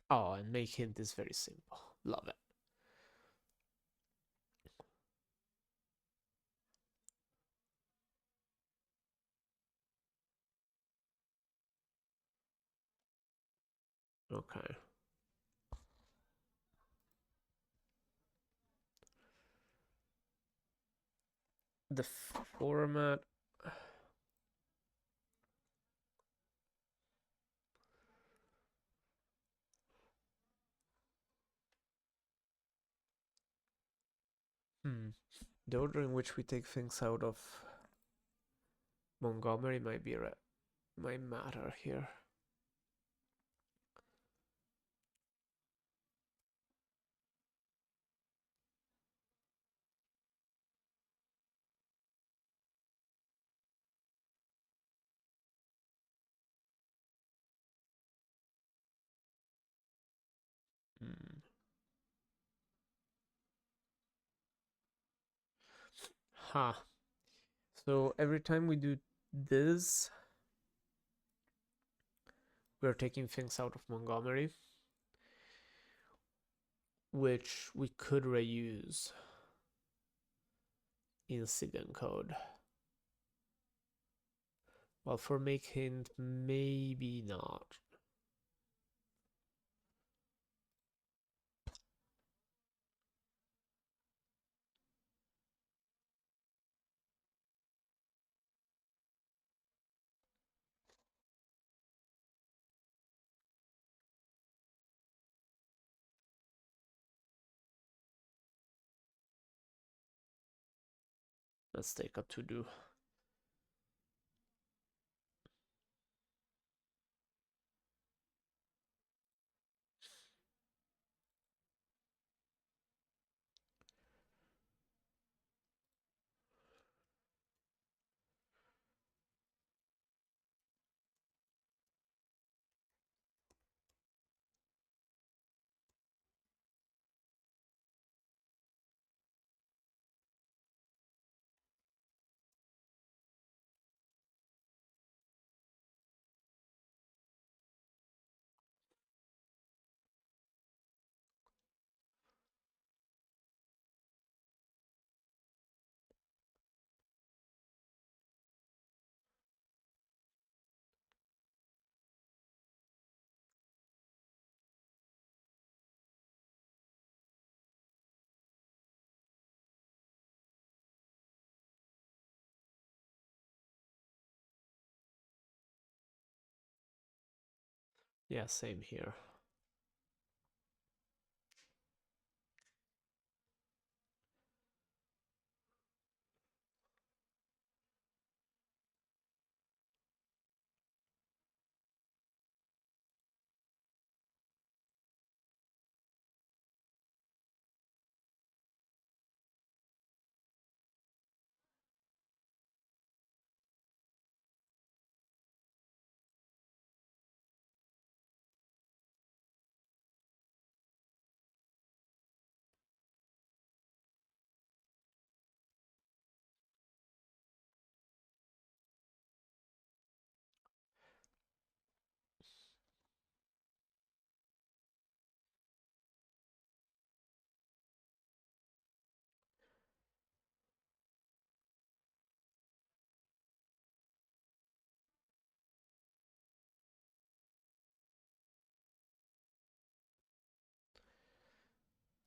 Oh, and make hint is very simple. Love it. Okay. The format... The order in which we take things out of Montgomery might matter here. Hmm. Ha. Huh. So every time we do this, we're taking things out of Montgomery, which we could reuse in SIG code. Well, for make hint, maybe not. Let's take a to do. Yeah, same here.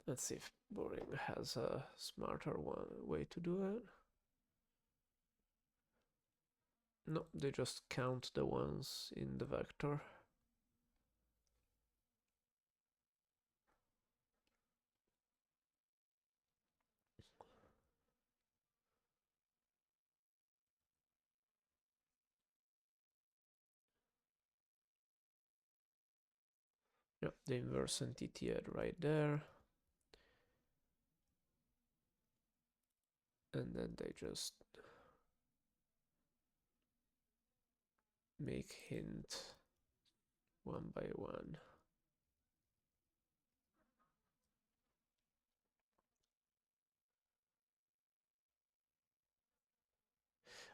Let's see if Boring has a smarter way to do it. No, they just count the ones in the vector. Yep, the inverse entity right there. And then they just make hint one by one.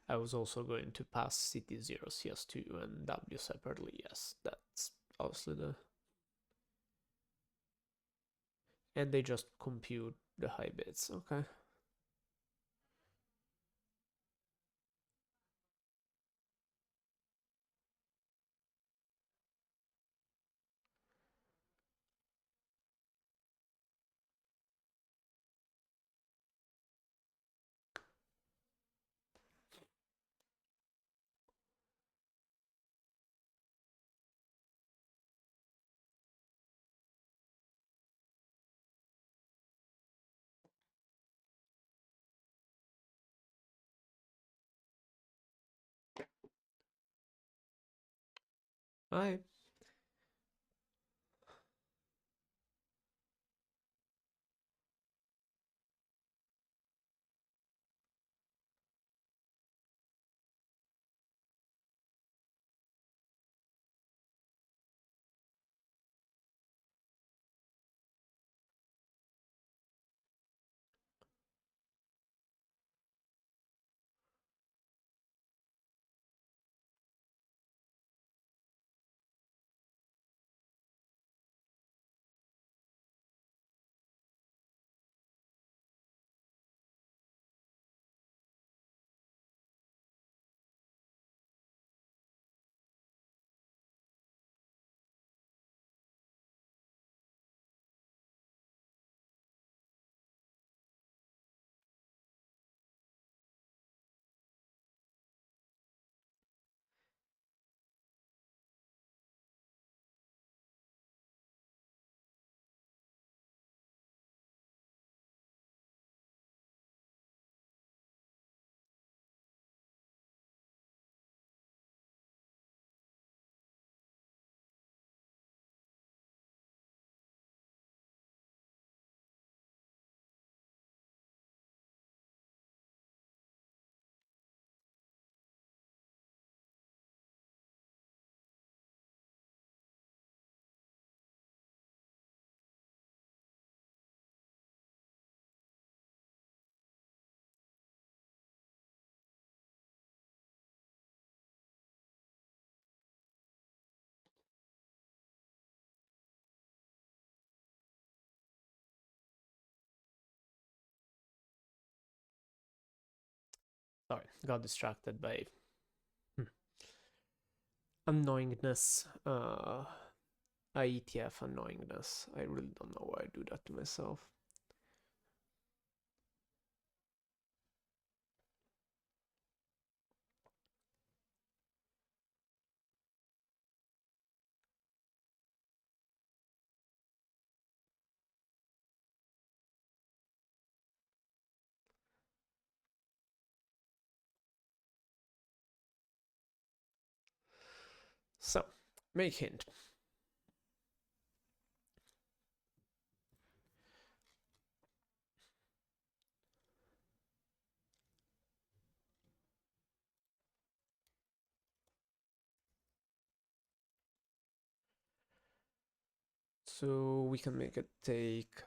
I was also going to pass CT0, CS2, and W separately. Yes, that's obviously the... And they just compute the high bits, okay. Hi. Sorry, got distracted by annoyingness. IETF annoyingness. I really don't know why I do that to myself. So, make hint. So we can make it take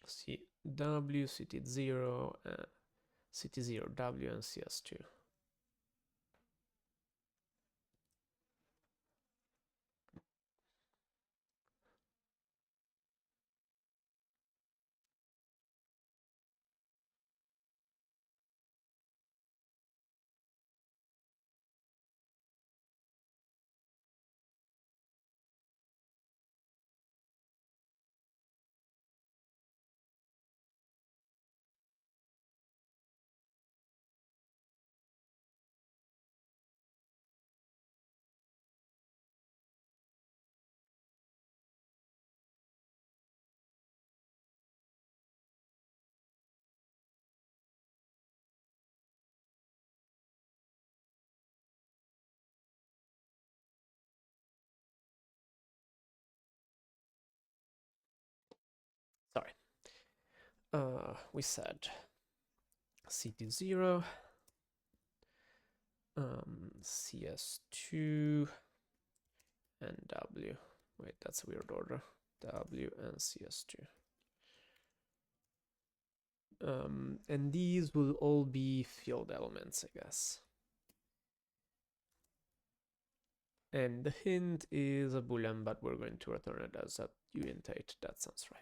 C W, CT0, CT0, W, and CS2. Sorry. We said CT0, CS2, and W. Wait, that's a weird order. W and CS2. And these will all be field elements, I guess. And the hint is a boolean, but we're going to return it as a uint8. That sounds right.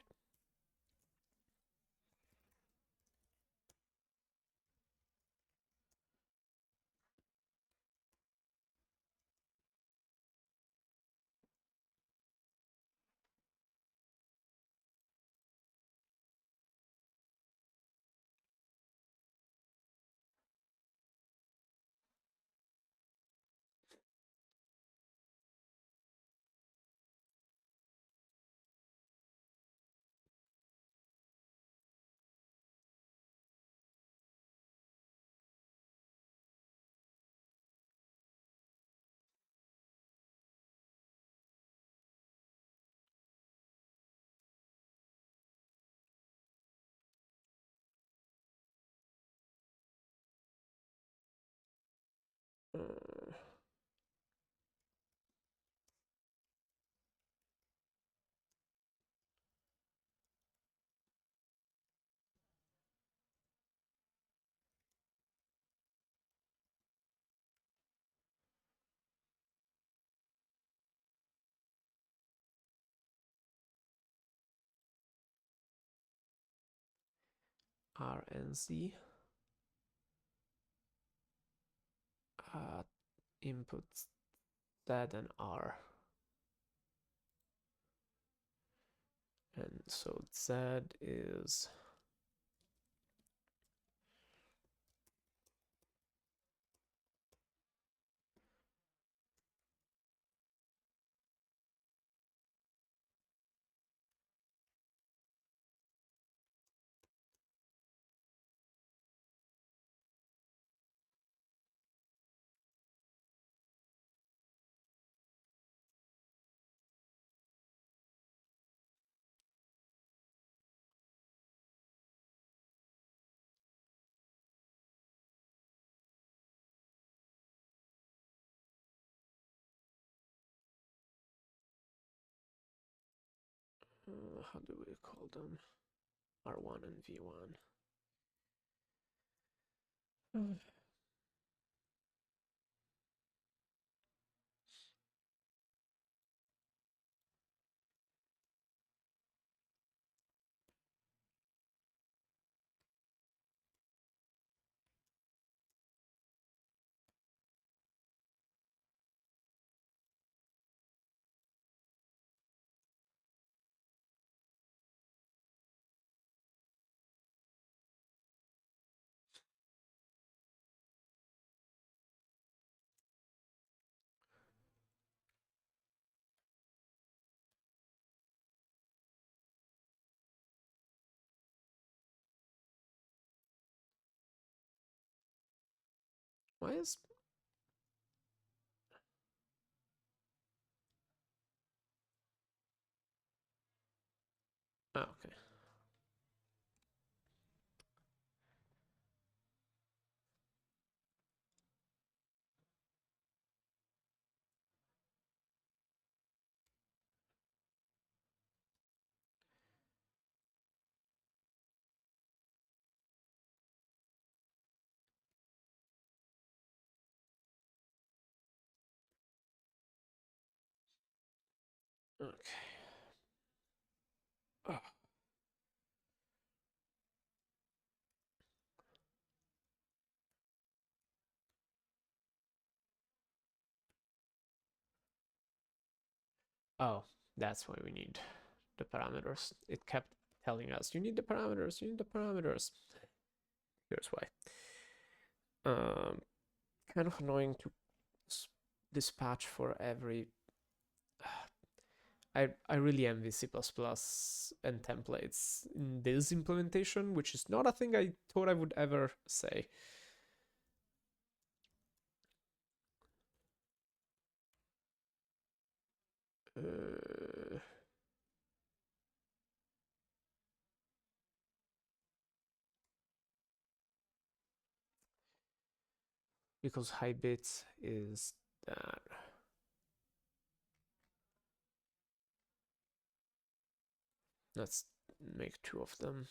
Uh, R and Z. Inputs Z and R. And so Z is how do we call them? R1 and V1. Why is... Oh, okay. Okay. Oh. Oh, that's why we need the parameters. It kept telling us, you need the parameters, you need the parameters. Here's why. Kind of annoying to dispatch for every... I really envy C++ and templates in this implementation, which is not a thing I thought I would ever say. Because high bits is that. Let's make two of them.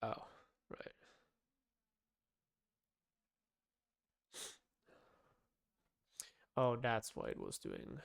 Oh, right. Oh, that's what it was doing.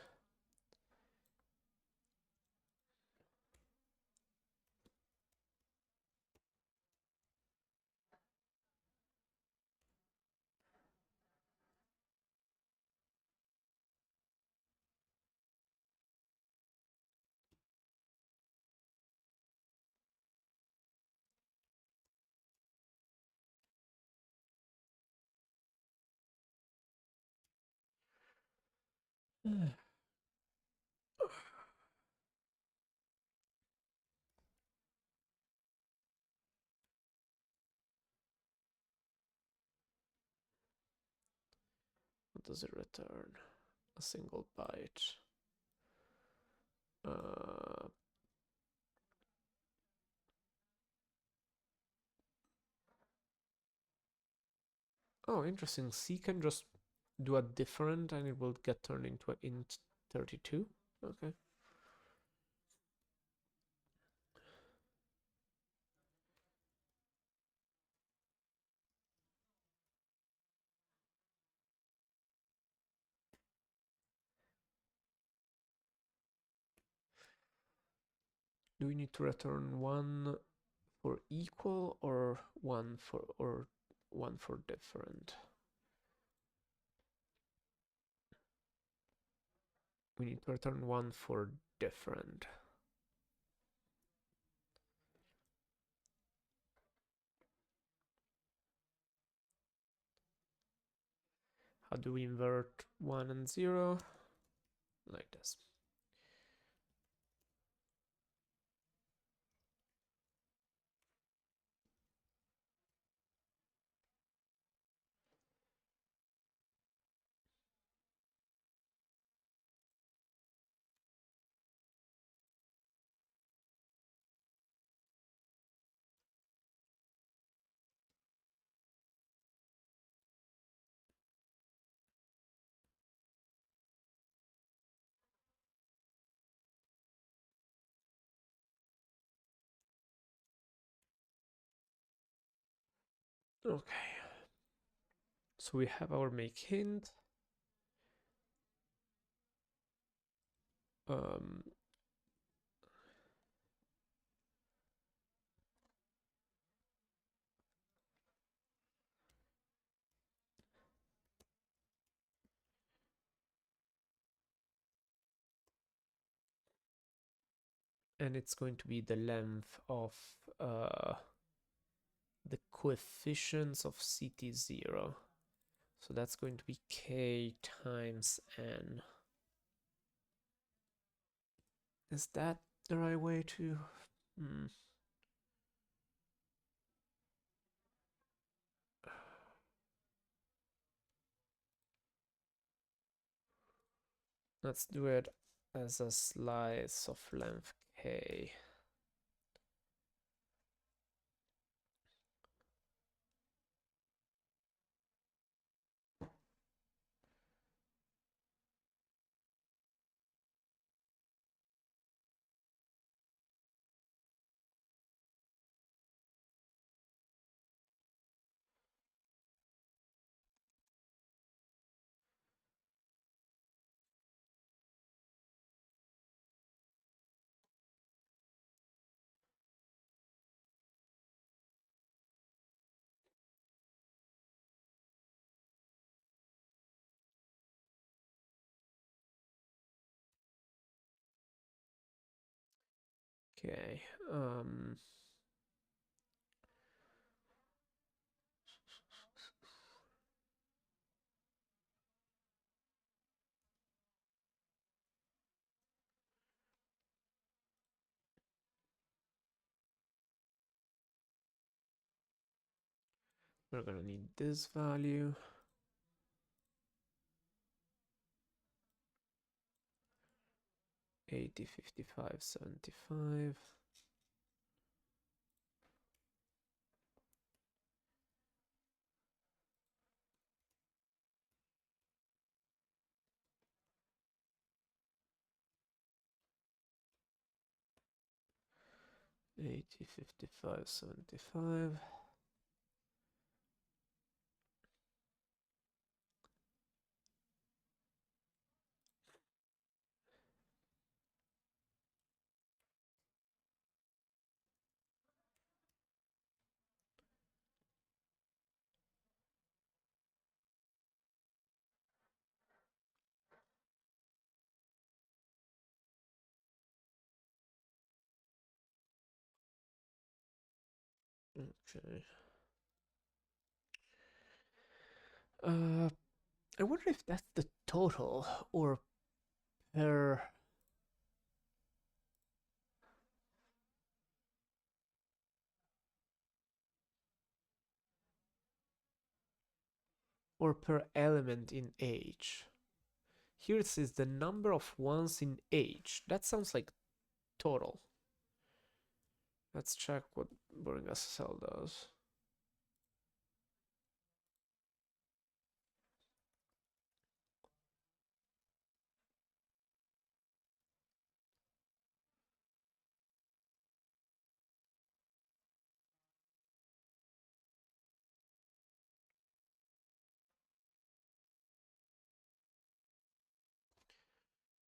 What does it return? A single byte. Uh, oh, interesting. C can just do a different and it will get turned into an int 32. Okay. Do we need to return one for equal or one for different? We need to return one for different. How do we invert 1 and 0? Like this. Okay. So we have our make hint. Um, and it's going to be the length of the coefficients of CT0. So that's going to be K times N. Is that the right way to... Let's do it as a slice of length K. Okay. We're gonna need this value. 80, 55, 75. Eighty, 55, 75. Okay. I wonder if that's the total or per element in age. Here it says the number of ones in age. That sounds like total. Let's check what Boring SSL does.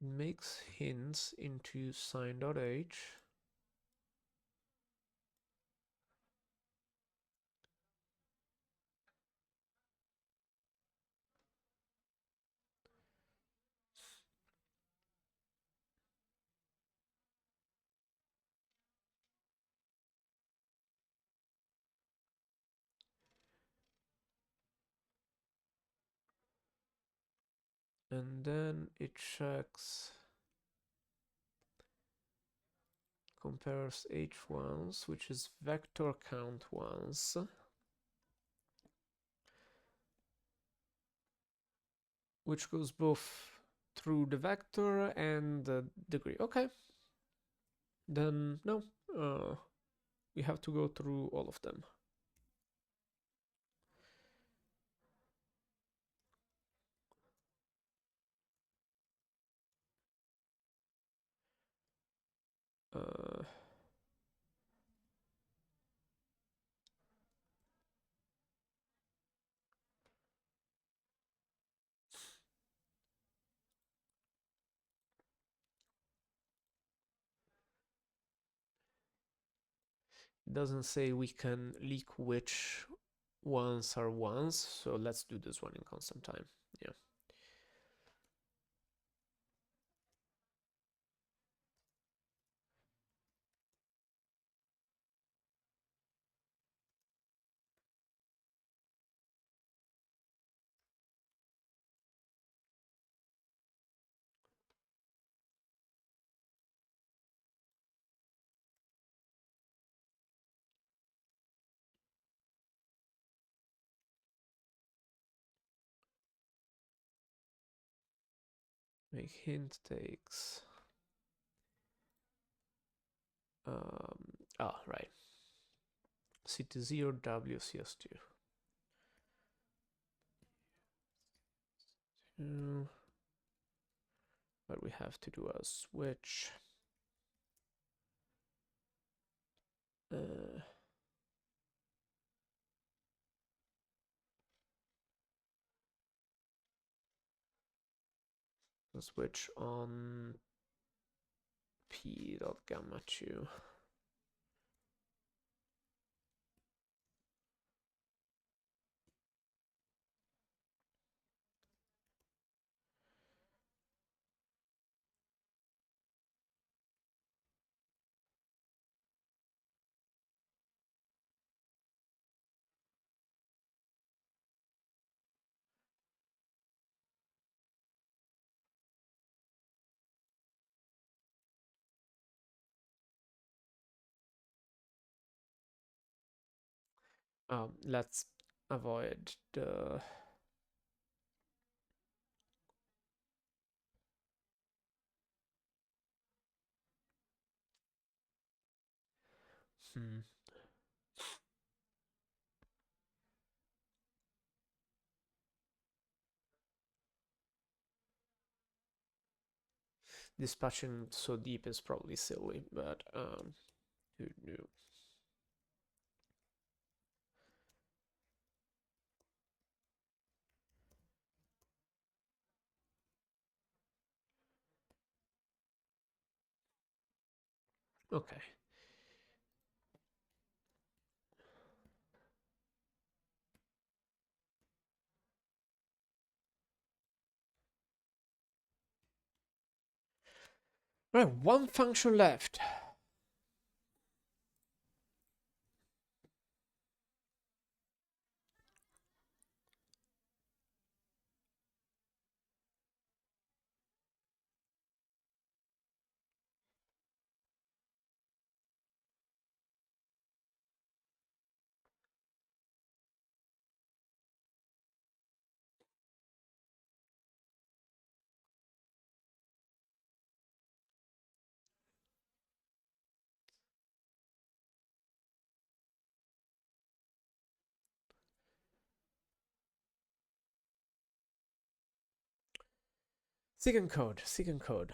Makes hints into sign.h. And then it checks, compares h1s, which is vector count ones, which goes both through the vector and the degree. Okay. Then no, we have to go through all of them. It doesn't say we can leak which ones are ones, so let's do this one in constant time. Yeah. Make hint takes right. CT0 WCS2. But we have to do a switch. A switch on p.gamma2. Let's avoid the dispatching so deep is probably silly, but who knew? Okay. Right, one function left. Second code, second code.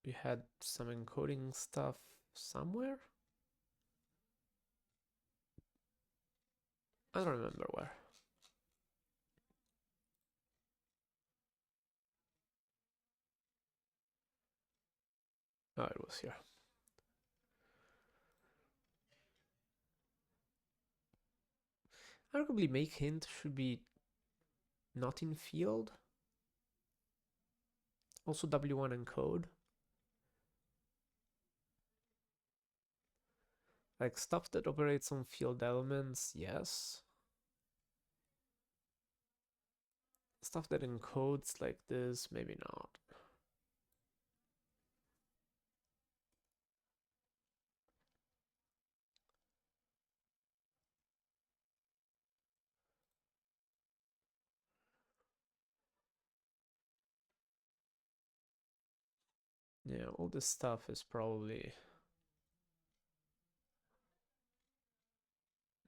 We had some encoding stuff somewhere. I don't remember where. Oh, it was here. Arguably, make hint should be not in field. Also W1 encode. Like stuff that operates on field elements, yes. Stuff that encodes like this, maybe not. Yeah, all this stuff is probably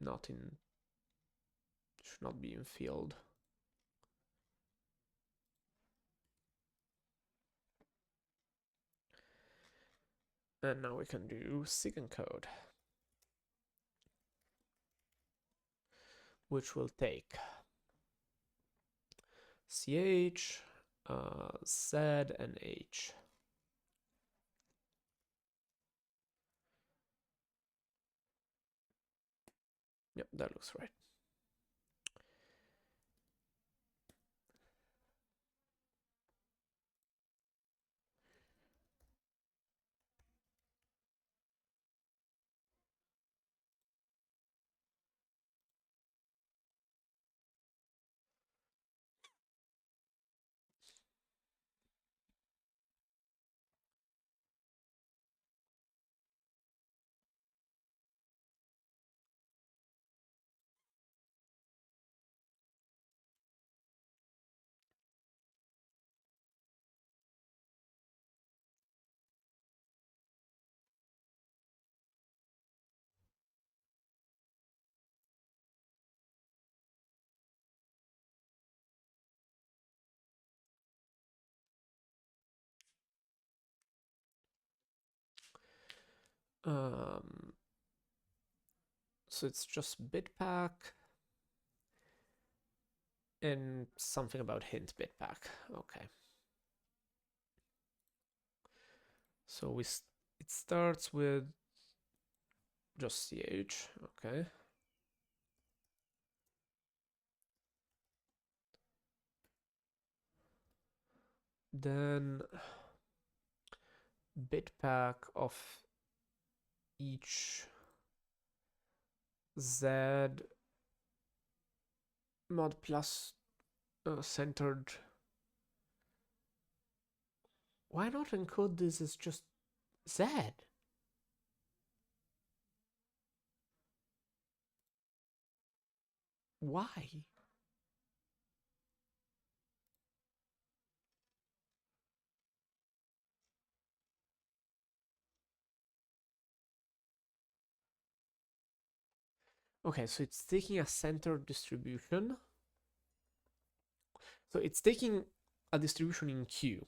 not in, should not be in field. And now we can do sig encode, which will take ch, z, and h. Yep, that looks right. Um, so it's just bitpack and something about hint bitpack. Okay. So it starts with just ch. Okay. Then bitpack of each z mod plus centered. Why not encode this as just z? Why? Okay, so it's taking a centered distribution. So it's taking a distribution in Q.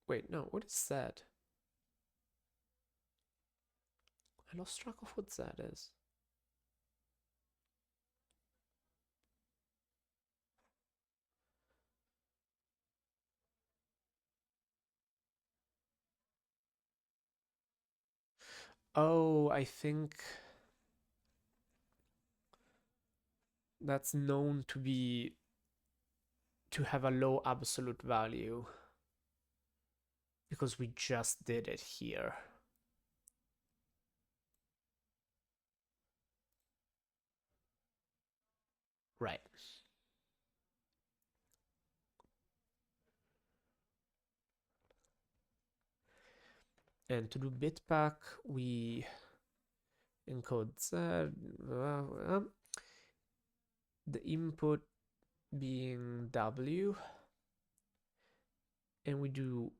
Wait, no, what is that? I lost track of what that is. Oh, I think that's known to have a low absolute value because we just did it here. Right. And to do bitpack, we encode the input being W, and we do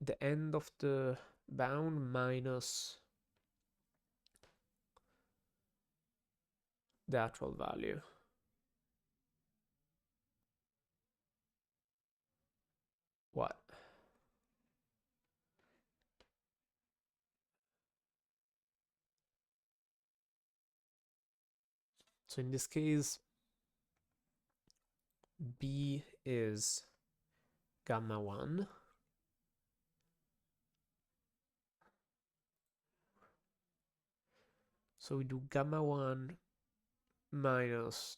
the end of the bound minus the actual value. What? So in this case, B is gamma 1. So we do gamma 1 minus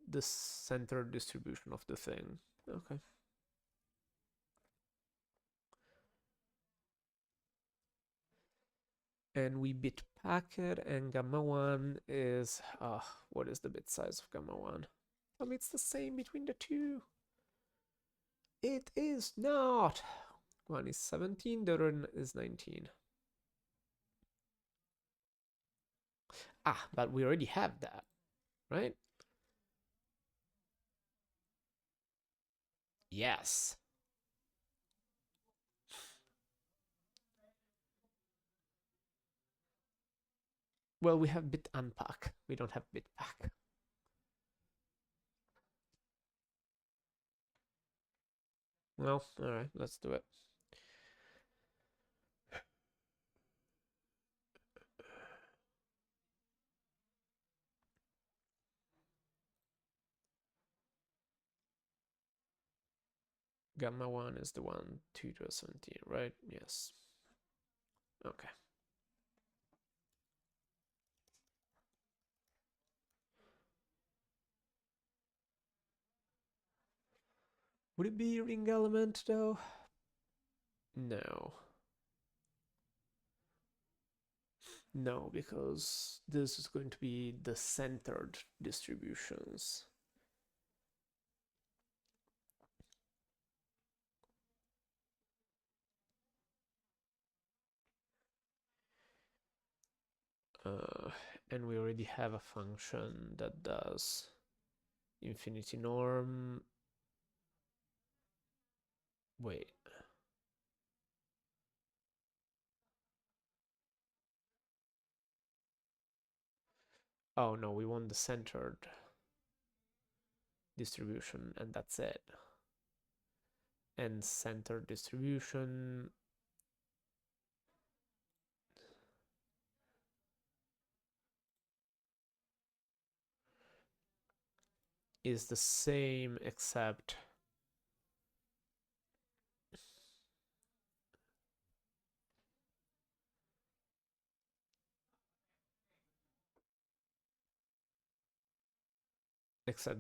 the center distribution of the thing. Okay. And we bit pack it, and gamma 1 is, what is the bit size of gamma 1? I mean, it's the same between the two. It is not. One is 17, the other is 19. Ah, but we already have that, right? Yes. Well, we have bit unpack. We don't have bit pack. Well, all right, let's do it. Gamma 1 is the one 2 to 17, right? Yes. Okay. Would it be ring element though? No. No, because this is going to be the centered distributions. And we already have a function that does infinity norm. Wait. Oh no, we want the centered. distribution, and that's it. And center distribution is the same, except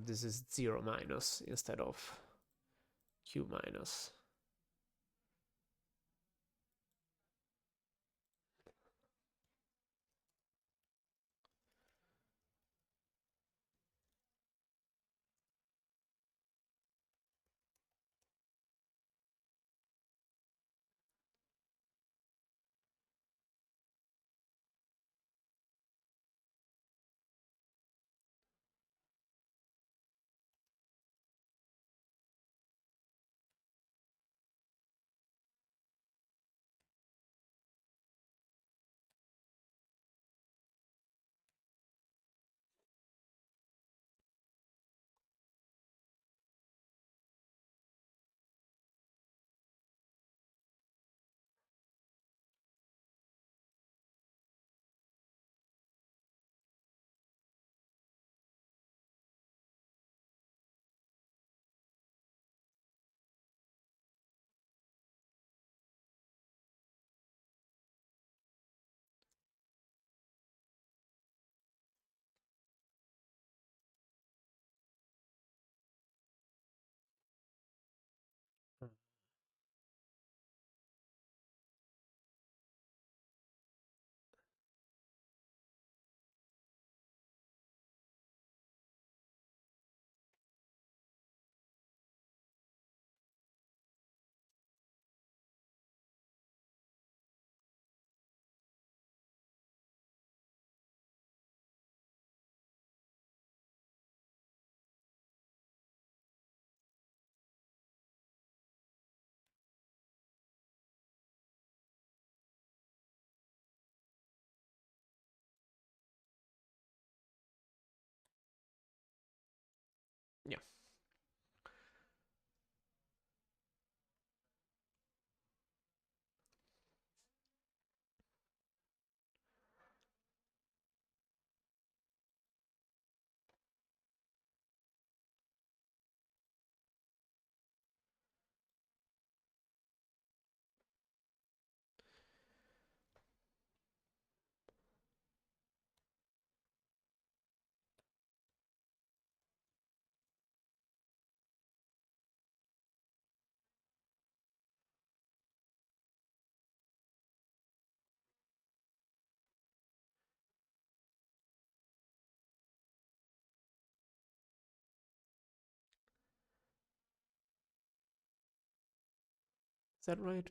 this is 0 minus instead of q minus. Yeah. Is that right?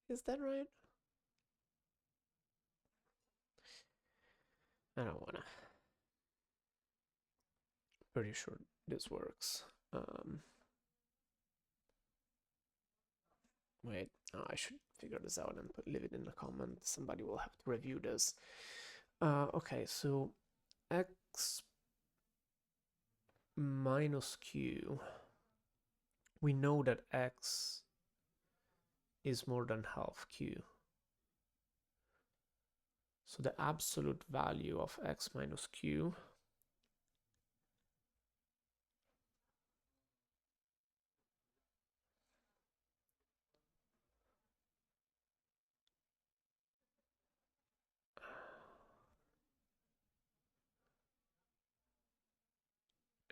Is that right? I don't wanna. Pretty sure this works. Wait, I should figure this out and leave it in the comment. Somebody will have to review this. Okay, so x minus q. We know that x is more than half q. So the absolute value of x minus q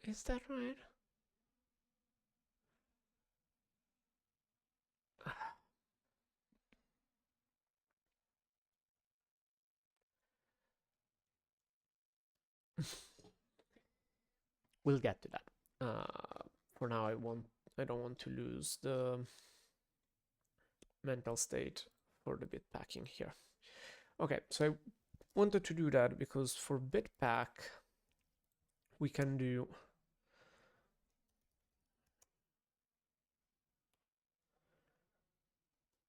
is that right? We'll get to that. For now, I don't want to lose the mental state for the bit packing here. Okay, so I wanted to do that because for bit pack we can do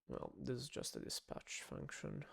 Well, this is just a dispatch function.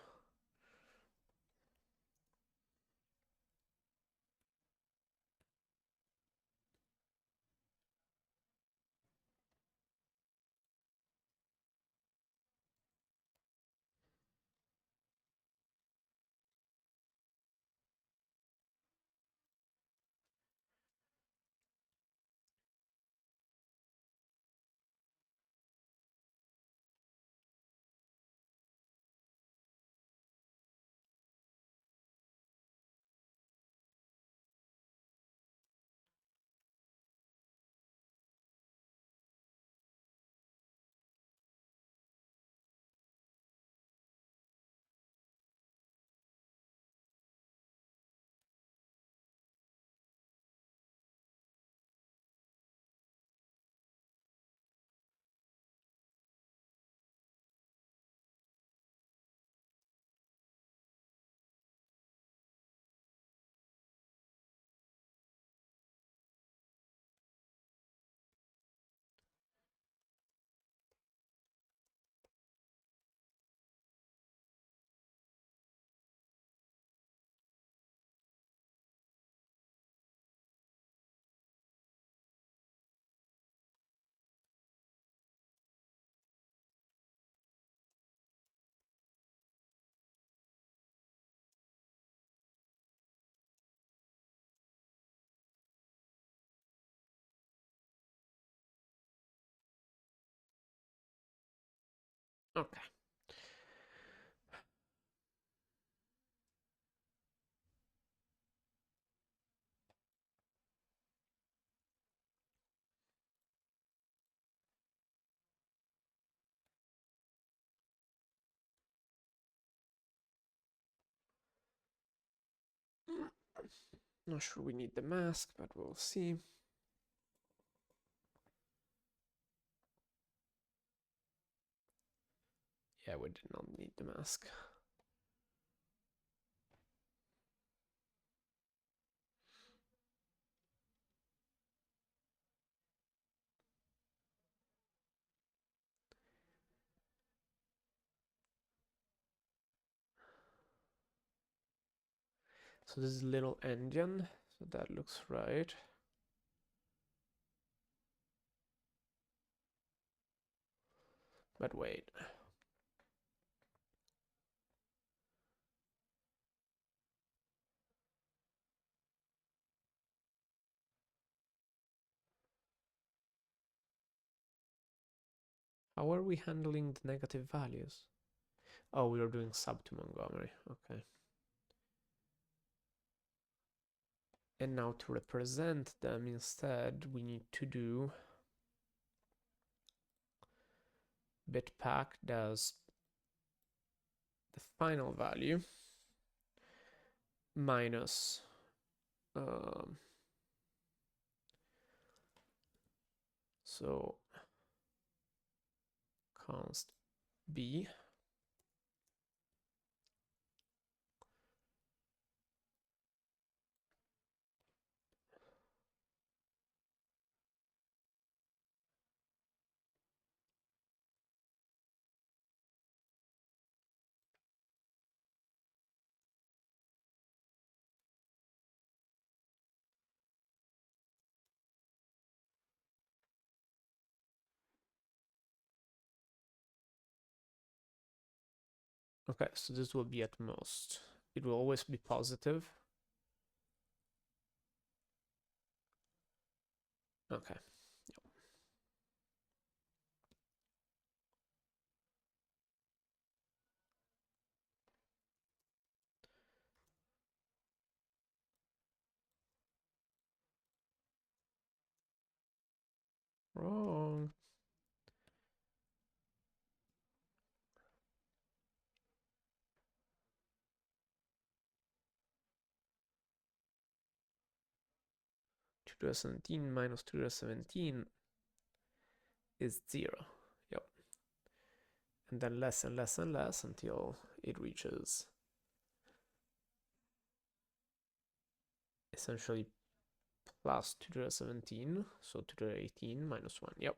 Okay. Not sure we need the mask, but we'll see. Yeah, we did not need the mask. So this is little engine, so that looks right. But wait. How are we handling the negative values? Oh, we are doing sub to Montgomery. Okay. And now to represent them instead, we need to do bitpack does the final value minus so const b Okay, so this will be at most. It will always be positive. Okay. Wrong. Two 17 minus 217 is 0. Yep. And then less and less and less until it reaches essentially plus 217. So 218 minus 1. Yep.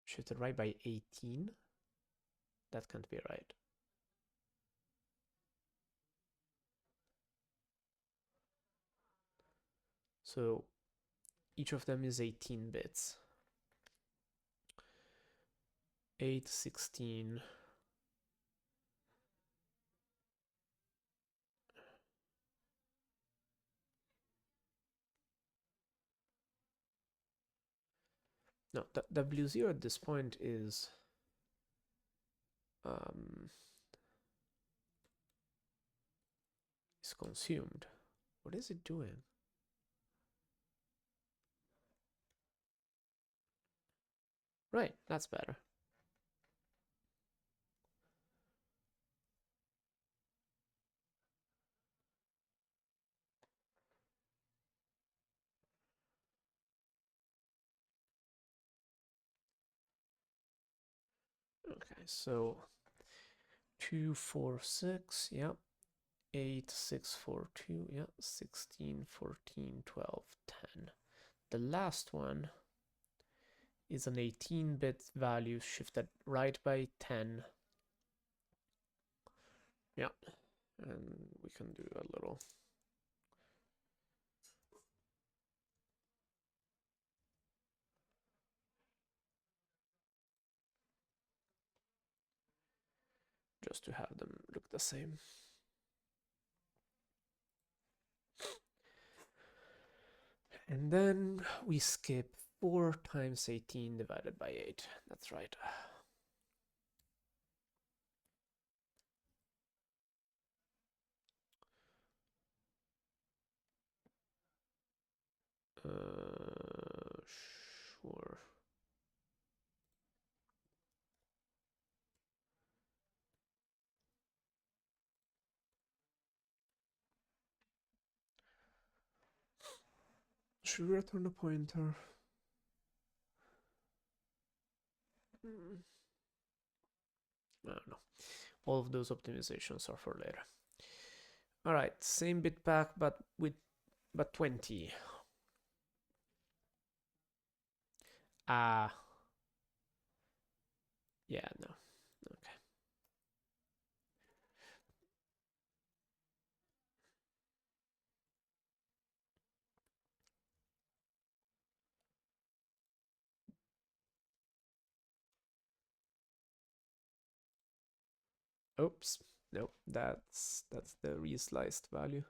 Shifted right by 18? That can't be right. So each of them is 18 bits. 8, 16. No, W0 at this point is consumed. What is it doing? Right, that's better. Okay, so 2, 4, 6, yep. 8, 6, 4, 2, yep. 16, 14, 12, 10. The last one is an 18-bit value shifted right by 10. Yep. And we can do a little. Just to have them look the same. And then we skip 4 times 18 divided by 8. That's right. Sure. Should we return the pointer? I don't know. All of those optimizations are for later. All right, same bit pack, but 20. Yeah, no. Okay. Oops. Nope, that's the resliced value.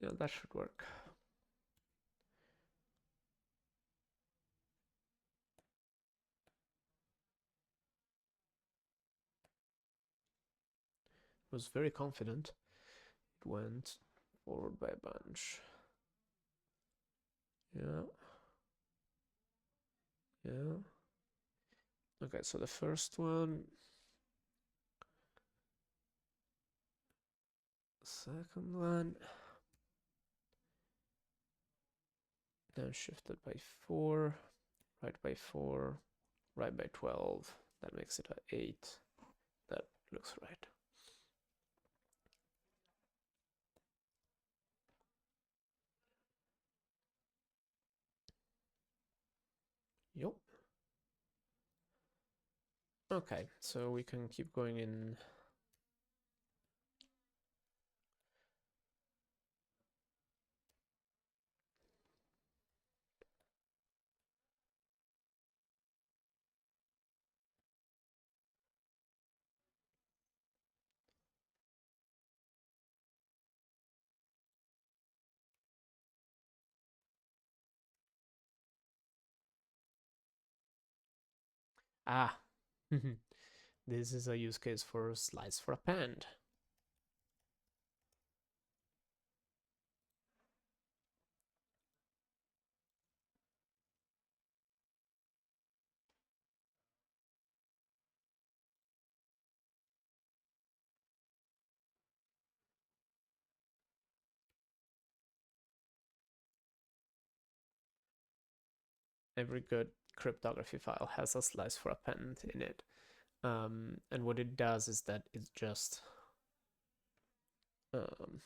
Yeah, that should work. Was very confident. It went forward by a bunch. Yeah. Yeah. Okay, so the first one. Second one. Then shifted by 4. Right by 4. Right by 12. That makes it an 8. That looks right. Yup. Okay, so we can keep going in. Ah, this is a use case for slice for append. every good cryptography file has a slice for append in it. And what it does is that it just come on.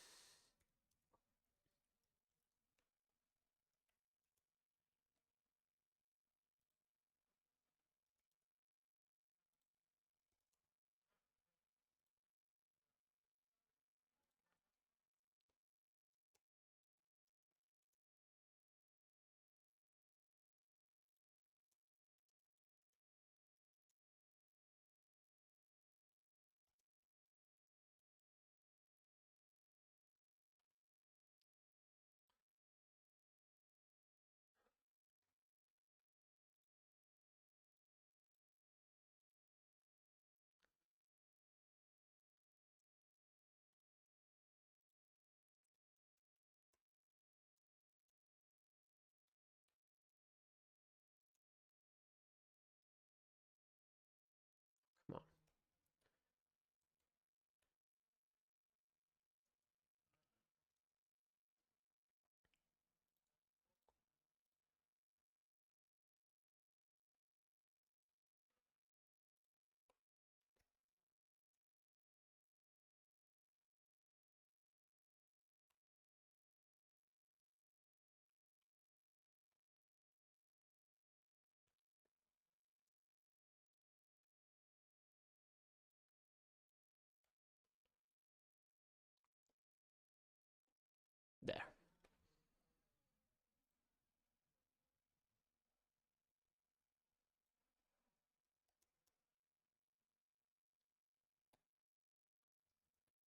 There.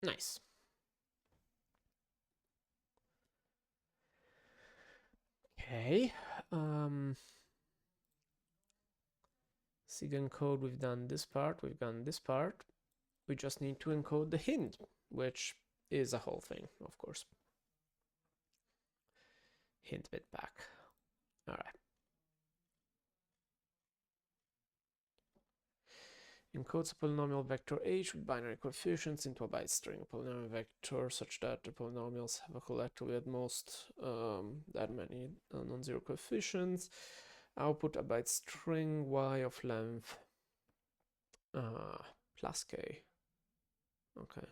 Nice. Okay. Sig encode, we've done this part, we've done this part. We just need to encode the hint, which is a whole thing, of course. Hint bit back. All right. Encodes a polynomial vector h with binary coefficients into a byte string. A polynomial vector such that the polynomials have a collectively at most that many non-zero coefficients. Output a byte string y of length plus k. Okay.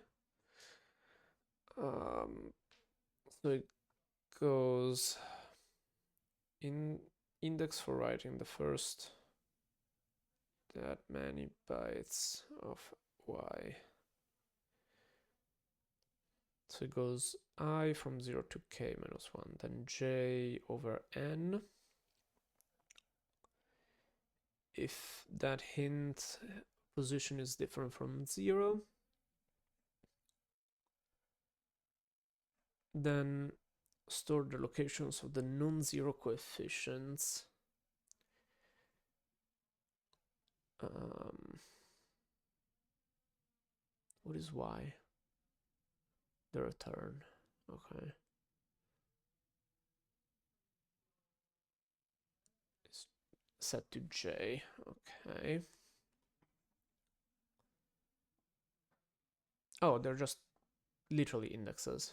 So it goes in index for writing the first that many bytes of y. So it goes I from 0 to k minus 1, then j over n. If that hint position is different from 0, then store the locations of the non-zero coefficients. What is y? The return. Okay. It's set to j. Okay. Oh, they're just literally indexes.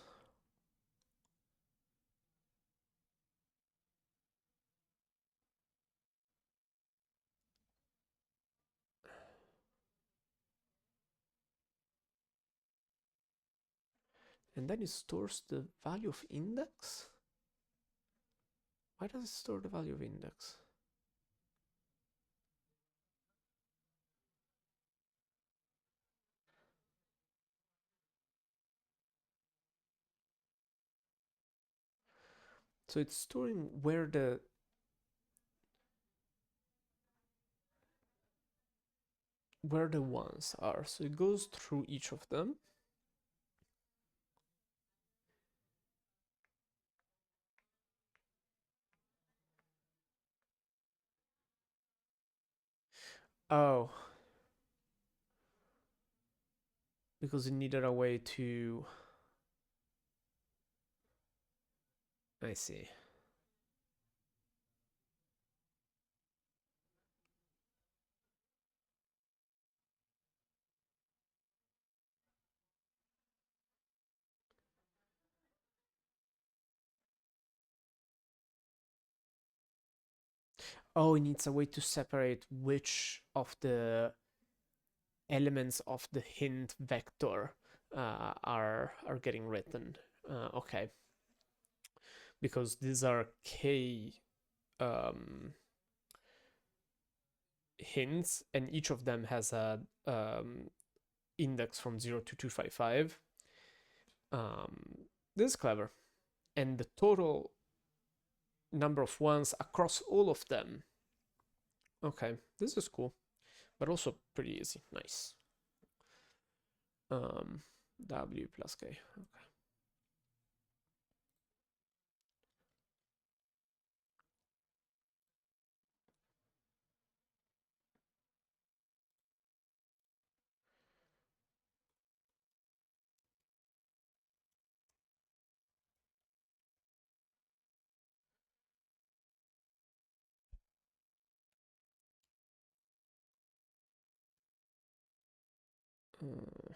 And then it stores the value of index? Why does it store the value of index? So it's storing where the ones are. So it goes through each of them. Oh. Because it needed a way to... I see. Oh, it needs a way to separate which of the elements of the hint vector are getting written. Okay, because these are k um, hints, and each of them has a index from 0 to 255. This is clever, and the total number of ones across all of them. Okay, this is cool, but also pretty easy. Nice. Um, W plus K. Okay. Uh,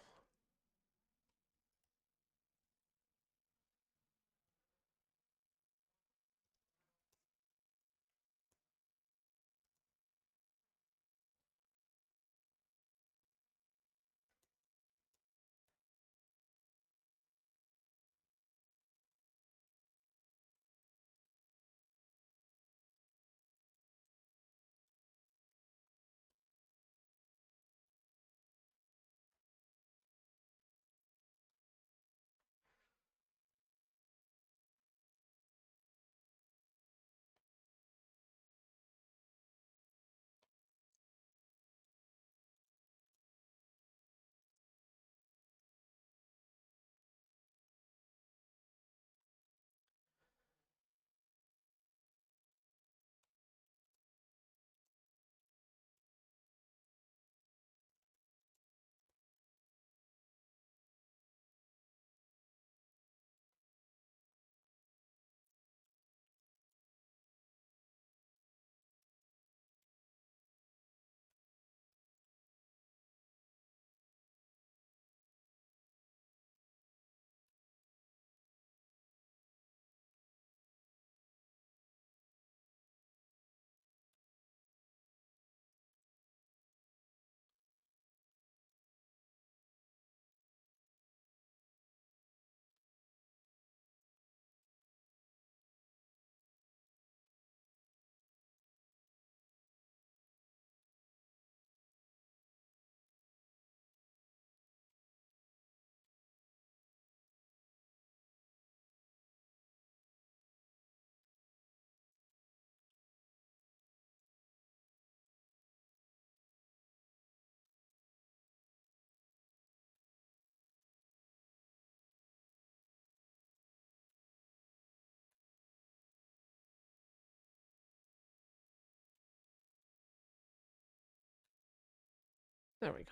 there we go.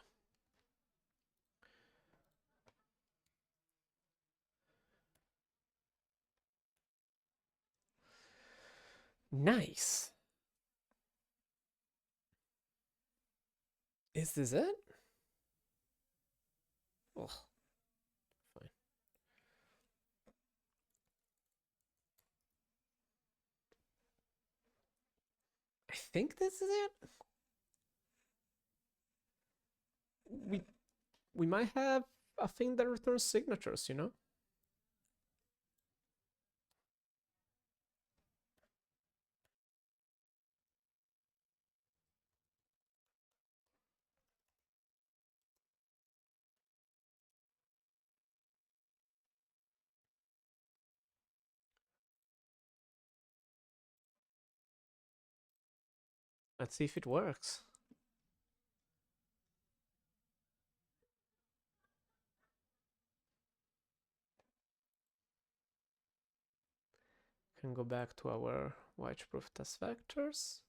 Nice. Is this it? Oh, fine. I think this is it. We we might have a thing that returns signatures, you know? Let's see if it works. Can go back to our white-proof test vectors.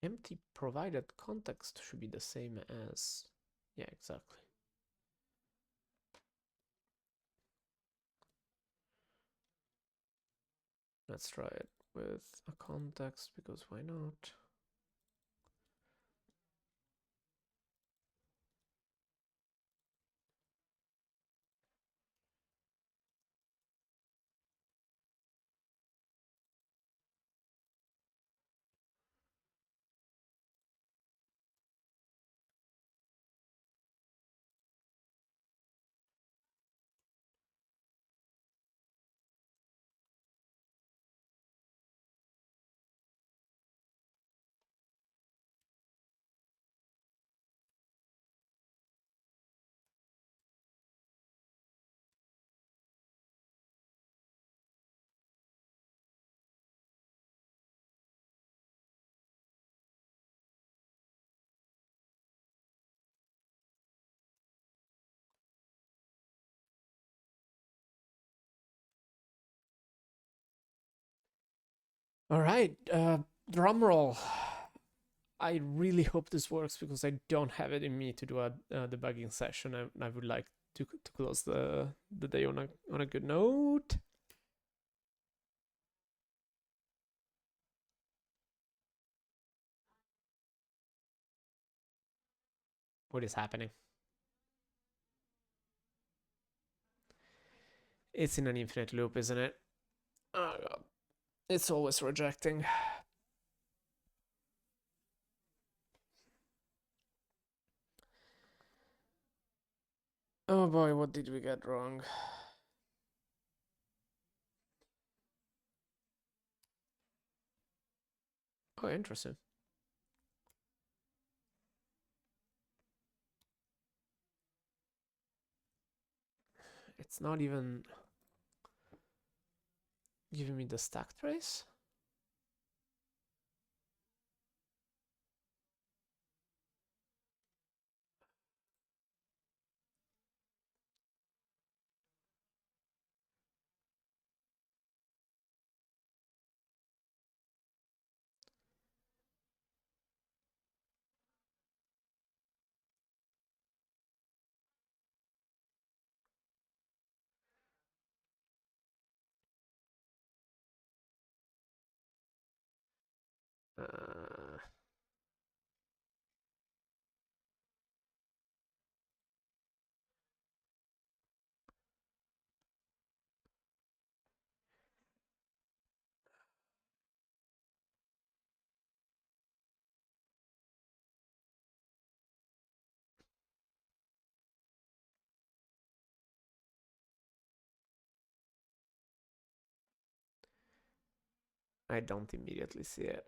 empty provided context should be the same as, yeah, exactly. Let's try it with a context, because why not? All right, drum roll. I really hope this works because I don't have it in me to do a debugging session. I would like to close the day on a good note. What is happening? It's in an infinite loop, isn't it? Oh god. It's always rejecting. Oh boy, what did we get wrong? Oh, interesting. It's not even giving me the stack trace. Uh, I don't immediately see it.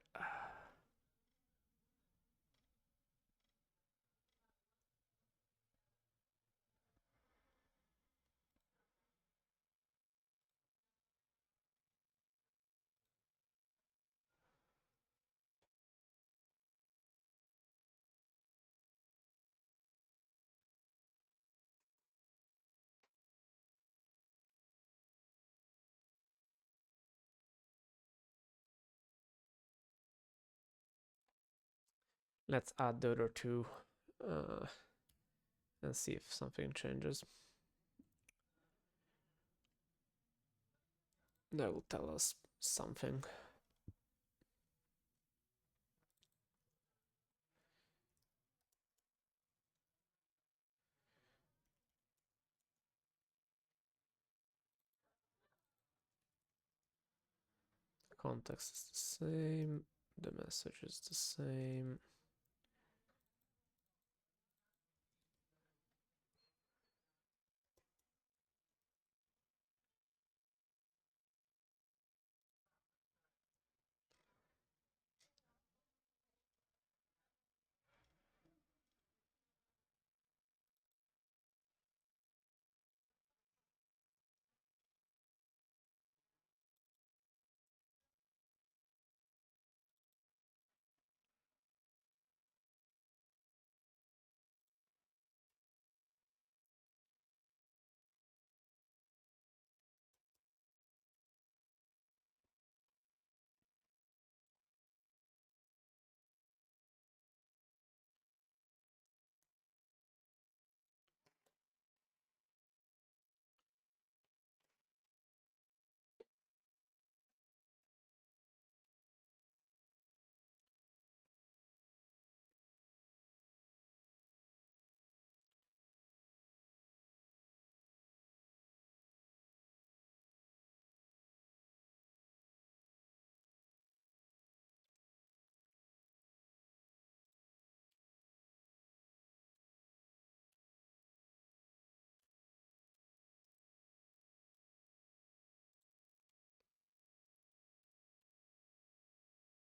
Let's add the other two and see if something changes. That will tell us something. Context is the same. The message is the same.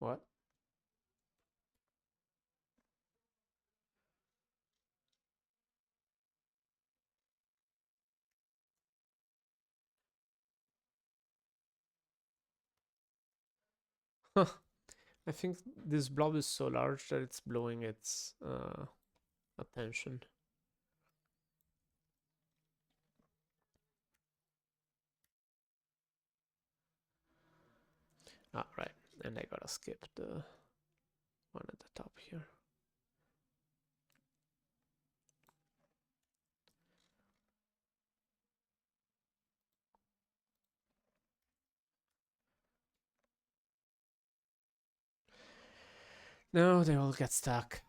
What? Huh. I think this blob is so large that it's blowing its attention. Ah, right. And I gotta skip the one at the top here. No, they all get stuck.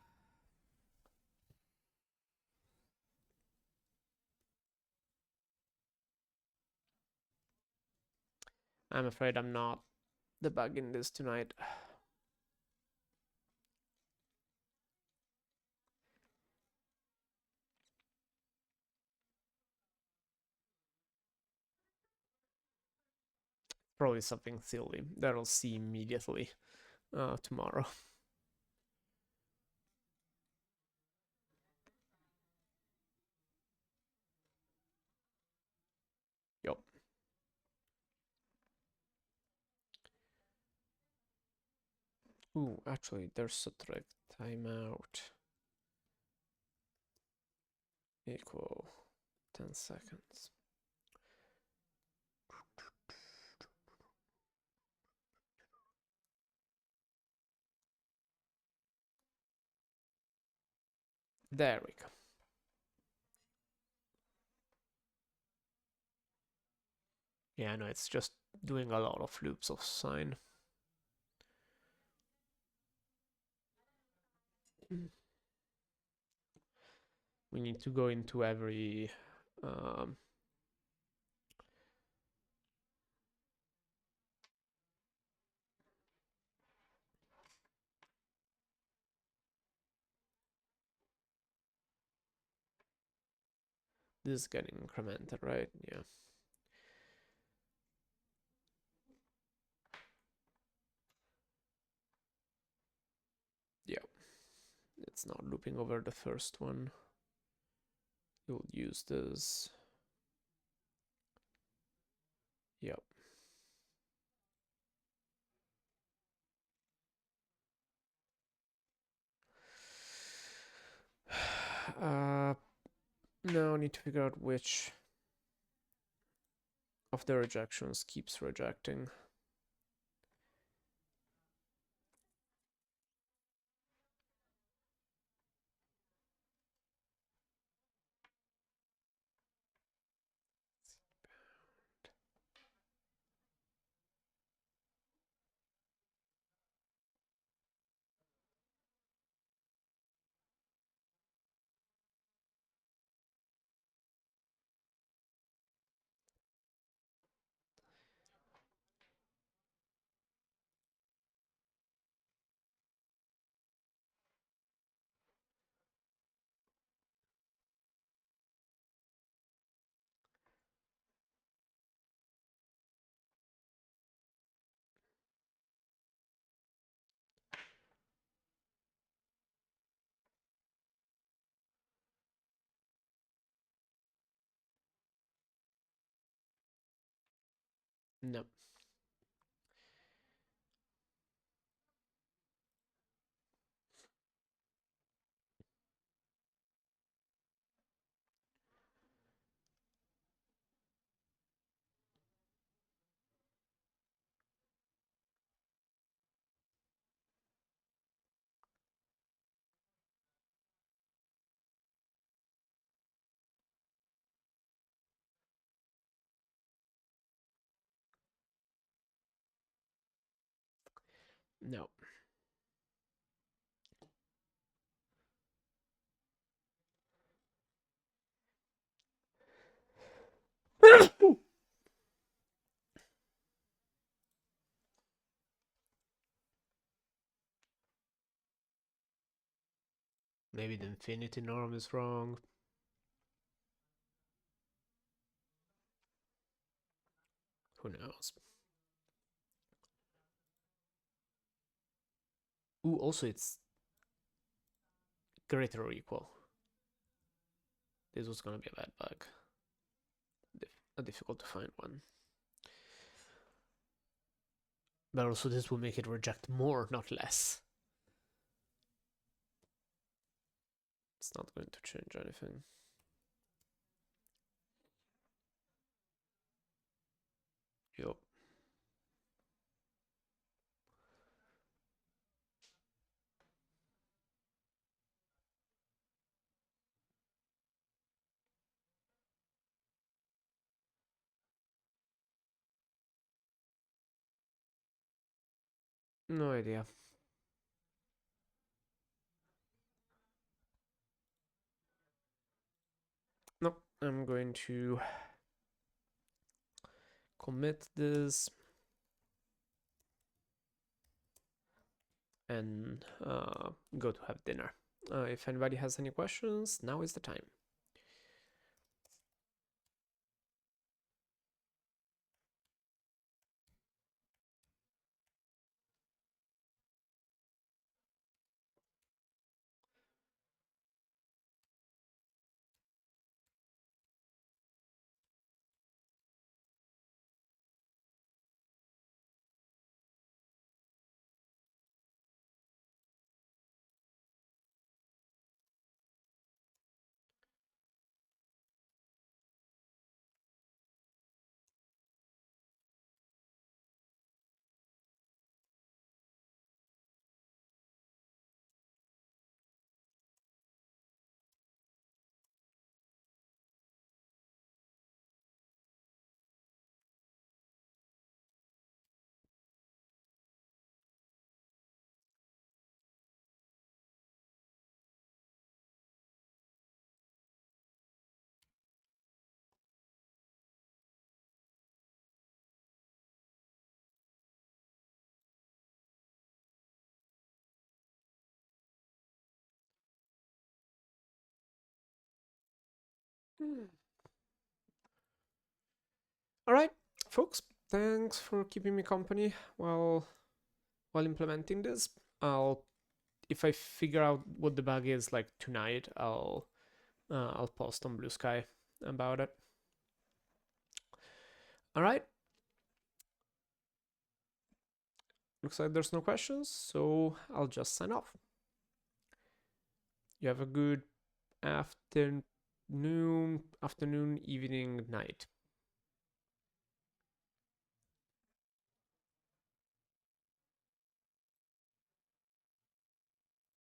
I'm afraid I'm not debugging this tonight. Probably something silly that I'll see immediately tomorrow. Yup. Ooh, actually, there's a trick. Timeout equal 10 seconds. There we go. Yeah, no, it's just doing a lot of loops of sine. We need to go into every this is getting incremented, right? Yeah. Yeah. It's not looping over the first one. You'll use this. Yep. Now I need to figure out which of the rejections keeps rejecting. No. No. Maybe the infinity norm is wrong. Who knows? Ooh, also it's greater or equal. This was gonna be a bad bug. A difficult to find one. But also this will make it reject more, not less. It's not going to change anything. Yup. No idea. No, I'm going to commit this and go to have dinner. If anybody has any questions, now is the time. All right, folks. Thanks for keeping me company while implementing this. If I figure out what the bug is like tonight, I'll post on Blue Sky about it. All right. Looks like there's no questions, so I'll just sign off. You have a good afternoon, evening, night.